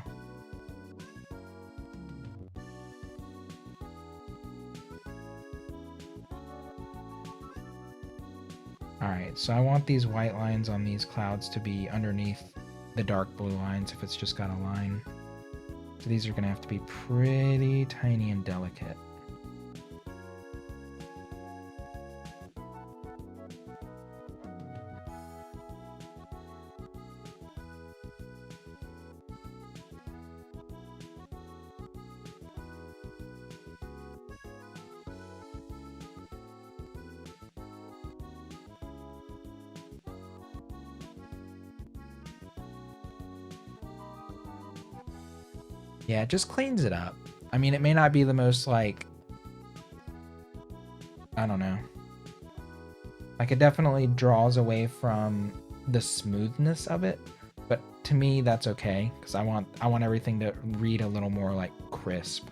Alright, so I want these white lines on these clouds to be underneath the dark blue lines if it's just got a line. So these are going to have to be pretty tiny and delicate. Yeah, it just cleans it up. I mean, it may not be the most, like, I don't know. Like, it definitely draws away from the smoothness of it, but to me, that's okay, because I want everything to read a little more, like, crisp.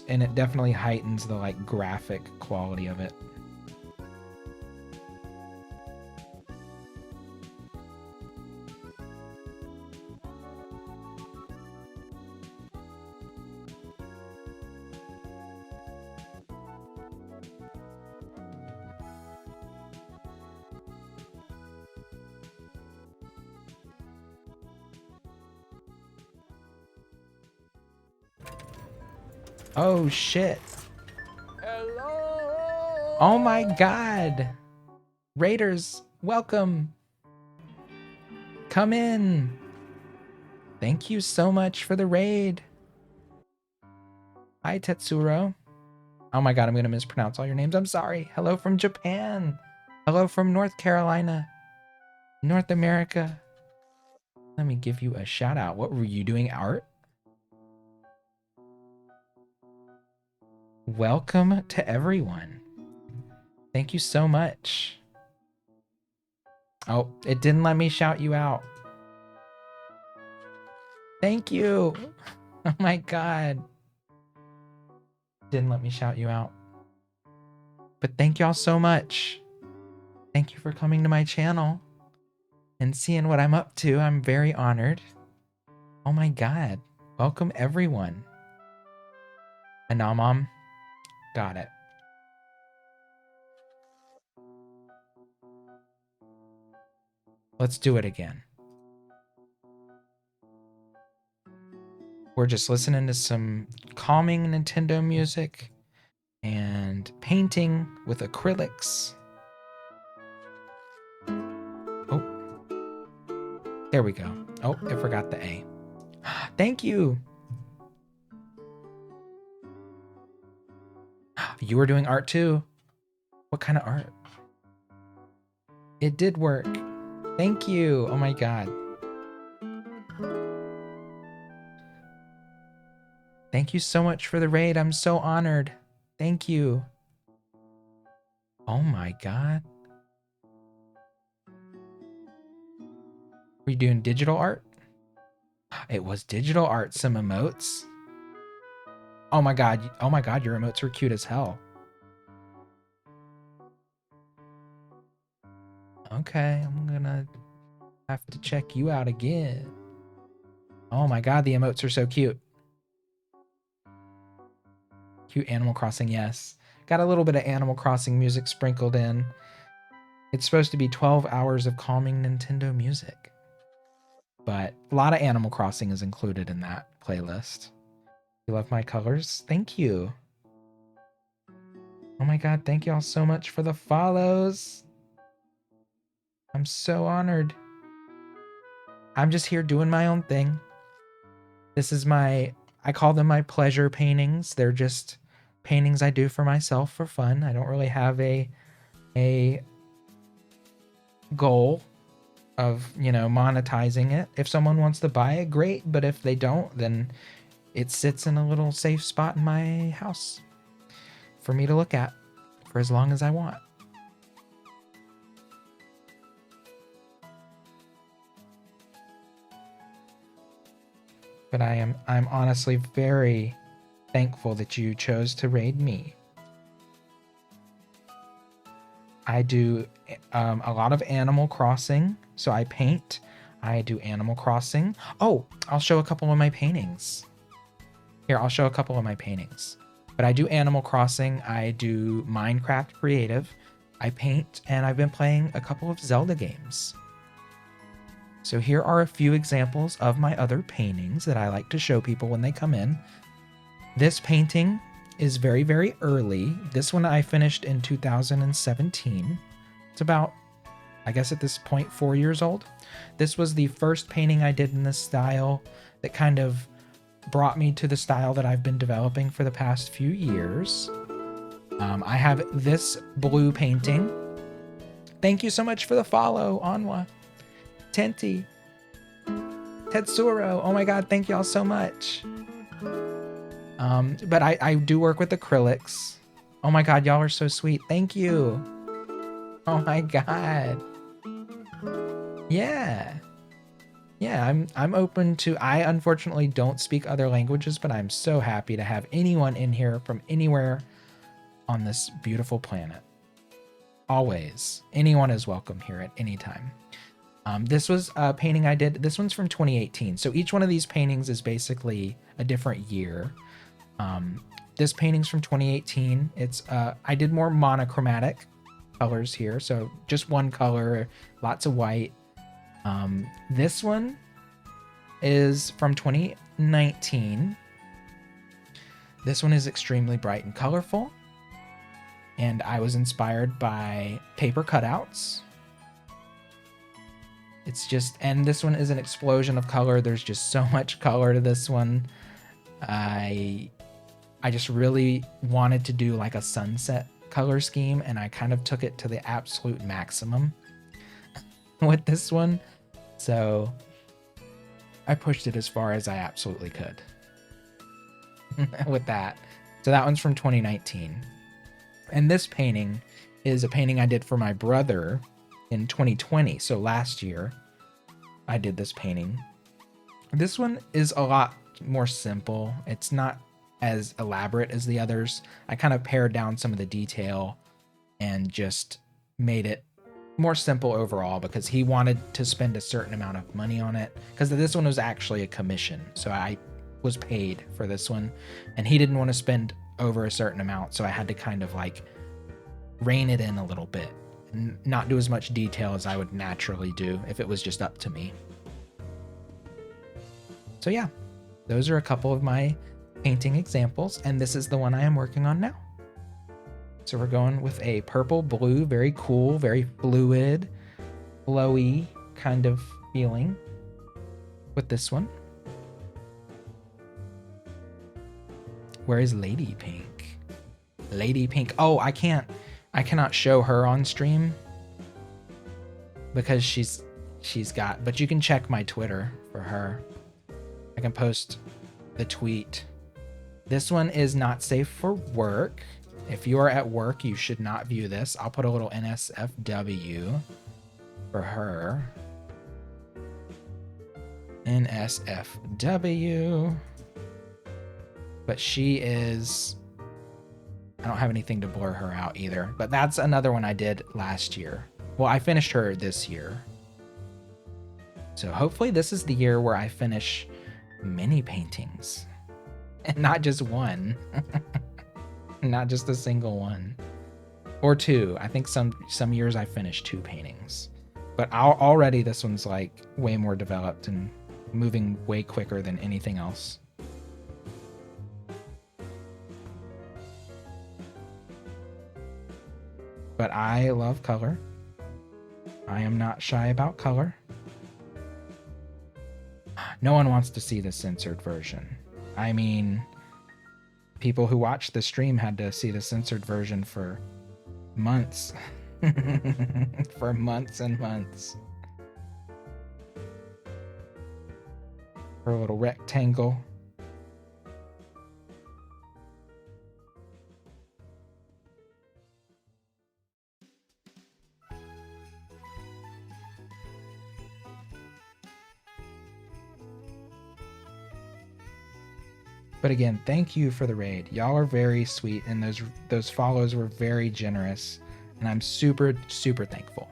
And it definitely heightens the, like, graphic quality of it. Oh shit. Hello. Oh my god. Raiders, welcome. Come in. Thank you so much for the raid. Hi, Tetsuro. Oh my god, I'm gonna mispronounce all your names. I'm sorry. Hello from Japan. Hello from North Carolina. North America. Let me give you a shout out. What were you doing, art? Welcome to everyone. Thank you so much. Oh, it didn't let me shout you out. Thank you. Oh my god. Didn't let me shout you out. But thank y'all so much. Thank you for coming to my channel and seeing what I'm up to. I'm very honored. Oh my god. Welcome everyone. Anamam. Got it. Let's do it again. We're just listening to some calming Nintendo music and painting with acrylics. Oh, there we go. Oh, I forgot the A. Thank you. You were doing art too. What kind of art? It did work. Thank you. Oh my god. Thank you so much for the raid. I'm so honored. Thank you. Oh my god. Were you doing digital art? It was digital art. Some emotes. Oh my god. Oh my god, your emotes were cute as hell. Okay, I'm gonna have to check you out again. Oh my god, the emotes are so cute. Cute Animal Crossing, yes. Got a little bit of Animal Crossing music sprinkled in. It's supposed to be 12 hours of calming Nintendo music. But a lot of Animal Crossing is included in that playlist. You love my colors? Thank you. Oh my god, thank y'all so much for the follows. I'm so honored. I'm just here doing my own thing. This is I call them my pleasure paintings. They're just paintings I do for myself for fun. I don't really have a goal of, monetizing it. If someone wants to buy it, great. But if they don't, then it sits in a little safe spot in my house for me to look at for as long as I want. But I'm honestly very thankful that you chose to raid me. I do a lot of Animal Crossing, so I paint. I do Animal Crossing. Oh, I'll show a couple of my paintings. Here, I'll show a couple of my paintings. But I do Animal Crossing. I do Minecraft Creative. I paint, and I've been playing a couple of Zelda games. So here are a few examples of my other paintings that I like to show people when they come in. This painting is very, very early. This one I finished in 2017. It's about, I guess at this point, 4 years old. This was the first painting I did in this style that kind of brought me to the style that I've been developing for the past few years. I have this blue painting. Thank you so much for the follow, Anwa. Tenti. Tetsuro. Oh my god, thank y'all so much. But I do work with acrylics. Oh my god, y'all are so sweet. Thank you. Oh my god. Yeah. Yeah, I'm open to... I unfortunately don't speak other languages, but I'm so happy to have anyone in here from anywhere on this beautiful planet. Always. Anyone is welcome here at any time. This was a painting I did. This one's from 2018. So each one of these paintings is basically a different year. This painting's from 2018. It's I did more monochromatic colors here. So just one color, lots of white. This one is from 2019. This one is extremely bright and colorful. And I was inspired by paper cutouts. It's just, and this one is an explosion of color. There's just so much color to this one. I just really wanted to do like a sunset color scheme, and I kind of took it to the absolute maximum with this one. So I pushed it as far as I absolutely could with that. So that one's from 2019. And this painting is a painting I did for my brother in 2020. So last year I did this painting. This one is a lot more simple. It's not as elaborate as the others. I kind of pared down some of the detail and just made it more simple overall because he wanted to spend a certain amount of money on it, because this one was actually a commission. So I was paid for this one and he didn't want to spend over a certain amount. So I had to kind of like rein it in a little bit and not do as much detail as I would naturally do if it was just up to me. So yeah, those are a couple of my painting examples, and this is the one I am working on now. So we're going with a purple blue, very cool, very fluid, flowy kind of feeling with this one. Where is Lady Pink? Lady Pink. Oh, I cannot show her on stream because she's got, but you can check my Twitter for her. I can post the tweet. This one is not safe for work. If you are at work, you should not view this. I'll put a little NSFW for her. NSFW. But she is... I don't have anything to blur her out either. But that's another one I did last year. Well, I finished her this year. So hopefully this is the year where I finish many paintings. And not just one. Not just a single one. Or two. I think some years I finished 2 paintings. But already this one's like way more developed and moving way quicker than anything else. But I love color. I am not shy about color. No one wants to see the censored version. I mean, people who watched the stream had to see the censored version for months. For months and months. For a little rectangle. But again, thank you for the raid. Y'all are very sweet, and those follows were very generous, and I'm super, super thankful.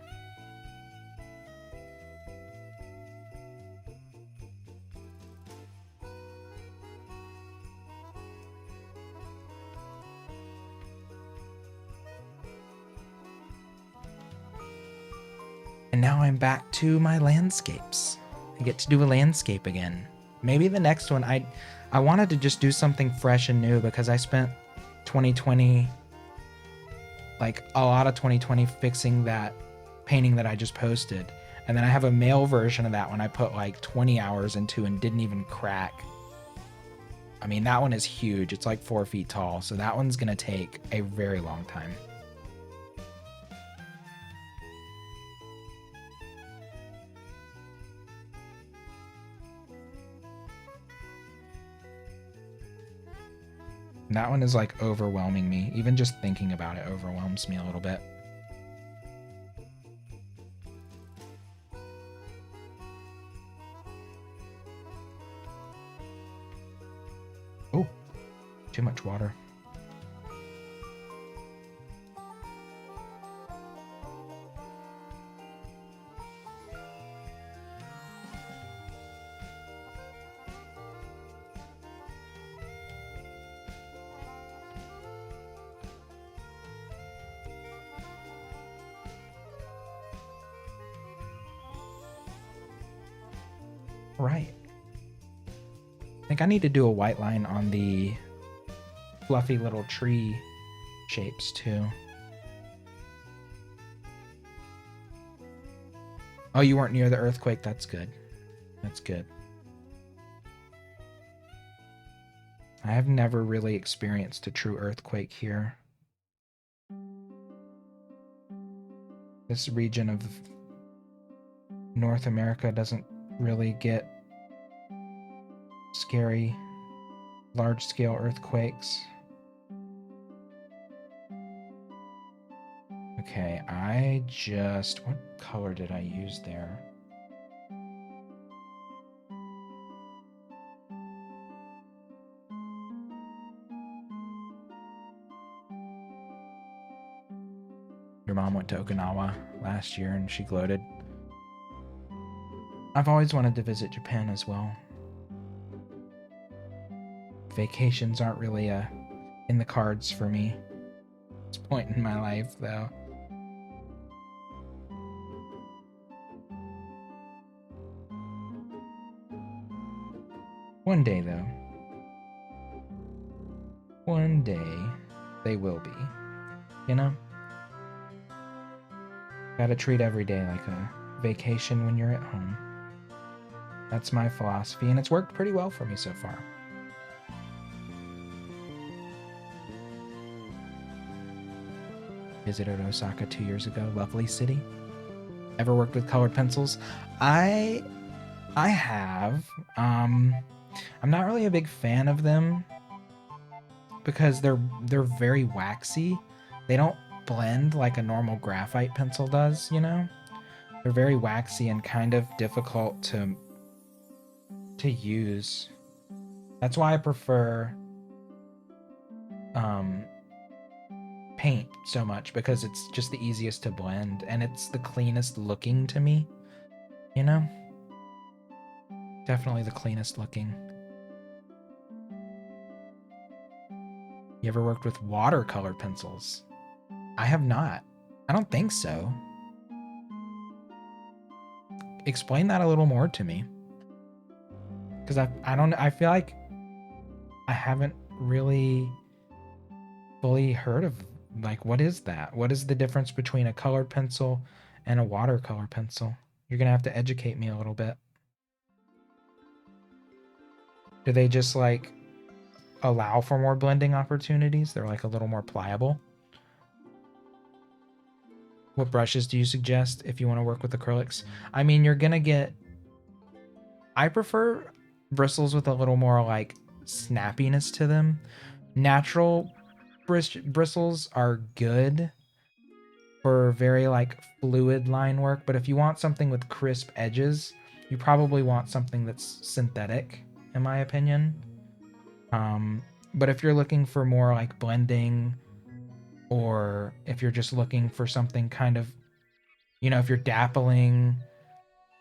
And now I'm back to my landscapes. I get to do a landscape again. Maybe the next one, I wanted to just do something fresh and new because I spent 2020, like a lot of 2020 fixing that painting that I just posted. And then I have a male version of that one I put like 20 hours into and didn't even crack. I mean, that one is huge. It's like 4 feet tall. So that one's going to take a very long time. That one is like overwhelming me. Even just thinking about it overwhelms me a little bit. Oh, too much water. Right. I think I need to do a white line on the fluffy little tree shapes too. Oh, you weren't near the earthquake. That's good. That's good. I have never really experienced a true earthquake here. This region of North America doesn't really get scary large-scale earthquakes. Okay, what color did I use there? Your mom went to Okinawa last year and she gloated. I've always wanted to visit Japan as well. Vacations aren't really in the cards for me at this point in my life, though. One day, though. One day, they will be. You know? Gotta treat every day like a vacation when you're at home. That's my philosophy, and it's worked pretty well for me so far. Visited Osaka 2 years ago. Lovely city. Ever worked with colored pencils? I have. I'm not really a big fan of them because they're very waxy. They don't blend like a normal graphite pencil does, you know? They're very waxy and kind of difficult to use. That's why I prefer paint so much, because it's just the easiest to blend and it's the cleanest looking to me, you know? Definitely the cleanest looking. You ever worked with watercolor pencils? I have not. I don't think so. Explain that a little more to me. Because I feel like I haven't really fully heard of Like, what is that? What is the difference between a colored pencil and a watercolor pencil? You're gonna have to educate me a little bit. Do they just like allow for more blending opportunities? They're like a little more pliable. What brushes do you suggest if you want to work with acrylics? I mean, you're gonna get, I prefer bristles with a little more like snappiness to them. Natural bristles are good for very like fluid line work, but if you want something with crisp edges, you probably want something that's synthetic, in my opinion. But if you're looking for more like blending, or if you're just looking for something kind of, you know, if you're dappling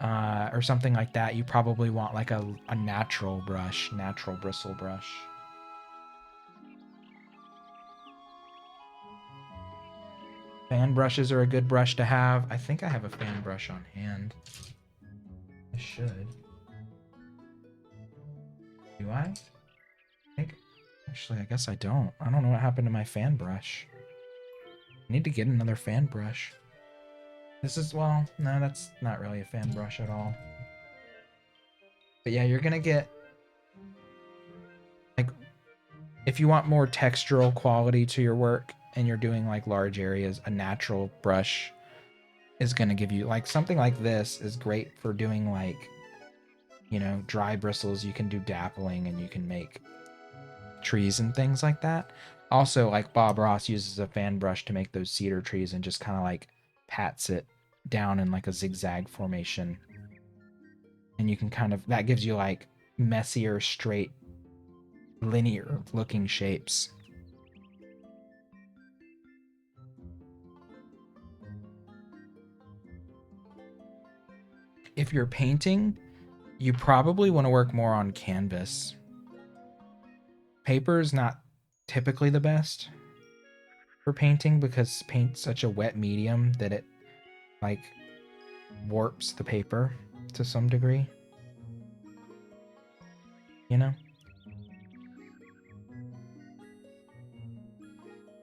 or something like that, you probably want like a natural brush, natural bristle brush. Fan brushes are a good brush to have. I think I have a fan brush on hand. I should. Do I? Actually, I guess I don't. I don't know what happened to my fan brush. I need to get another fan brush. This is, well, no, that's not really a fan brush at all. But yeah, you're gonna get, like, if you want more textural quality to your work and you're doing like large areas, a natural brush is gonna give you, like, something like this is great for doing like, you know, dry bristles. You can do dappling and you can make trees and things like that. Also, like Bob Ross uses a fan brush to make those cedar trees and just kind of like pats it down in like a zigzag formation. And you can kind of, that gives you like messier, straight, linear looking shapes. If you're painting, you probably want to work more on canvas. Paper is not typically the best for painting because paint's such a wet medium that it like warps the paper to some degree. You know?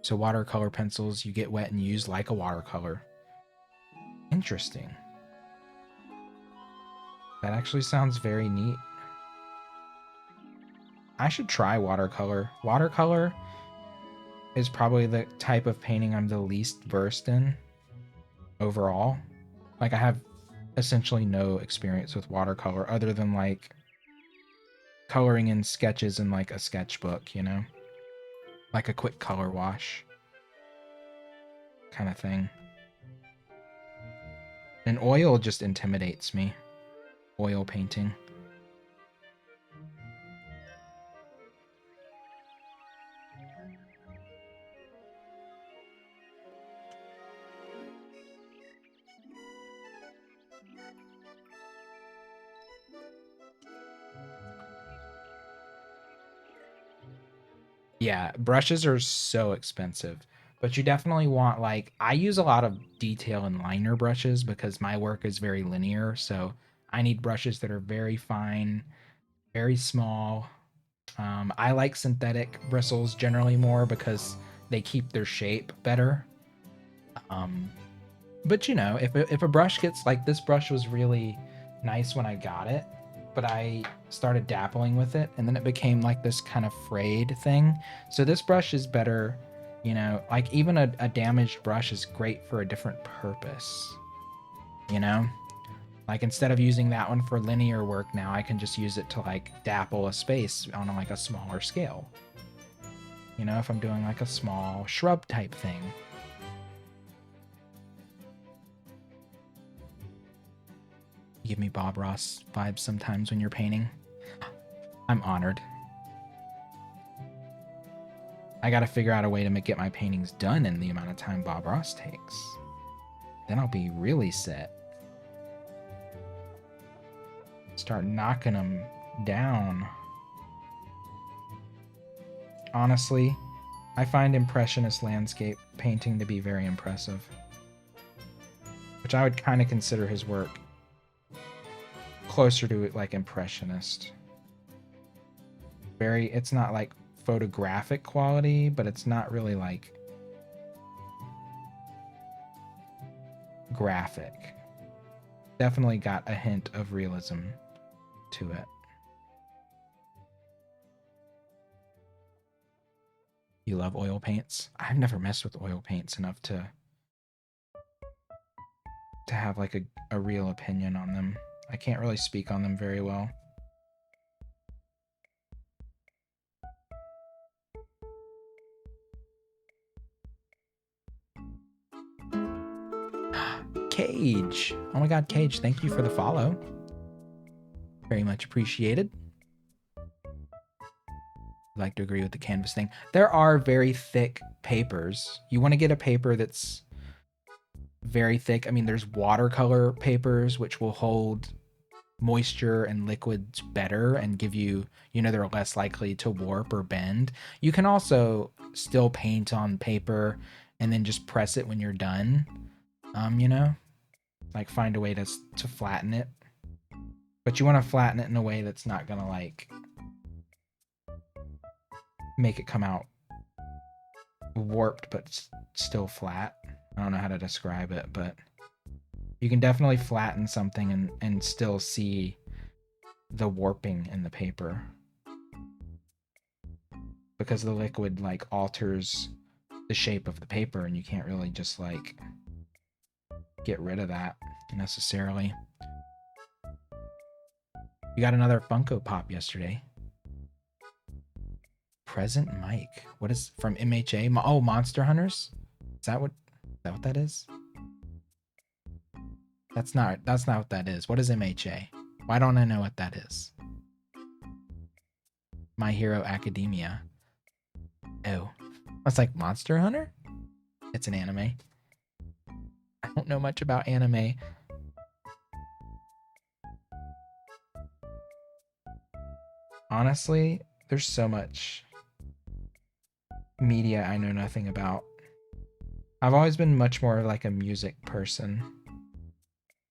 So watercolor pencils, you get wet and use like a watercolor. Interesting. That actually sounds very neat. I should try watercolor. Watercolor is probably the type of painting I'm the least versed in overall. Like, I have essentially no experience with watercolor other than like coloring in sketches in like a sketchbook, you know? Like a quick color wash kind of thing. And oil just intimidates me. Oil painting. Yeah, brushes are so expensive, but you definitely want, like, I use a lot of detail and liner brushes because my work is very linear, so I need brushes that are very fine, very small. I like synthetic bristles generally more because they keep their shape better. Um, but you know, if a brush gets, like, this brush was really nice when I got it, but I started dappling with it and then it became like this kind of frayed thing. So this brush is better, you know, like even a damaged brush is great for a different purpose, you know? Like, instead of using that one for linear work now, I can just use it to like dapple a space on like a smaller scale. You know, if I'm doing like a small shrub type thing. You give me Bob Ross vibes sometimes when you're painting. I'm honored. I gotta figure out a way to get my paintings done in the amount of time Bob Ross takes. Then I'll be really set. Start knocking them down. Honestly, I find Impressionist landscape painting to be very impressive. Which I would kind of consider his work closer to like Impressionist. It's not like photographic quality, but it's not really like graphic. Definitely got a hint of realism to it. You love oil paints? I've never messed with oil paints enough to have like a real opinion on them. I can't really speak on them very well. Cage. Oh my god, Cage, thank you for the follow. Very much appreciated. I'd like to agree with the canvas thing. There are very thick papers. You want to get a paper that's very thick. I mean, there's watercolor papers which will hold moisture and liquids better and give you, they're less likely to warp or bend. You can also still paint on paper and then just press it when you're done. Like find a way to flatten it. But you want to flatten it in a way that's not gonna like make it come out warped but still flat. I don't know how to describe it, but you can definitely flatten something and still see the warping in the paper, because the liquid like alters the shape of the paper and you can't really just like get rid of that necessarily. You got another Funko Pop yesterday. Present Mike. What is from MHA? Oh, Monster Hunters? Is that what that is? That's not what that is. What is MHA? Why don't I know what that is? My Hero Academia. Oh. That's like Monster Hunter? It's an anime. I don't know much about anime. Honestly, there's so much media I know nothing about. I've always been much more like a music person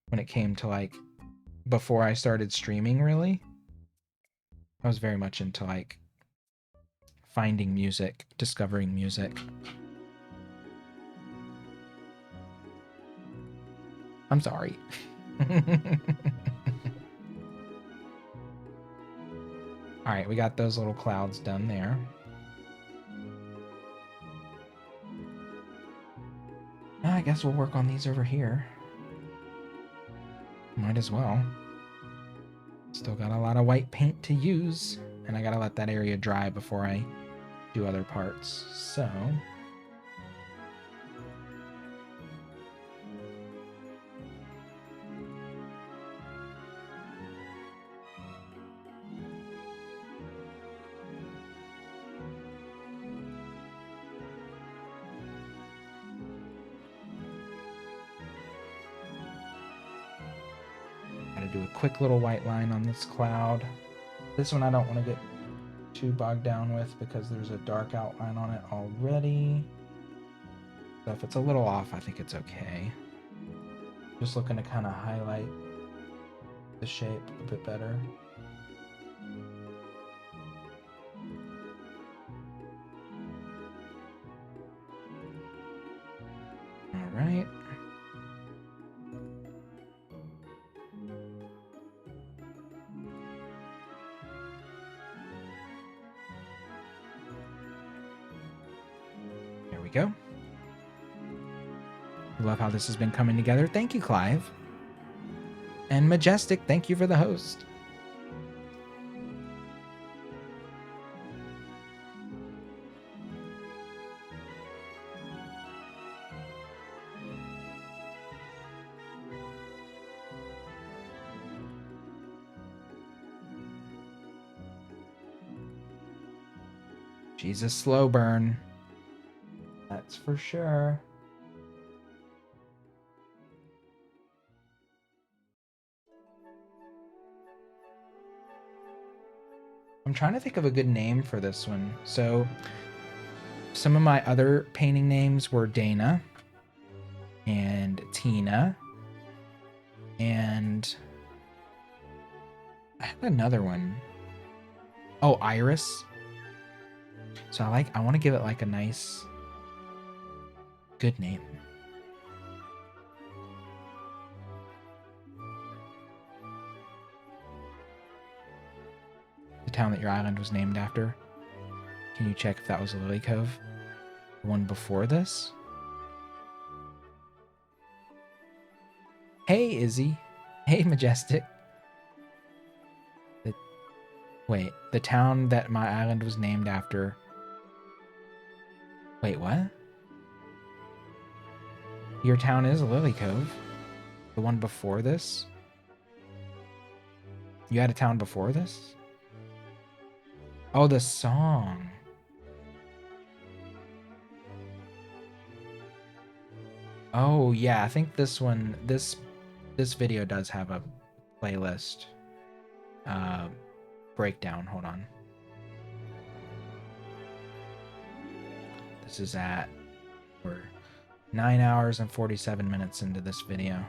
when it came to like before I started streaming, really. I was very much into like finding music, discovering music. I'm sorry. All right, we got those little clouds done there. I guess we'll work on these over here. Might as well. Still got a lot of white paint to use, and I gotta let that area dry before I do other parts. So do a quick little white line on this cloud. This one I don't want to get too bogged down with because there's a dark outline on it already. So if it's a little off, I think it's okay. Just looking to kind of highlight the shape a bit better. All right. Go. Love how this has been coming together. Thank you, Clive. And Majestic, thank you for the host. Jesus, slow burn. That's for sure. I'm trying to think of a good name for this one. So some of my other painting names were Dana and Tina, and I had another one. Oh, Iris. So I want to give it like a nice, good name. town that your island was named after. Can you check if that was Lily Cove? The one before this? Hey, Izzy. Hey, Majestic. Wait, the town that my island was named after. Wait, what? Your town is Lily Cove. The one before this? You had a town before this? Oh, the song. Oh, yeah, I think this one, this video does have a playlist breakdown. Hold on. This is we're 9 hours and 47 minutes into this video.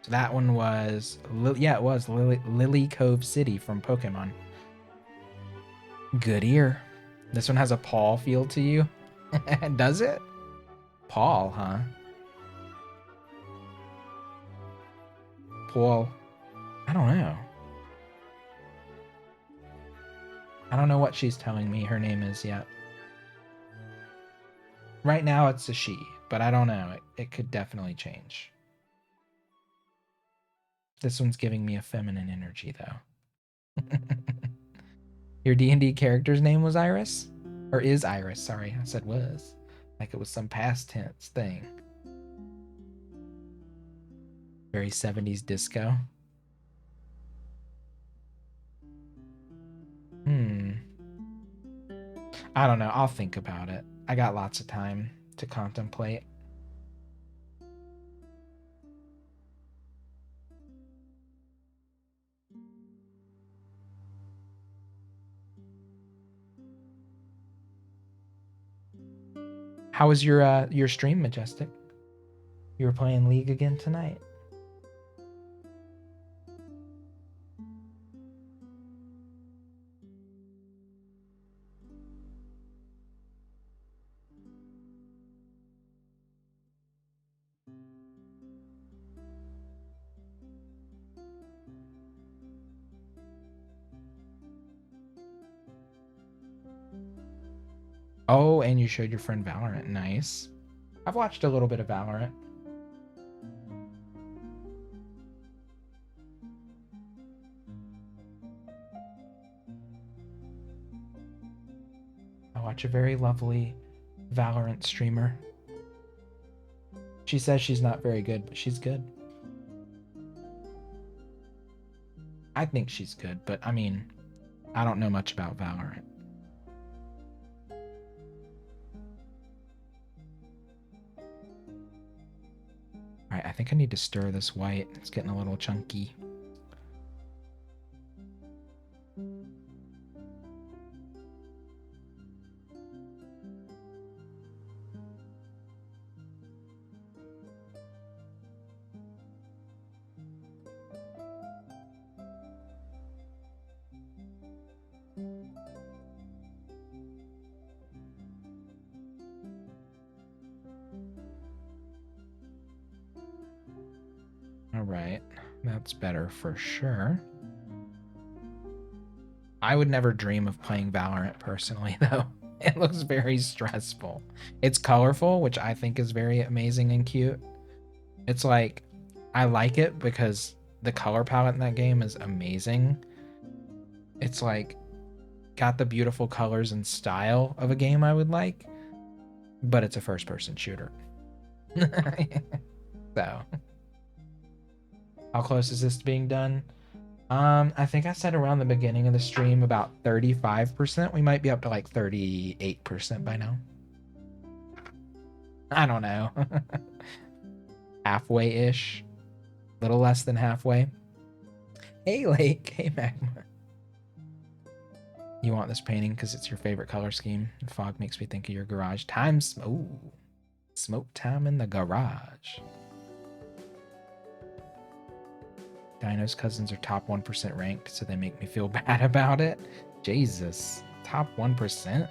So that one was, yeah, it was Lily Cove City from Pokemon. Good ear. This one has a Paul feel to you. Does it? Paul, huh? Paul. I don't know. I don't know what she's telling me her name is yet. Right now it's a she, but I don't know. It could definitely change. This one's giving me a feminine energy, though. Your D&D character's name was Iris? Or is Iris, sorry. I said was. Like it was some past tense thing. Very 70s disco. I don't know. I'll think about it. I got lots of time to contemplate. How was your stream, Majestic? You were playing League again tonight. Oh, and you showed your friend Valorant. Nice. I've watched a little bit of Valorant. I watch a very lovely Valorant streamer. She says she's not very good, but she's good. I think she's good, but I mean, I don't know much about Valorant. Alright, I think I need to stir this white. It's getting a little chunky. Alright, that's better for sure. I would never dream of playing Valorant personally, though. It looks very stressful. It's colorful, which I think is very amazing and cute. It's like, I like it because the color palette in that game is amazing. It's like, got the beautiful colors and style of a game I would like, but it's a first-person shooter. So, how close is this to being done? I think I said around the beginning of the stream about 35%. We might be up to like 38% by now. I don't know. Halfway-ish. Little less than halfway. Hey, Lake. Hey, Magma. You want this painting because it's your favorite color scheme. And fog makes me think of your garage. Ooh. Smoke time in the garage. Dino's cousins are top 1% ranked, so they make me feel bad about it. Jesus. Top 1%?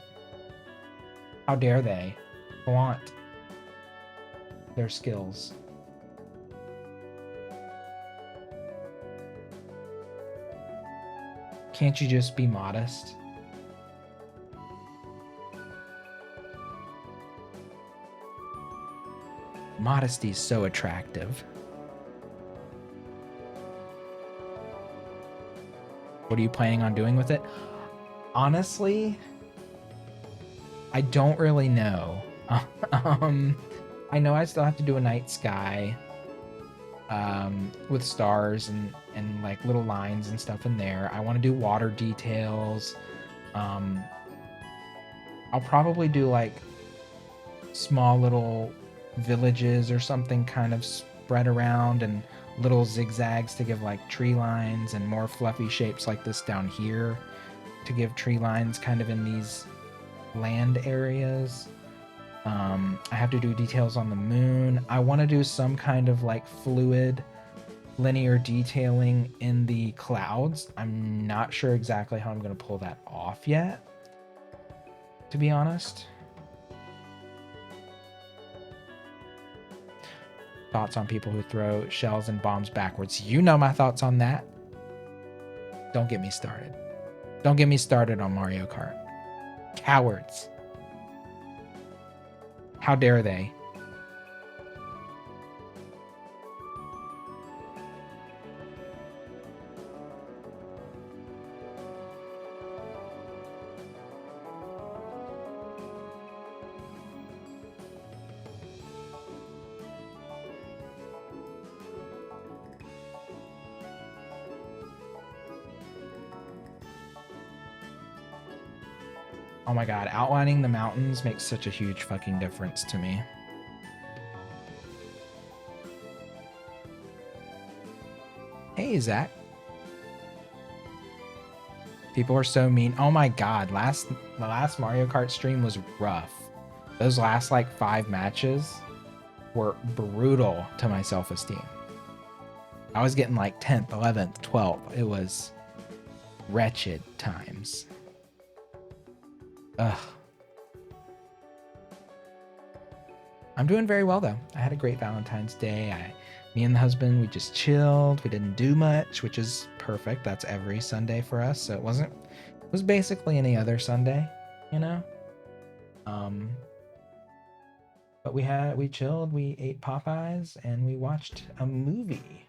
How dare they flaunt their skills? Can't you just be modest? Modesty is so attractive. What are you planning on doing with it? Honestly, I don't really know. I know I still have to do a night sky with stars and like little lines and stuff in there. I want to do water details. I'll probably do like small little villages or something kind of spread around and little zigzags to give like tree lines and more fluffy shapes like this down here to give tree lines kind of in these land areas. I have to do details on the moon. I want to do some kind of like fluid linear detailing in the clouds. I'm not sure exactly how I'm going to pull that off yet, to be honest. Thoughts on people who throw shells and bombs backwards. You know my thoughts on that. Don't get me started. Don't get me started on Mario Kart. Cowards. How dare they? Oh my god, outlining the mountains makes such a huge fucking difference to me. Hey, Zach. People are so mean. Oh my god, the last Mario Kart stream was rough. Those last like 5 matches were brutal to my self-esteem. I was getting like 10th, 11th, 12th. It was wretched times. Ugh. I'm doing very well though. I had a great Valentine's Day. Me and the husband, we just chilled. We didn't do much, which is perfect. That's every Sunday for us. So it was basically any other Sunday, you know? But we chilled, we ate Popeyes, and we watched a movie.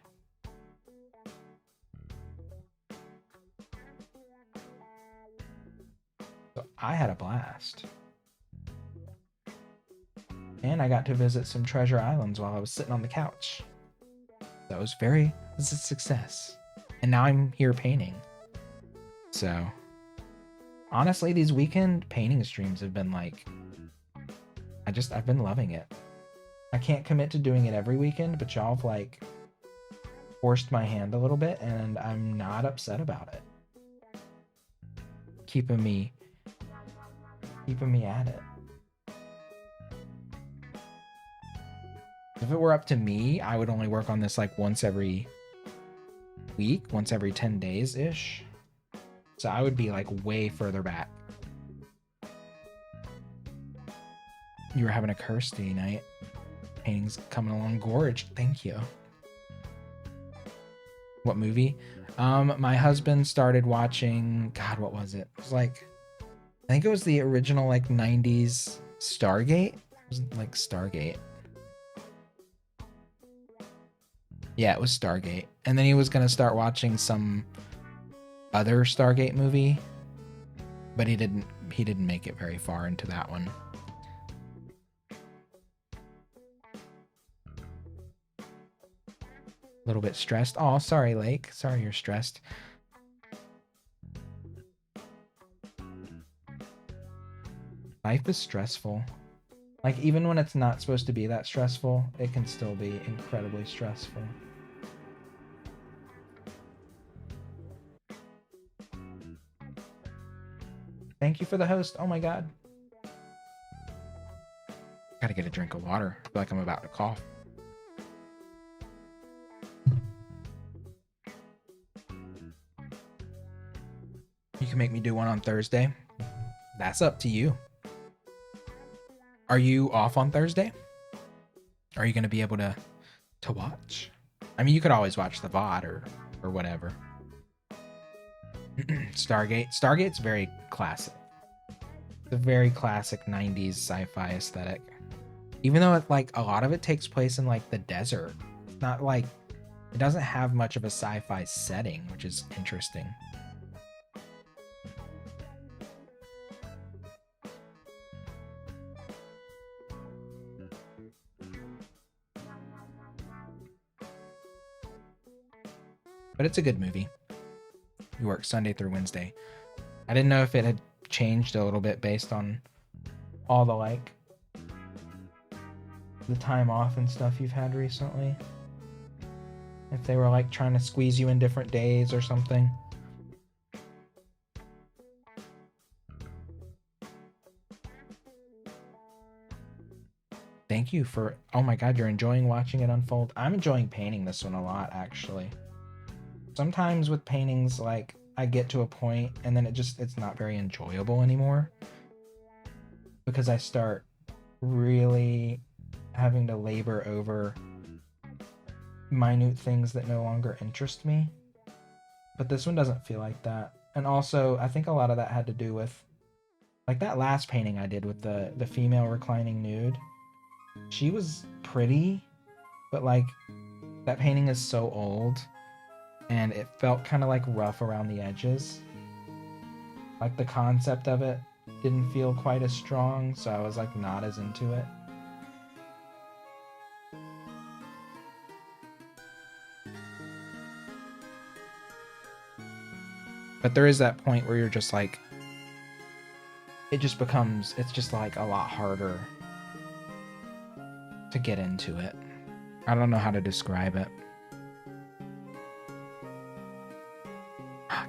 So I had a blast. And I got to visit some treasure islands while I was sitting on the couch. That was it was a success. And now I'm here painting. So honestly, these weekend painting streams have been like, I've been loving it. I can't commit to doing it every weekend, but y'all have like forced my hand a little bit and I'm not upset about it. Keeping me at it. If it were up to me, I would only work on this like once every week, once every 10 days ish. So I would be like way further back. You were having a Kirsty night. Painting's coming along gorge. Thank you. What movie? My husband started watching, God, what was it? It was like, I think it was the original like 90s Stargate. It was like Stargate. Yeah, it was Stargate. And then he was going to start watching some other Stargate movie, but he didn't make it very far into that one. A little bit stressed. Oh, sorry, Lake. Sorry you're stressed. Life is stressful. Like, even when it's not supposed to be that stressful, it can still be incredibly stressful. Thank you for the host. Oh my god. Gotta get a drink of water. I feel like I'm about to cough. You can make me do one on Thursday. That's up to you. Are you off on Thursday? Are you going to be able to watch? I mean, you could always watch the VOD or whatever. Stargate. Stargate's very classic. It's a very classic 90s sci-fi aesthetic. Even though it, like, a lot of it takes place in like the desert. It's not like it doesn't have much of a sci-fi setting, which is interesting. But it's a good movie. You work Sunday through Wednesday. I didn't know if it had changed a little bit based on all the, like, the time off and stuff you've had recently. If they were, like, trying to squeeze you in different days or something. Thank you for... Oh my god, you're enjoying watching it unfold? I'm enjoying painting this one a lot, actually. Sometimes with paintings, like, I get to a point and then it's not very enjoyable anymore. Because I start really having to labor over minute things that no longer interest me. But this one doesn't feel like that. And also, I think a lot of that had to do with, like, that last painting I did with the female reclining nude. She was pretty, but, like, that painting is so old, and it felt kind of, like, rough around the edges. Like, the concept of it didn't feel quite as strong, so I was, like, not as into it. But there is that point where you're just like, it's just like a lot harder to get into it. I don't know how to describe it.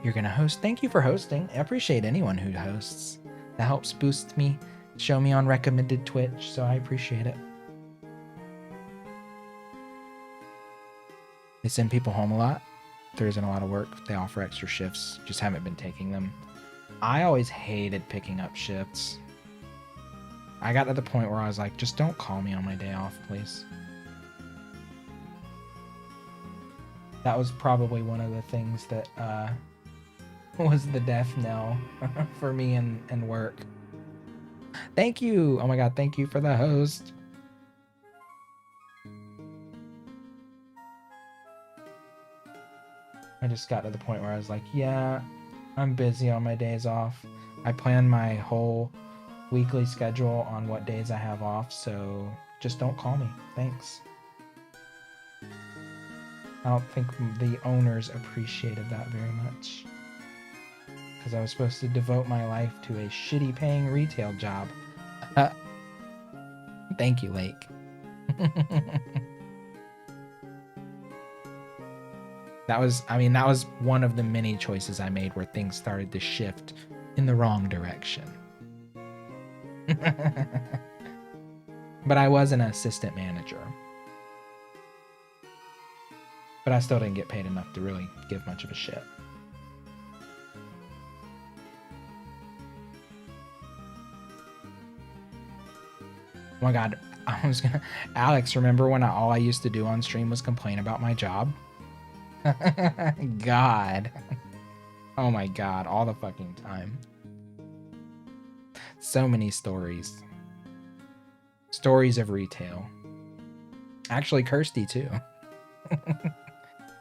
You're gonna host? Thank you for hosting. I appreciate anyone who hosts. That helps boost me, show me on recommended Twitch, so I appreciate it. They send people home a lot. There isn't a lot of work. They offer extra shifts. Just haven't been taking them. I always hated picking up shifts. I got to the point where I was like, just don't call me on my day off, please. That was probably one of the things that was the death knell for me and work. Thank you. Oh my god, thank you for the host. I just got to the point where I was like, yeah, I'm busy on my days off. I plan my whole weekly schedule on what days I have off, so just don't call me. Thanks. I don't think the owners appreciated that very much. Because I was supposed to devote my life to a shitty paying retail job. Thank you, Lake. That was one of the many choices I made where things started to shift in the wrong direction. But I was an assistant manager. But I still didn't get paid enough to really give much of a shit. Oh my god, Alex, remember when all I used to do on stream was complain about my job? God. Oh my god, all the fucking time. So many stories. Stories of retail. Actually, Kirsty too.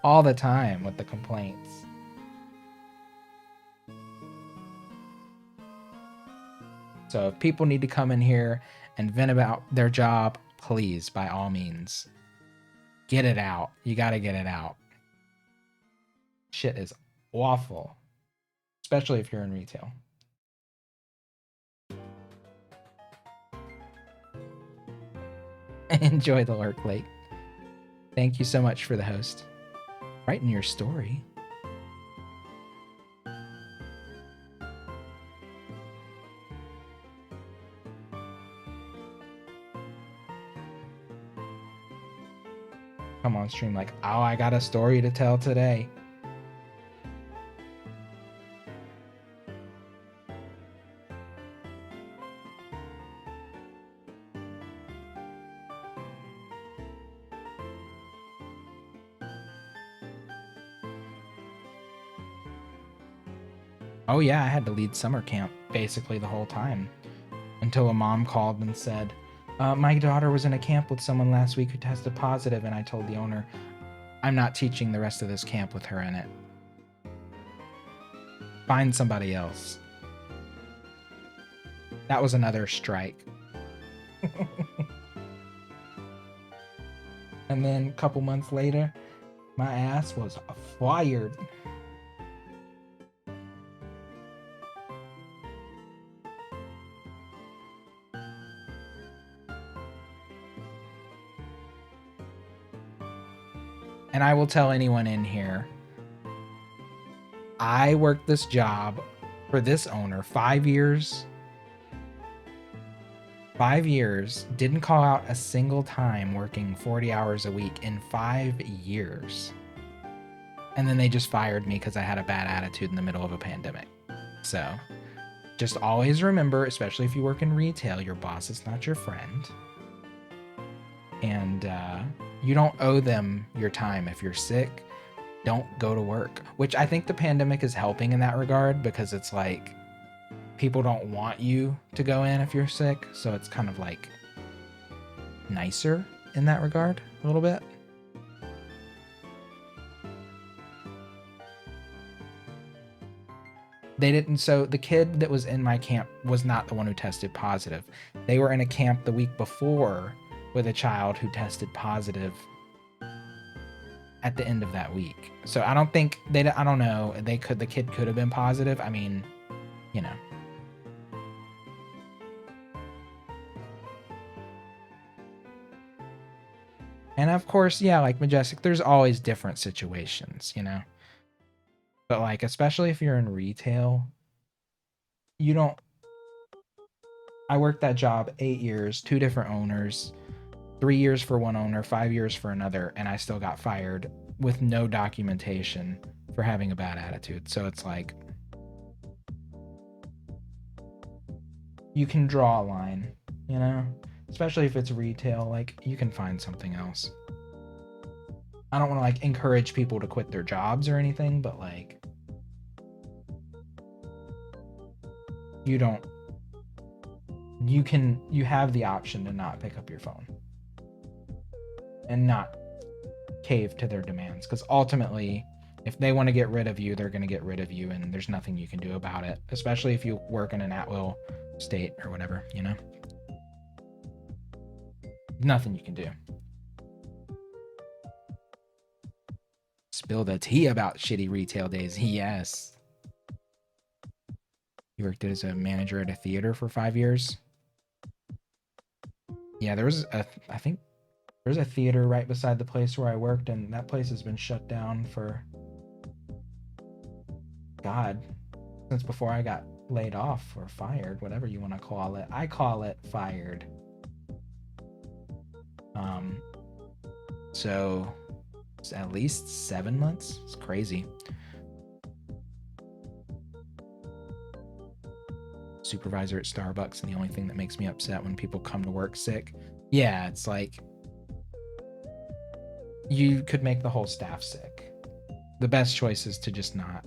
All the time with the complaints. So if people need to come in here and vent about their job, please, by all means, get it out. You gotta get it out. Shit is awful, especially if you're in retail. Enjoy the lurk, Lake. Thank you so much for the host. Writing your story. Come on stream like, oh, I got a story to tell today. Oh yeah, I had to lead summer camp basically the whole time until a mom called and said, my daughter was in a camp with someone last week who tested positive, and I told the owner, I'm not teaching the rest of this camp with her in it. Find somebody else. That was another strike. And then a couple months later, my ass was fired. And I will tell anyone in here, I worked this job for this owner 5 years. 5 years, didn't call out a single time working 40 hours a week in 5 years. And then they just fired me because I had a bad attitude in the middle of a pandemic. So just always remember, especially if you work in retail, your boss is not your friend. And you don't owe them your time. If you're sick, don't go to work. Which I think the pandemic is helping in that regard, because it's like people don't want you to go in if you're sick. So it's kind of like nicer in that regard a little bit. They didn't. So the kid that was in my camp was not the one who tested positive. They were in a camp the week before with a child who tested positive at the end of that week. So I don't think they, I don't know, the kid could have been positive. I mean, you know. And of course, yeah, like Majestic, there's always different situations, you know. But like, especially if you're in retail, you don't. I worked that job 8 years, 2 different owners, 3 years for one owner, 5 years for another, and I still got fired with no documentation for having a bad attitude. So it's like, you can draw a line, you know? Especially if it's retail, like, you can find something else. I don't want to like encourage people to quit their jobs or anything, but like, you don't, you have the option to not pick up your phone and not cave to their demands, because ultimately, if they want to get rid of you, they're going to get rid of you, and there's nothing you can do about it, especially if you work in an at-will state or whatever, you know? Nothing you can do. Spill the tea about shitty retail days. Yes. You worked as a manager at a theater for 5 years? Yeah, there was I think there's a theater right beside the place where I worked, and that place has been shut down for, God, since before I got laid off or fired, whatever you want to call it. I call it fired. So it's at least 7 months. It's crazy. Supervisor at Starbucks, and the only thing that makes me upset when people come to work sick. Yeah, it's like, you could make the whole staff sick. The best choice is to just not.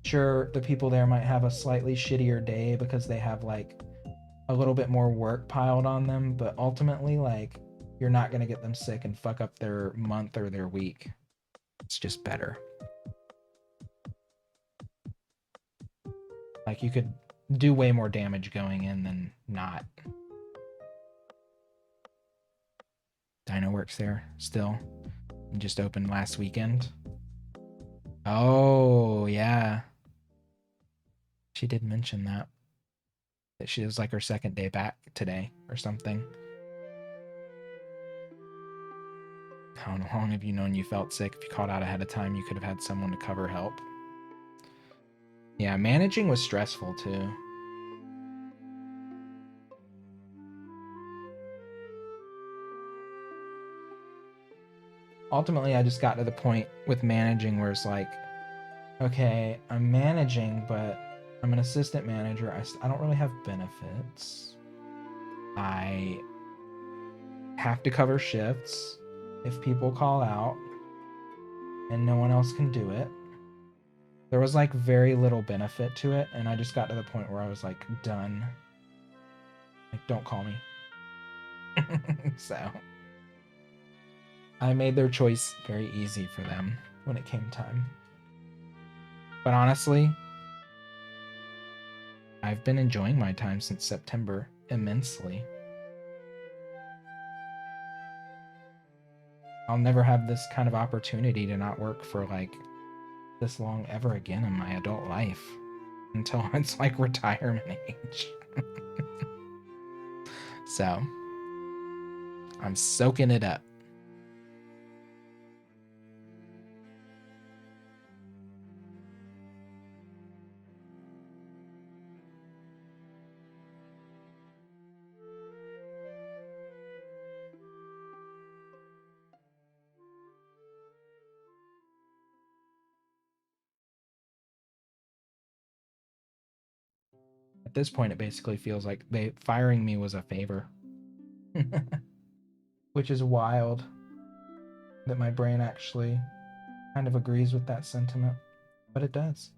Sure, the people there might have a slightly shittier day because they have like a little bit more work piled on them, but ultimately, like, you're not going to get them sick and fuck up their month or their week. It's just better. Like, you could do way more damage going in than not. Dino works there still. Just opened last weekend. Oh, yeah. She did mention that she was like her second day back today or something. How long have you known you felt sick? If you called out ahead of time, you could have had someone to cover help. Yeah, managing was stressful too. Ultimately, I just got to the point with managing where it's like, okay, I'm managing, but I'm an assistant manager. I don't really have benefits. I have to cover shifts if people call out and no one else can do it. There was like very little benefit to it, and I just got to the point where I was like, done. Like, don't call me. So I made their choice very easy for them when it came time. But honestly, I've been enjoying my time since September immensely. I'll never have this kind of opportunity to not work for like this long ever again in my adult life until it's like retirement age. So I'm soaking it up. At this point, it basically feels like firing me was a favor. Which is wild that my brain actually kind of agrees with that sentiment, but it does.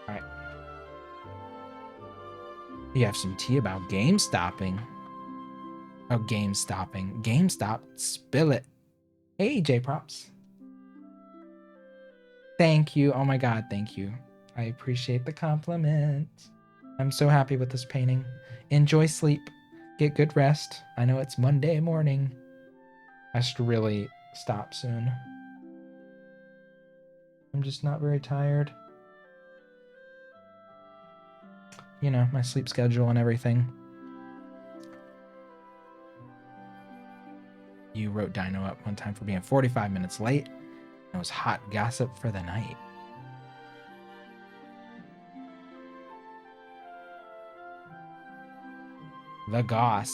All right. You have some tea about game stopping. Oh, game stopping. GameStop, spill it. Hey, J Props. Thank you. Oh my God, thank you. I appreciate the compliment. I'm so happy with this painting. Enjoy sleep. Get good rest. I know it's Monday morning. I should really stop soon. I'm just not very tired. You know, my sleep schedule and everything. You wrote Dino up one time for being 45 minutes late. It was hot gossip for the night. The Goss.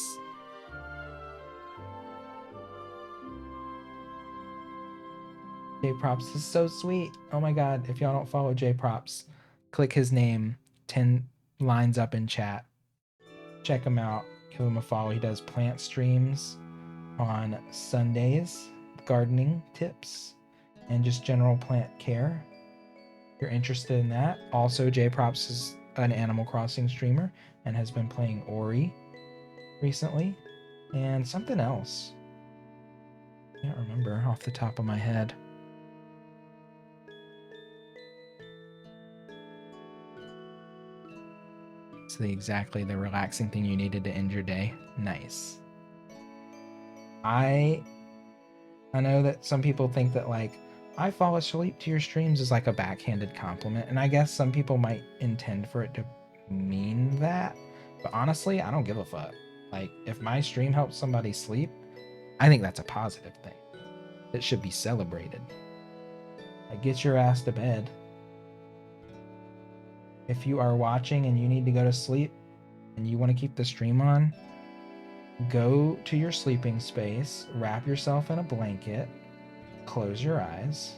J Props is so sweet. Oh my God. If y'all don't follow J Props, click his name 10 lines up in chat. Check him out. Give him a follow. He does plant streams on Sundays, gardening tips, and just general plant care. If you're interested in that. Also, J Props is an Animal Crossing streamer and has been playing Ori recently, and something else. I can't remember off the top of my head. It's exactly the relaxing thing you needed to end your day. Nice. I know that some people think that like I fall asleep to your streams is like a backhanded compliment, and I guess some people might intend for it to mean that, but honestly, I don't give a fuck. Like, if my stream helps somebody sleep, I think that's a positive thing. It should be celebrated. Like, get your ass to bed. If you are watching and you need to go to sleep and you want to keep the stream on, go to your sleeping space, wrap yourself in a blanket, close your eyes,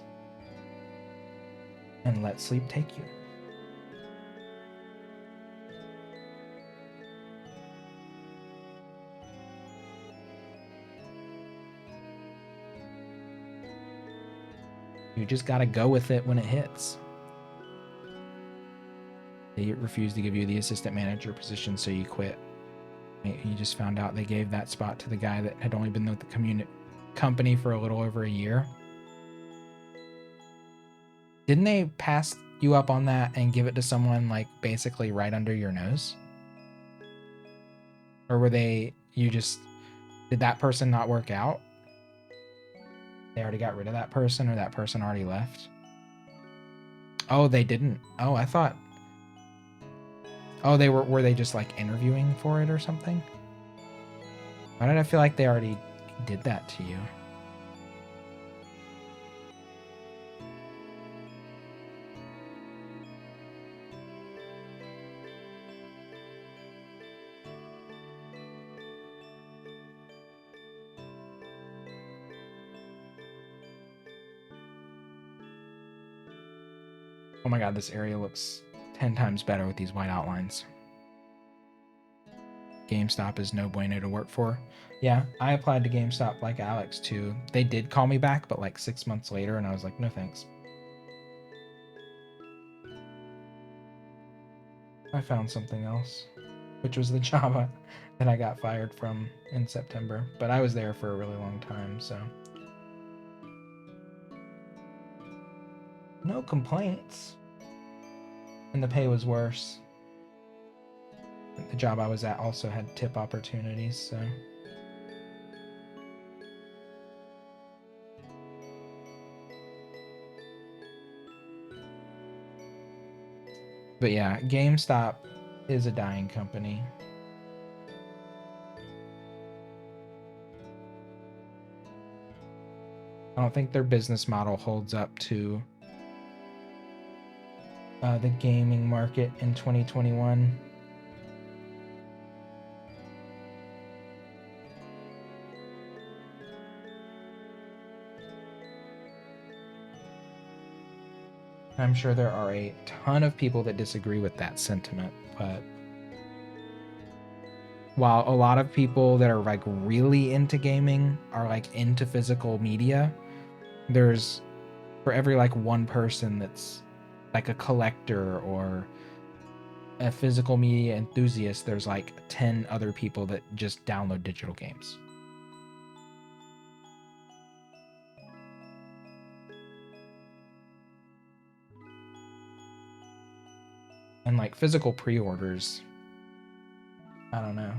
and let sleep take you. You just gotta go with it when it hits. They refused to give you the assistant manager position, so you quit. You just found out they gave that spot to the guy that had only been with the company for a little over a year. Didn't they pass you up on that and give it to someone like basically right under your nose? Or were did that person not work out? They already got rid of that person, or that person already left? Oh, they didn't. Oh, I thought. Oh, were they just like interviewing for it or something? Why did I feel like they already did that to you? Oh my god, this area looks 10 times better with these white outlines. GameStop is no bueno to work for. Yeah, I applied to GameStop like Alex too. They did call me back, but like 6 months later, and I was like, no thanks. I found something else, which was the job that I got fired from in September. But I was there for a really long time, so. No complaints. And the pay was worse. The job I was at also had tip opportunities, so. But yeah, GameStop is a dying company. I don't think their business model holds up to the gaming market in 2021. I'm sure there are a ton of people that disagree with that sentiment, but while a lot of people that are like really into gaming are like into physical media, there's for every like one person that's like a collector or a physical media enthusiast, there's like 10 other people that just download digital games. And like physical pre-orders, I don't know.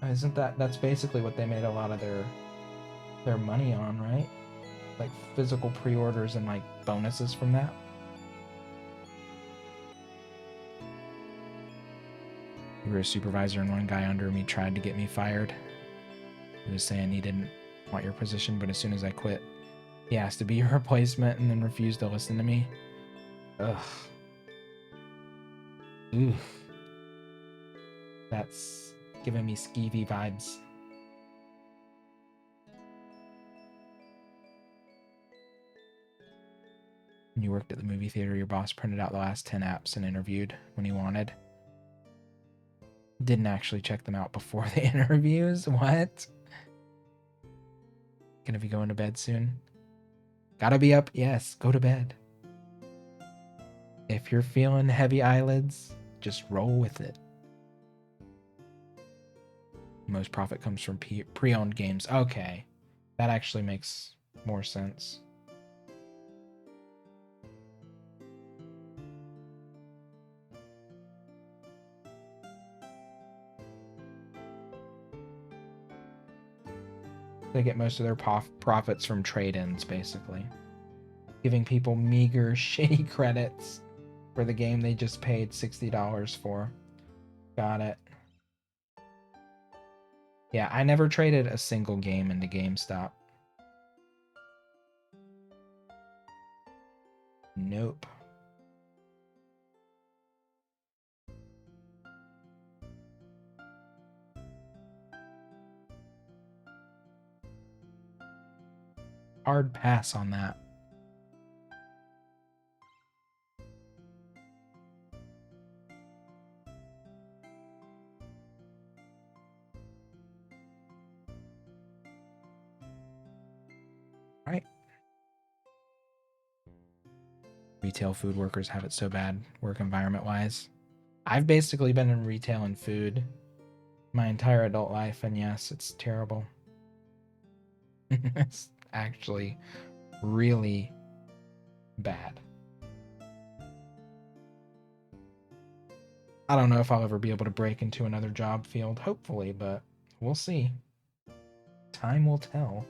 Isn't that's basically what they made a lot of their money on, right? Like physical pre-orders and like bonuses from that. We were a supervisor and one guy under me tried to get me fired. He was saying he didn't want your position, but as soon as I quit, he asked to be your replacement and then refused to listen to me. Ugh. Oof. That's giving me skeevy vibes. When you worked at the movie theater, your boss printed out the last 10 apps and interviewed when he wanted. Didn't actually check them out before the interviews. What? Gonna be going to bed soon? Gotta be up? Yes, go to bed. If you're feeling heavy eyelids, just roll with it. Most profit comes from pre-owned games. Okay, that actually makes more sense. They get most of their profits from trade-ins, basically. Giving people meager, shitty credits for the game they just paid $60 for. Got it. Yeah, I never traded a single game into GameStop. Nope. Hard pass on that. Right. Retail food workers have it so bad, work environment wise. I've basically been in retail and food my entire adult life, and yes, it's terrible. It's actually really bad. I don't know if I'll ever be able to break into another job field, hopefully, but we'll see. Time will tell.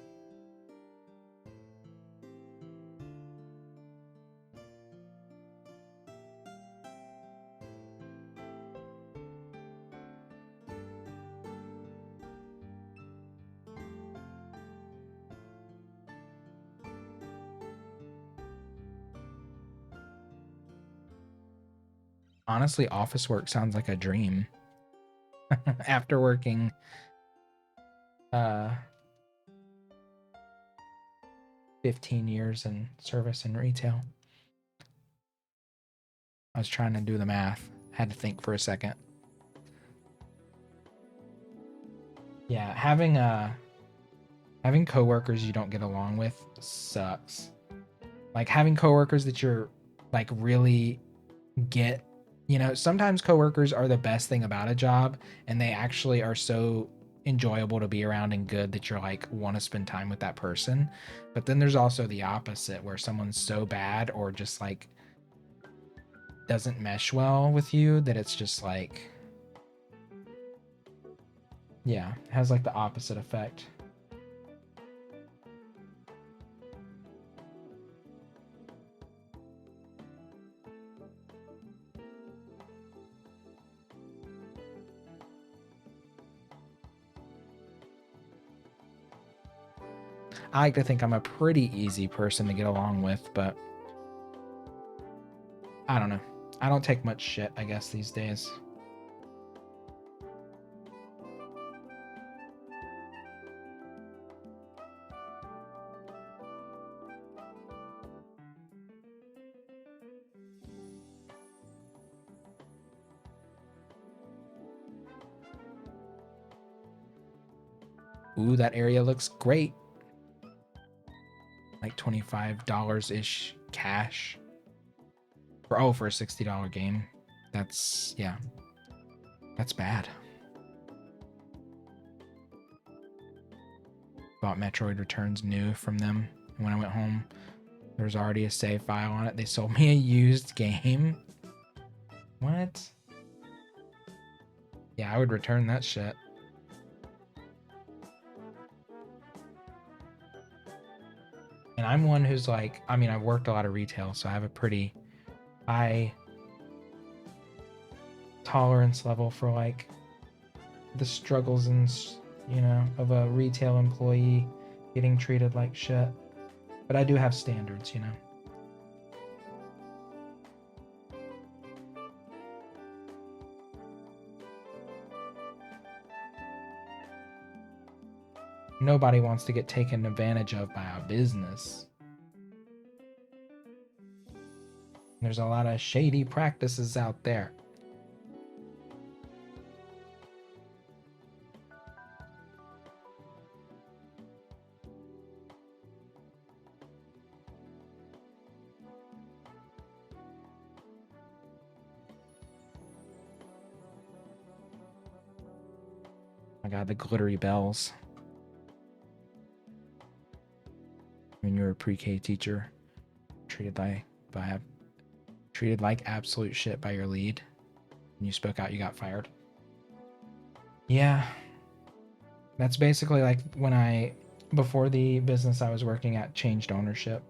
Honestly, office work sounds like a dream. After working 50 15 years in service and retail. I was trying to do the math. Had to think for a second. Yeah, having coworkers you don't get along with sucks. Like having coworkers that you're like really get, sometimes coworkers are the best thing about a job and they actually are so enjoyable to be around and good that you're like want to spend time with that person. But then there's also the opposite where someone's so bad or just like doesn't mesh well with you that it's just like, yeah, has like the opposite effect. I like to think I'm a pretty easy person to get along with, but I don't know. I don't take much shit, I guess, these days. Ooh, that area looks great. Like $25-ish cash. For a $60 game. That's, yeah. That's bad. Bought Metroid Returns new from them. When I went home, there was already a save file on it. They sold me a used game. What? Yeah, I would return that shit. And I'm one who's like, I mean, I've worked a lot of retail, so I have a pretty high tolerance level for like the struggles and, of a retail employee getting treated like shit. But I do have standards, Nobody wants to get taken advantage of by a business. There's a lot of shady practices out there. I got the glittery bells. When you're a pre-K teacher, treated like absolute shit by your lead. When you spoke out, you got fired. Yeah. That's basically like when before the business I was working at changed ownership.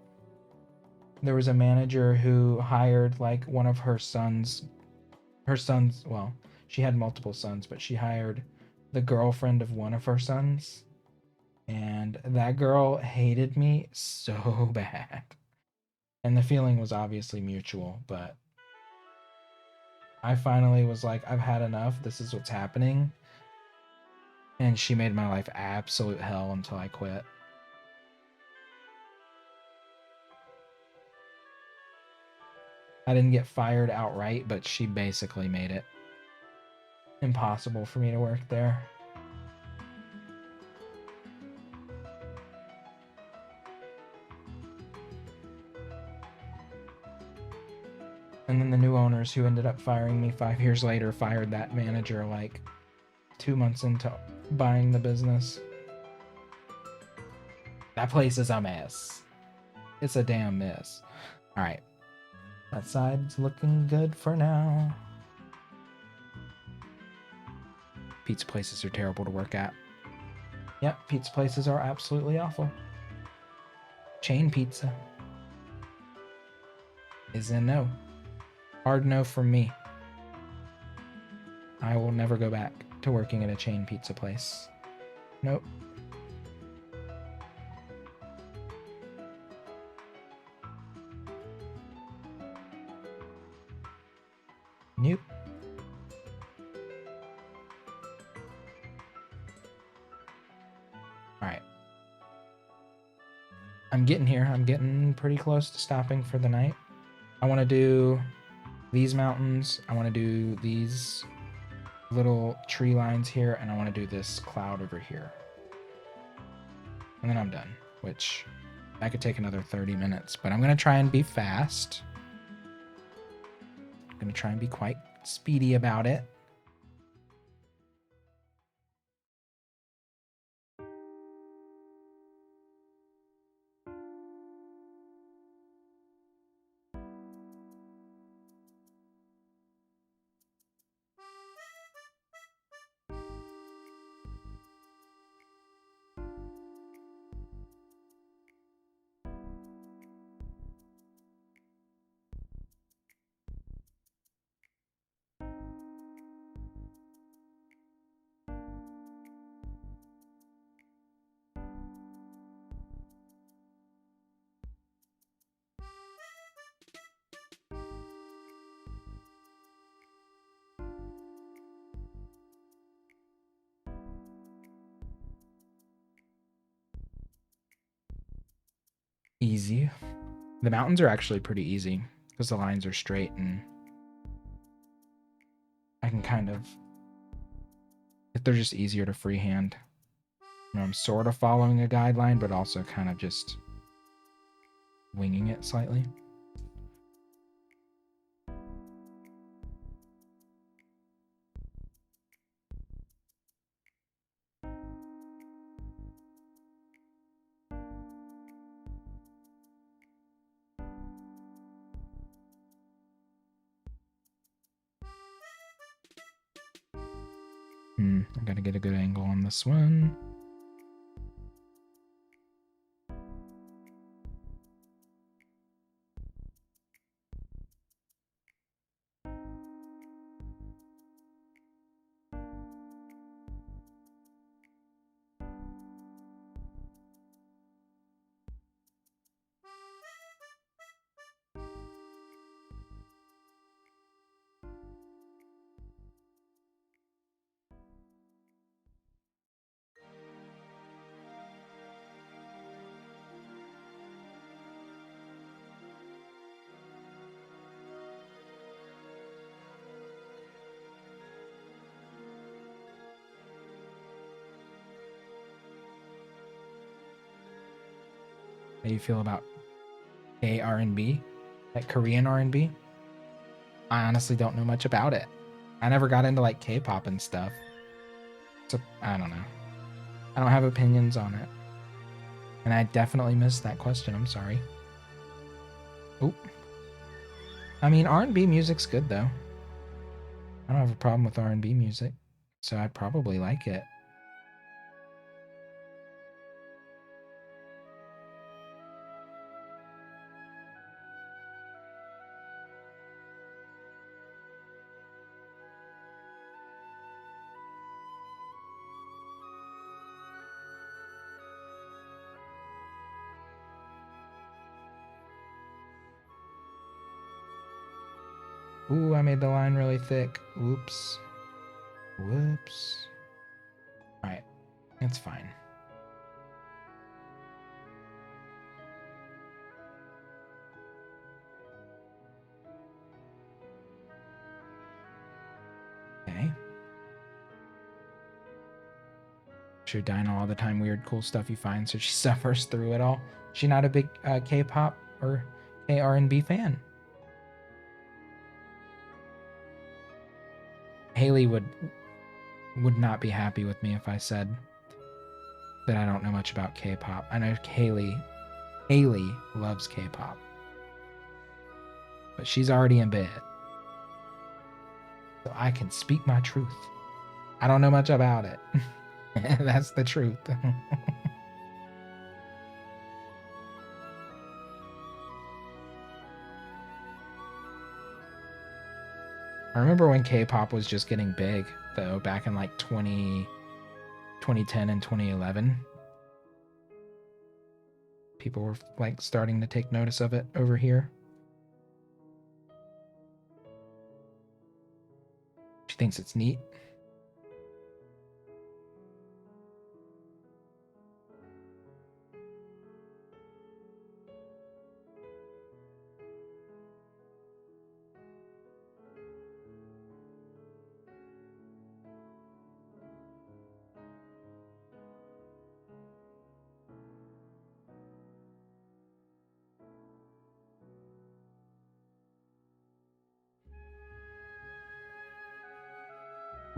There was a manager who hired like one of her sons, well, she had multiple sons, but she hired the girlfriend of one of her sons. And that girl hated me so bad. And the feeling was obviously mutual, but I finally was like, I've had enough. This is what's happening. And she made my life absolute hell until I quit. I didn't get fired outright, but she basically made it impossible for me to work there. And then the new owners who ended up firing me 5 years later fired that manager like 2 months into buying the business. That place is a mess. It's a damn mess. All right. That side's looking good for now. Pizza places are terrible to work at. Yep, pizza places are absolutely awful. Chain pizza is a no. Hard no from me. I will never go back to working at a chain pizza place. Nope. Nope. Alright. I'm getting here. I'm getting pretty close to stopping for the night. I want to do these mountains. I want to do these little tree lines here, and I want to do this cloud over here. And then I'm done, which that could take another 30 minutes, but I'm going to try and be fast. I'm going to try and be quite speedy about it. Easy. The mountains are actually pretty easy because the lines are straight and I can kind of, they're just easier to freehand. You know, I'm sort of following a guideline, but also kind of just winging it slightly. I gotta get a good angle on this one. How do you feel about K R&B, like Korean R&B? I honestly don't know much about it. I never got into like K-pop and stuff. So I don't know. I don't have opinions on it. And I definitely missed that question. I'm sorry. Oop. I mean, R&B music's good though. I don't have a problem with R&B music, so I'd probably like it. Ooh, I made the line really thick. Whoops. Whoops. Alright, it's fine. Okay. Show Dinah all the time weird, cool stuff you find, so she suffers through it all. She's not a big K-pop or K-R&B fan. Haley would not be happy with me if I said that I don't know much about K-pop. I know Haley loves K-pop, but she's already in bed, so I can speak my truth. I don't know much about it. That's the truth. I remember when K-pop was just getting big, though, back in like 2010 and 2011. People were like starting to take notice of it over here. She thinks it's neat.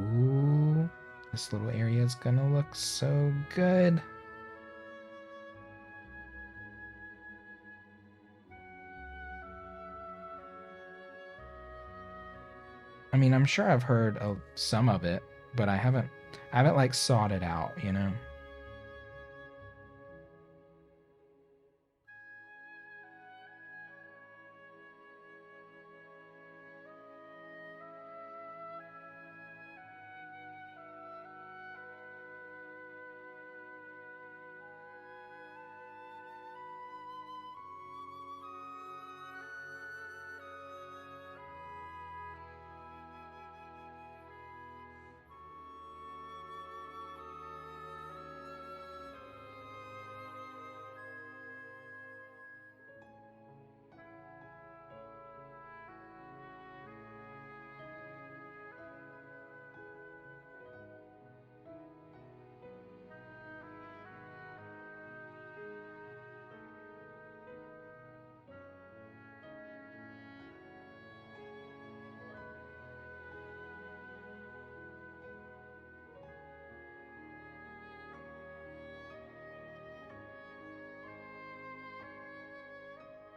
Ooh, this little area is gonna look so good. I mean, I'm sure I've heard of some of it, but I haven't like sought it out, you know?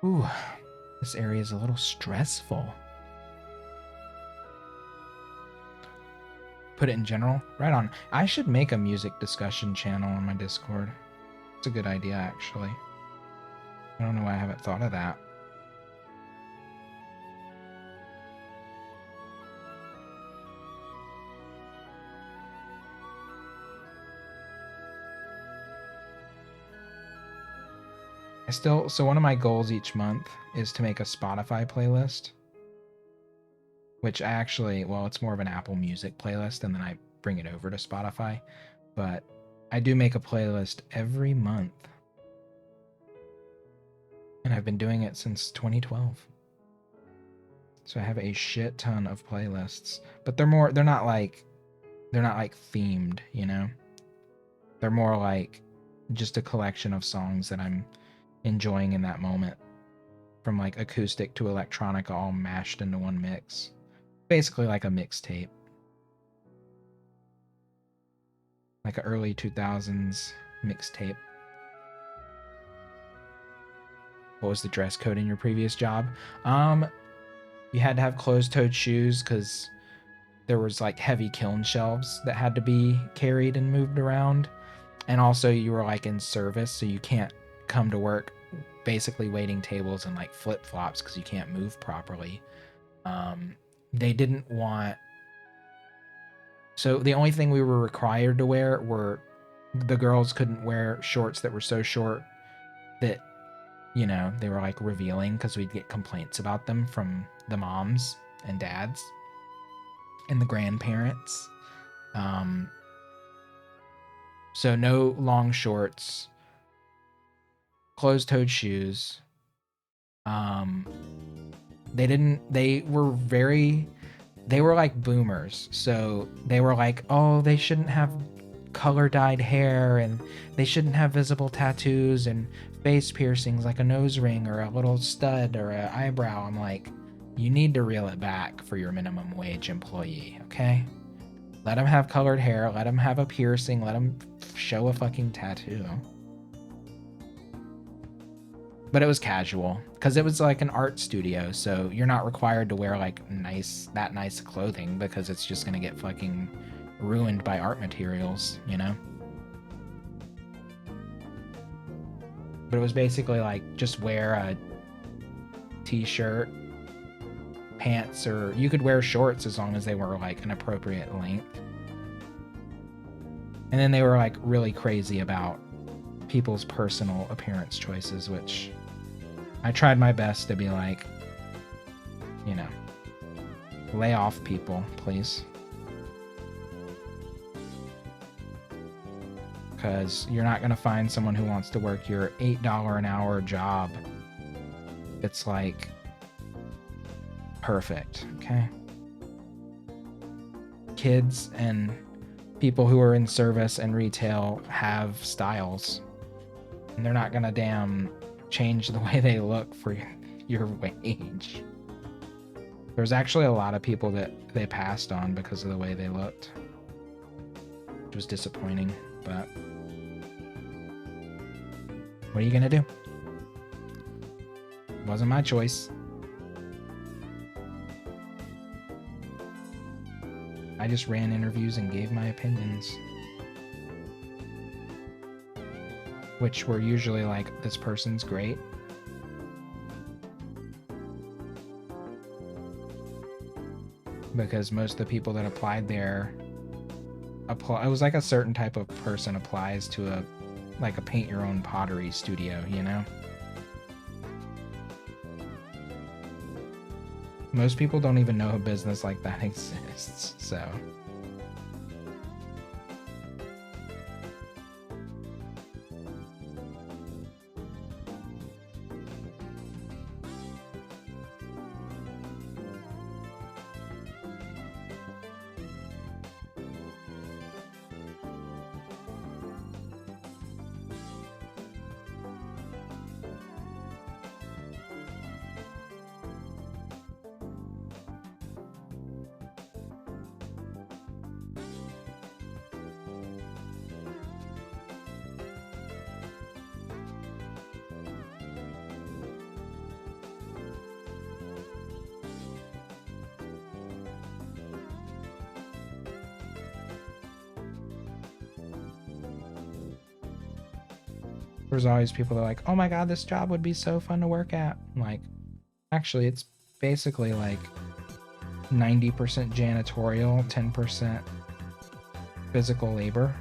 Ooh, this area is a little stressful. Put it in general? Right on. I should make a music discussion channel on my Discord. It's a good idea, actually. I don't know why I haven't thought of that. So one of my goals each month is to make a Spotify playlist, which I actually, well, it's more of an Apple Music playlist, and then I bring it over to Spotify. But I do make a playlist every month, and I've been doing it since 2012. So I have a shit ton of playlists, but they're not like themed, you know? They're more like just a collection of songs that I'm enjoying in that moment, from like acoustic to electronic, all mashed into one mix. Basically like a mixtape. Like an early 2000s mixtape. What was the dress code in your previous job? You had to have closed-toed shoes because there was like heavy kiln shelves that had to be carried and moved around. And also you were like in service, so you can't come to work basically waiting tables and like flip-flops because you can't move properly. They didn't want... So the only thing we were required to wear were... The girls couldn't wear shorts that were so short that, you know, they were like revealing, because we'd get complaints about them from the moms and dads and the grandparents. So no long shorts, closed-toed shoes. They were like boomers. So they were like, oh, they shouldn't have color-dyed hair, and they shouldn't have visible tattoos and face piercings like a nose ring or a little stud or an eyebrow. I'm like, you need to reel it back for your minimum wage employee, okay? Let them have colored hair, let them have a piercing, let them show a fucking tattoo. But it was casual, because it was like an art studio, so you're not required to wear like nice clothing, because it's just gonna get fucking ruined by art materials, you know? But it was basically like, just wear a t-shirt, pants, or you could wear shorts as long as they were like an appropriate length. And then they were like really crazy about people's personal appearance choices, which I tried my best to be like, you know, lay off people, please. Because you're not going to find someone who wants to work your $8 an hour job. It's like perfect, okay? Kids and people who are in service and retail have styles, and they're not going to damn change the way they look for your wage. There was actually a lot of people that they passed on because of the way they looked. It was disappointing, but what are you gonna do? It wasn't my choice. I just ran interviews and gave my opinions. Which were usually like, this person's great. Because most of the people that applied there, it was like a certain type of person applies to a paint your own pottery studio, you know? Most people don't even know a business like that exists, so. There's always people that are like, oh my god, this job would be so fun to work at. I'm like, actually, it's basically like 90% janitorial, 10% physical labor,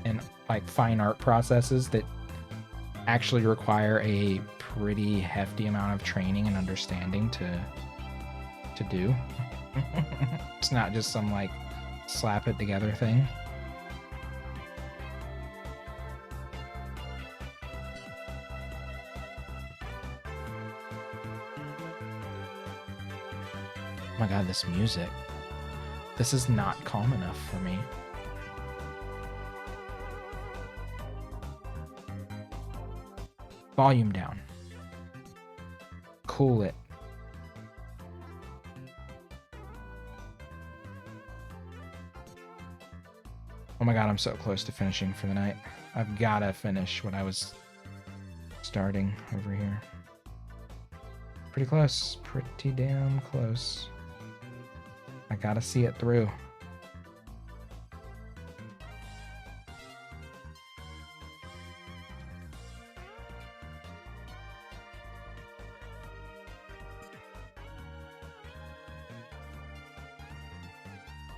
and like fine art processes that actually require a pretty hefty amount of training and understanding to do. It's not just some like slap it together thing. Oh my god, this music. This is not calm enough for me. Volume down. Cool it. Oh my god, I'm so close to finishing for the night. I've gotta finish what I was starting over here. Pretty close. Pretty damn close. I gotta see it through.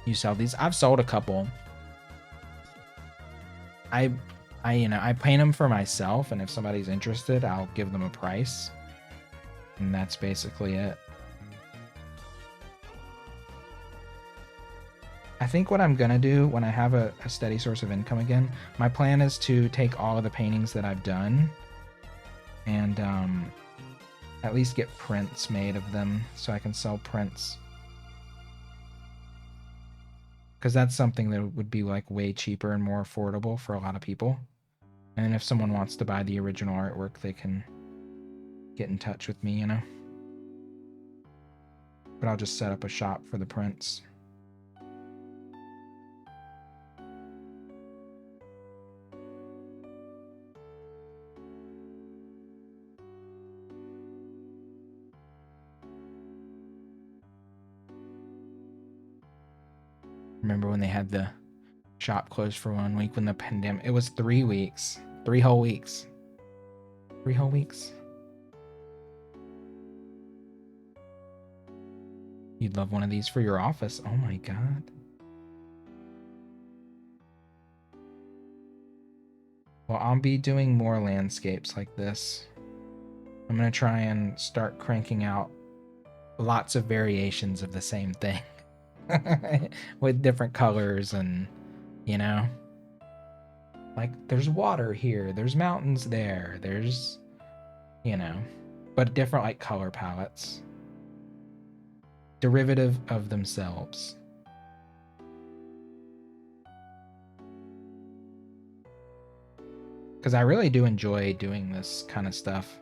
You sell these? I've sold a couple. I paint them for myself, and if somebody's interested, I'll give them a price. And that's basically it. I think what I'm gonna do when I have a steady source of income again, my plan is to take all of the paintings that I've done and at least get prints made of them so I can sell prints. Because that's something that would be like way cheaper and more affordable for a lot of people. And if someone wants to buy the original artwork, they can get in touch with me, you know? But I'll just set up a shop for the prints. Remember when they had the shop closed for 1 week when the pandemic? It was 3 weeks. 3 whole weeks. 3 whole weeks. You'd love one of these for your office. Oh my god. Well, I'll be doing more landscapes like this. I'm going to try and start cranking out lots of variations of the same thing. With different colors and, you know, like there's water here, there's mountains there, there's, you know, but different like color palettes, derivative of themselves. Because I really do enjoy doing this kind of stuff.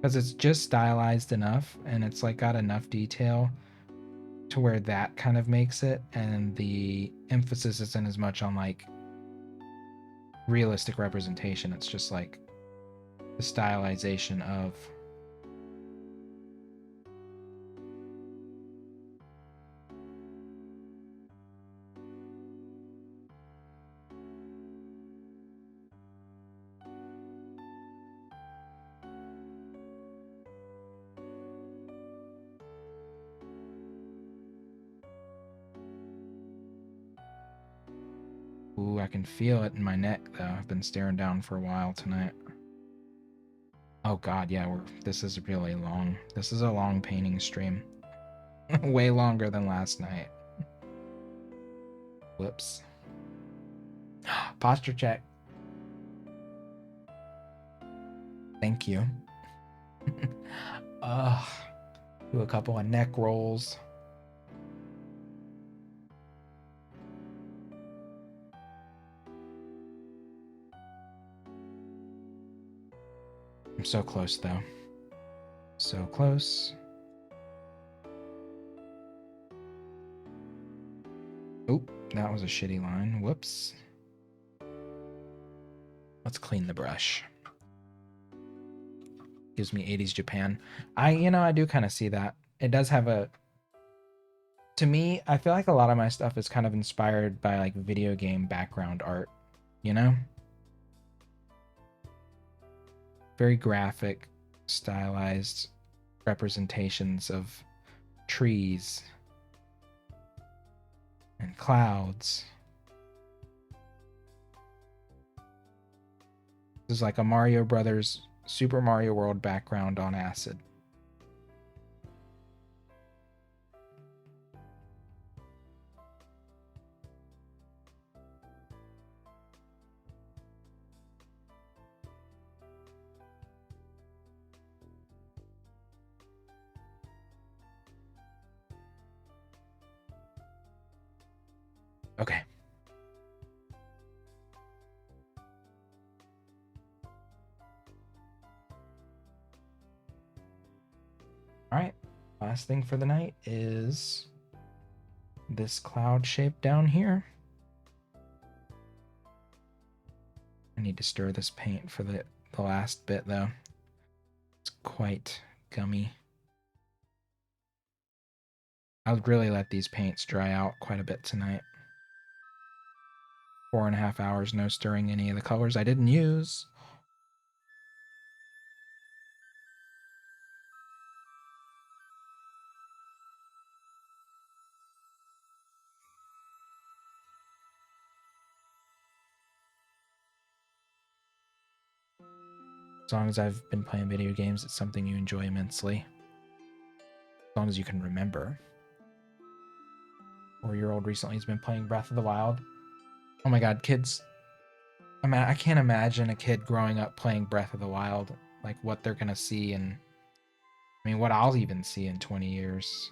Because it's just stylized enough and it's like got enough detail to where that kind of makes it, and the emphasis isn't as much on like realistic representation. It's just like the stylization of. Ooh, I can feel it in my neck though. I've been staring down for a while tonight. Oh god, yeah, this is really long. This is a long painting stream. Way longer than last night. Whoops. Posture check. Thank you. Do a couple of neck rolls. I'm so close though. So close. Oop, that was a shitty line. Whoops. Let's clean the brush. Gives me 80s Japan. I do kind of see that. It does have a... To me, I feel like a lot of my stuff is kind of inspired by like video game background art, you know? Very graphic, stylized representations of trees and clouds. This is like a Mario Brothers Super Mario World background on acid. Okay. All right. Last thing for the night is this cloud shape down here. I need to stir this paint for the last bit though. It's quite gummy. I would really let these paints dry out quite a bit tonight. 4.5 hours, no stirring any of the colors I didn't use. As long as I've been playing video games, it's something you enjoy immensely. As long as you can remember. 4-year-old recently has been playing Breath of the Wild. Oh my god, kids. I can't imagine a kid growing up playing Breath of the Wild. Like what they're gonna see and what I'll even see in 20 years.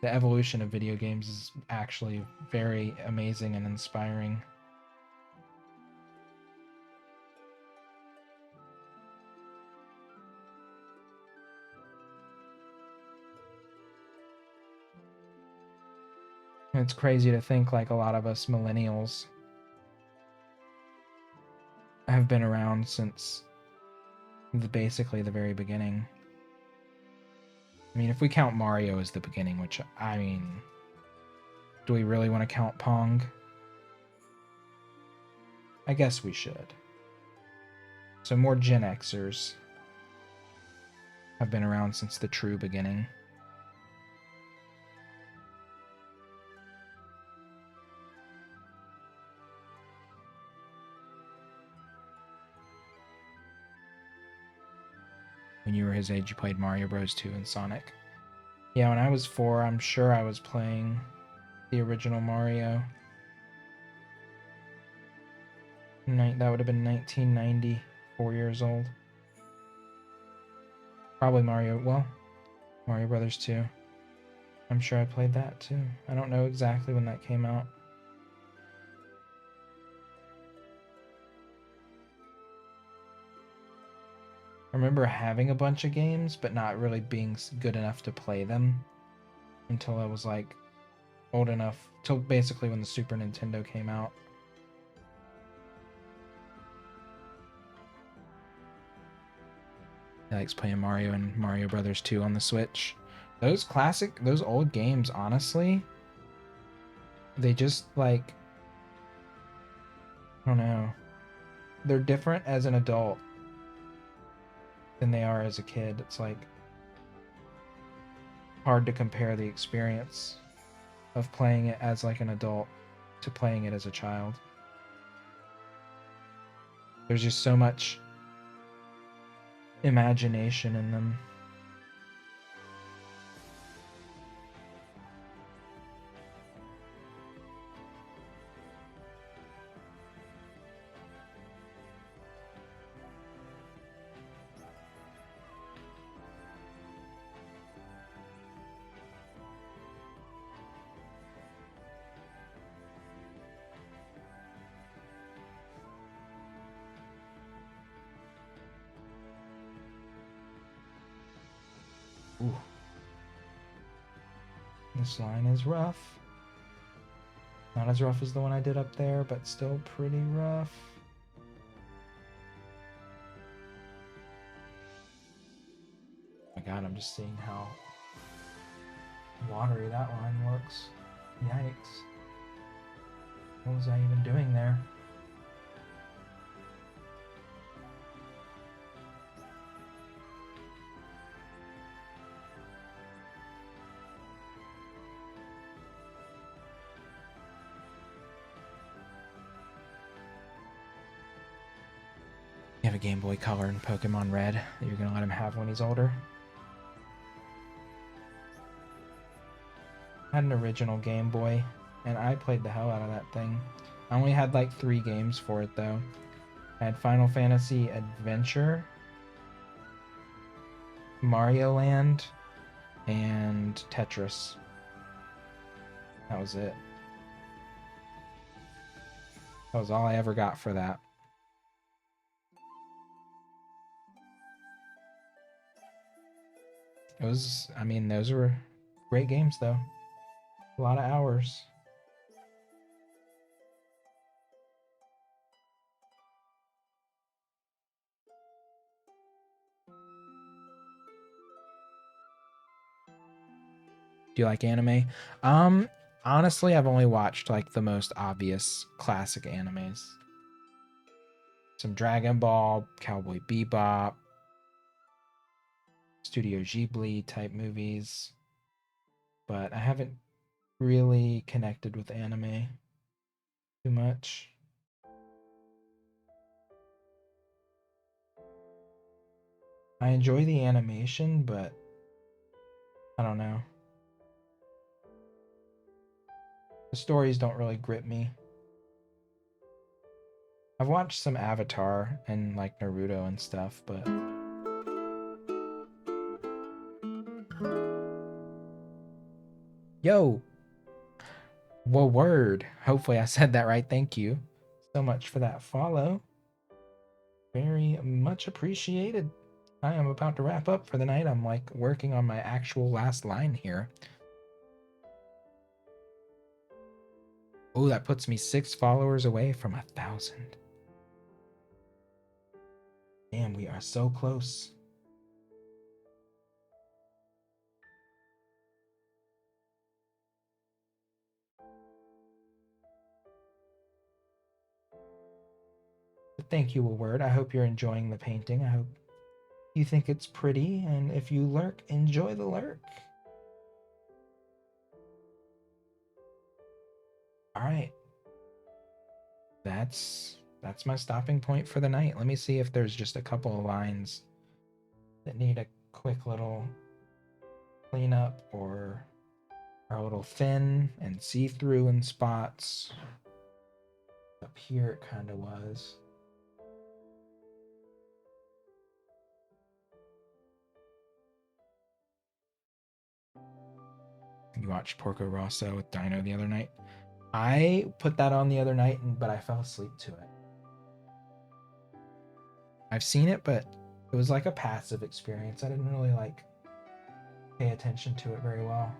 The evolution of video games is actually very amazing and inspiring. It's crazy to think like a lot of us millennials have been around since basically the very beginning. If we count Mario as the beginning, which, do we really want to count Pong? I guess we should. So more Gen Xers have been around since the true beginning. When you were his age, you played Mario Bros. 2 and Sonic. Yeah, when I was 4, I'm sure I was playing the original Mario. That would have been 1990, 4 years old. Probably Mario Brothers 2. I'm sure I played that too. I don't know exactly when that came out. I remember having a bunch of games, but not really being good enough to play them until I was like old enough, till basically when the Super Nintendo came out. He likes playing Mario and Mario Brothers 2 on the Switch. Those old games, honestly, they just like, I don't know, they're different as an adult than they are as a kid. It's like hard to compare the experience of playing it as like an adult to playing it as a child. There's just so much imagination in them. Ooh. This line is rough. Not as rough as the one I did up there, but still pretty rough. Oh my god, I'm just seeing how watery that line looks. Yikes. What was I even doing there? You have a Game Boy Color and Pokemon Red that you're gonna let him have when he's older. I had an original Game Boy, and I played the hell out of that thing. I only had like 3 games for it though. I had Final Fantasy Adventure, Mario Land, and Tetris. That was it. That was all I ever got for that. It was, I mean, those were great games though. A lot of hours. Do you like anime? Honestly, I've only watched like the most obvious classic animes. Some Dragon Ball, Cowboy Bebop, Studio Ghibli type movies. But I haven't really connected with anime too much. I enjoy the animation, but I don't know. The stories don't really grip me. I've watched some Avatar and like Naruto and stuff, but yo, whoa, word. Hopefully I said that right. Thank you so much for that follow. Very much appreciated. I am about to wrap up for the night. I'm like working on my actual last line here. Oh, that puts me 6 followers away from 1,000. Damn, we are so close. But thank you, a word. I hope you're enjoying the painting. I hope you think it's pretty, and if you lurk, enjoy the lurk. All right. That's my stopping point for the night. Let me see if there's just a couple of lines that need a quick little cleanup or are a little thin and see-through in spots. Up here it kind of was. You watched Porco Rosso with Dino the other night? I put that on the other night, but I fell asleep to it. I've seen it, but It was like a passive experience. I didn't really like pay attention to it very well.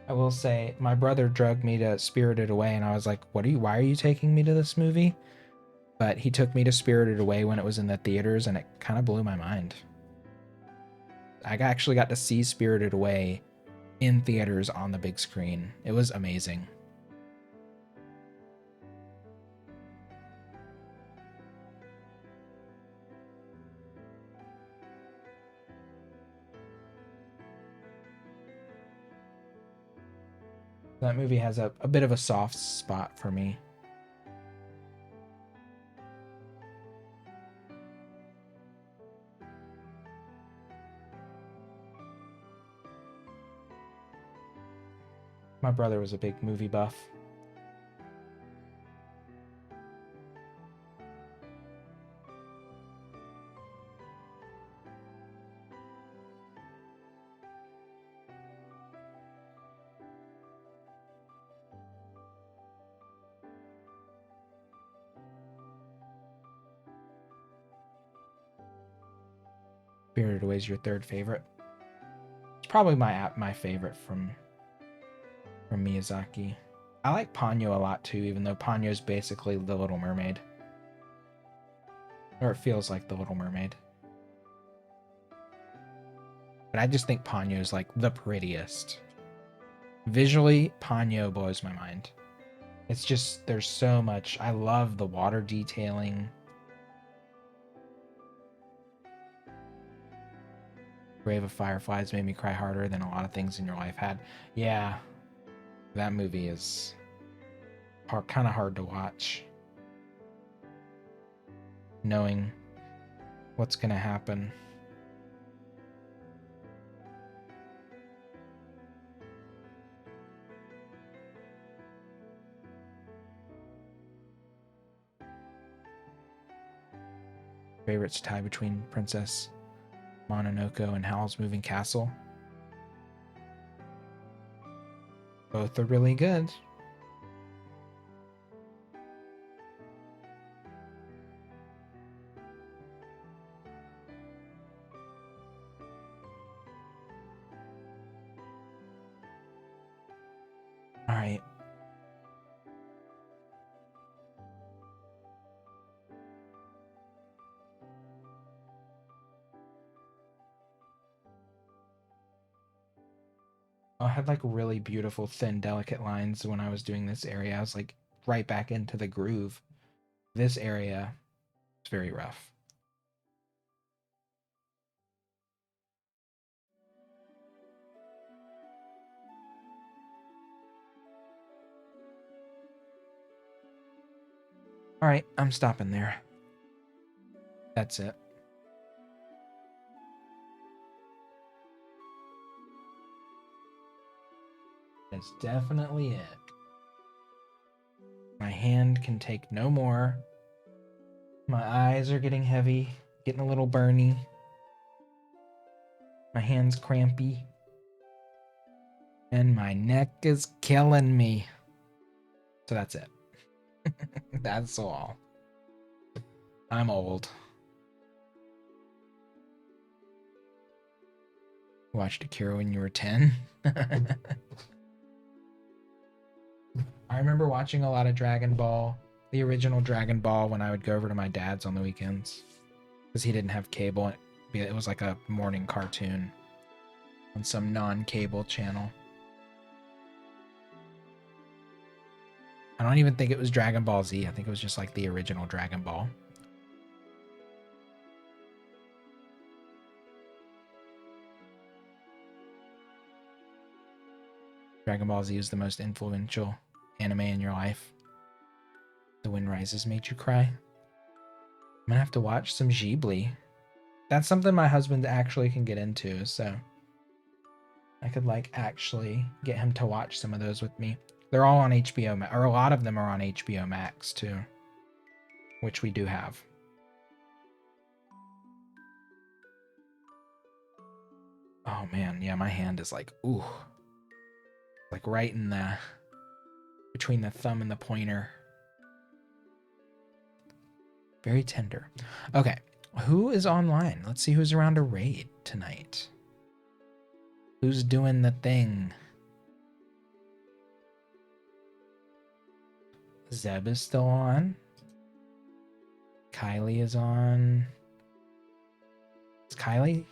I will say my brother drugged me to Spirited Away, and I was like, why are you taking me to this movie? But he took me to Spirited Away when it was in the theaters, and it kind of blew my mind. I actually got to see Spirited Away in theaters on the big screen. It was amazing. That movie has a bit of a soft spot for me. My brother was a big movie buff. Spirited Away is your third favorite. It's probably my favorite from Miyazaki. I like Ponyo a lot too, even though Ponyo's basically The Little Mermaid. Or it feels like The Little Mermaid. But I just think Ponyo's like the prettiest. Visually, Ponyo blows my mind. It's just, there's so much. I love the water detailing. Grave of Fireflies made me cry harder than a lot of things in your life had. Yeah, that movie is kind of hard to watch. Knowing what's going to happen. Favorites tie between Princess Mononoke and Howl's Moving Castle. Both are really good. All right. I had like really beautiful, thin, delicate lines when I was doing this area. I was like right back into the groove. This area is very rough. All right, I'm stopping there. That's it. That's definitely it. My hand can take no more. My eyes are getting heavy, getting a little burny. My hand's crampy. And my neck is killing me. So that's it. That's all. I'm old. Watched Akira when you were 10. I remember watching a lot of Dragon Ball, the original Dragon Ball, when I would go over to my dad's on the weekends. Because he didn't have cable. It was like a morning cartoon on some non-cable channel. I don't even think it was Dragon Ball Z. I think it was just like the original Dragon Ball. Dragon Ball Z is the most influential anime in your life. The Wind Rises made you cry. I'm gonna have to watch some Ghibli. That's something my husband actually can get into, so I could like actually get him to watch some of those with me. They're all on HBO Max, or a lot of them are on HBO Max too. which we do have. Oh man, yeah, my hand is like, ooh. Like right in the, between the thumb and the pointer. Very tender. Okay, who is online? Let's see who's around a raid tonight. Who's doing the thing? Zeb is still on. Kylie is on. Is Kylie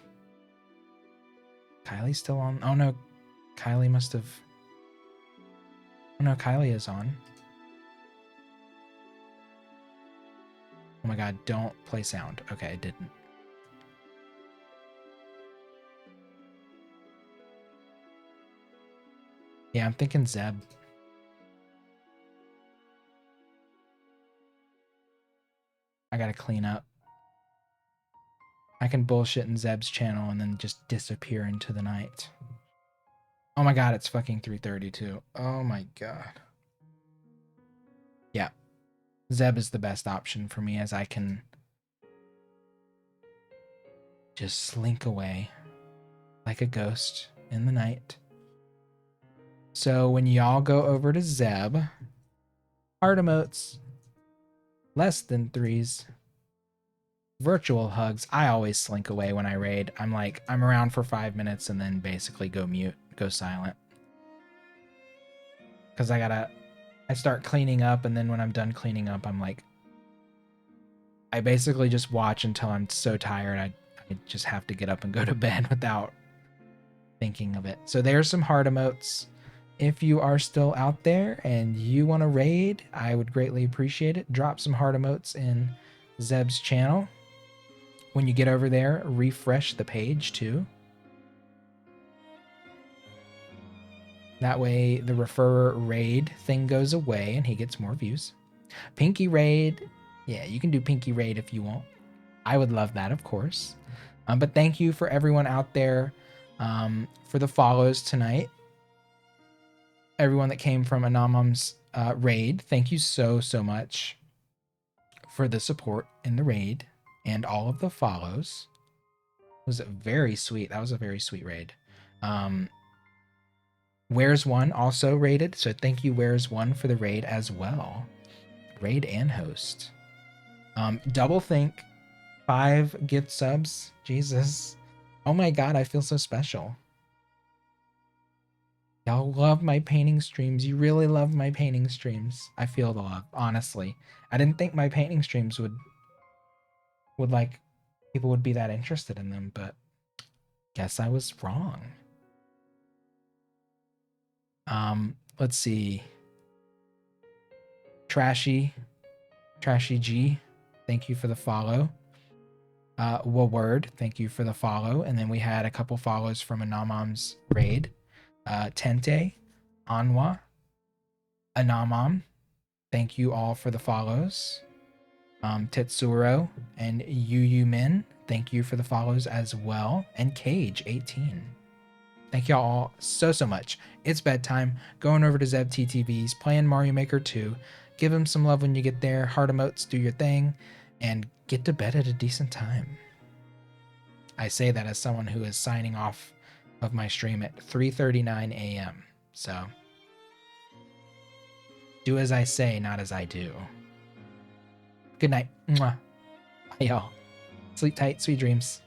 still on? Oh no, Kylie must have. Oh no, Kylie is on. Oh my god, don't play sound. Okay, I didn't. Yeah, I'm thinking Zeb. I gotta clean up. I can bullshit in Zeb's channel and then just disappear into the night. Oh my god, it's fucking 3:32. Oh my god. Yeah. Zeb is the best option for me, as I can just slink away like a ghost in the night. So when y'all go over to Zeb, heart emotes, less than 3s, virtual hugs. I always slink away when I raid. I'm around for 5 minutes and then basically go mute, go silent. Because I start cleaning up, and then when I'm done cleaning up, I basically just watch until I'm so tired I just have to get up and go to bed without thinking of it. So there's some heart emotes. If you are still out there and you want to raid, I would greatly appreciate it. Drop some heart emotes in Zeb's channel. When you get over there, refresh the page too. That way the refer raid thing goes away and he gets more views. Pinky raid. Yeah, you can do Pinky raid if you want. I would love that, of course. But thank you for everyone out there for the follows tonight. Everyone that came from Anamam's raid, thank you so much for the support in the raid and all of the follows. It was very sweet. That was a very sweet raid. Where's One also raided, so thank you, Where's One, for the raid as well. Raid and host. Double think, 5 gift subs. Jesus. Oh my god, I feel so special. Y'all love my painting streams. You really love my painting streams. I feel the love, honestly. I didn't think my painting streams would like, people would be that interested in them, but guess I was wrong. Let's see. Trashy G, thank you for the follow. Word, thank you for the follow. And then we had a couple follows from Anamam's raid. Tente, Anwa, Anamam, thank you all for the follows. Tetsuro and Yu Min, thank you for the follows as well. And Cage 18. Thank y'all all so much. It's bedtime. Going over to Zeb TTV's, playing Mario Maker 2. Give him some love when you get there. Heart emotes, do your thing, and get to bed at a decent time. I say that as someone who is signing off of my stream at 3:39 a.m. So do as I say, not as I do. Good night. Mwah. Bye, y'all. Sleep tight. Sweet dreams.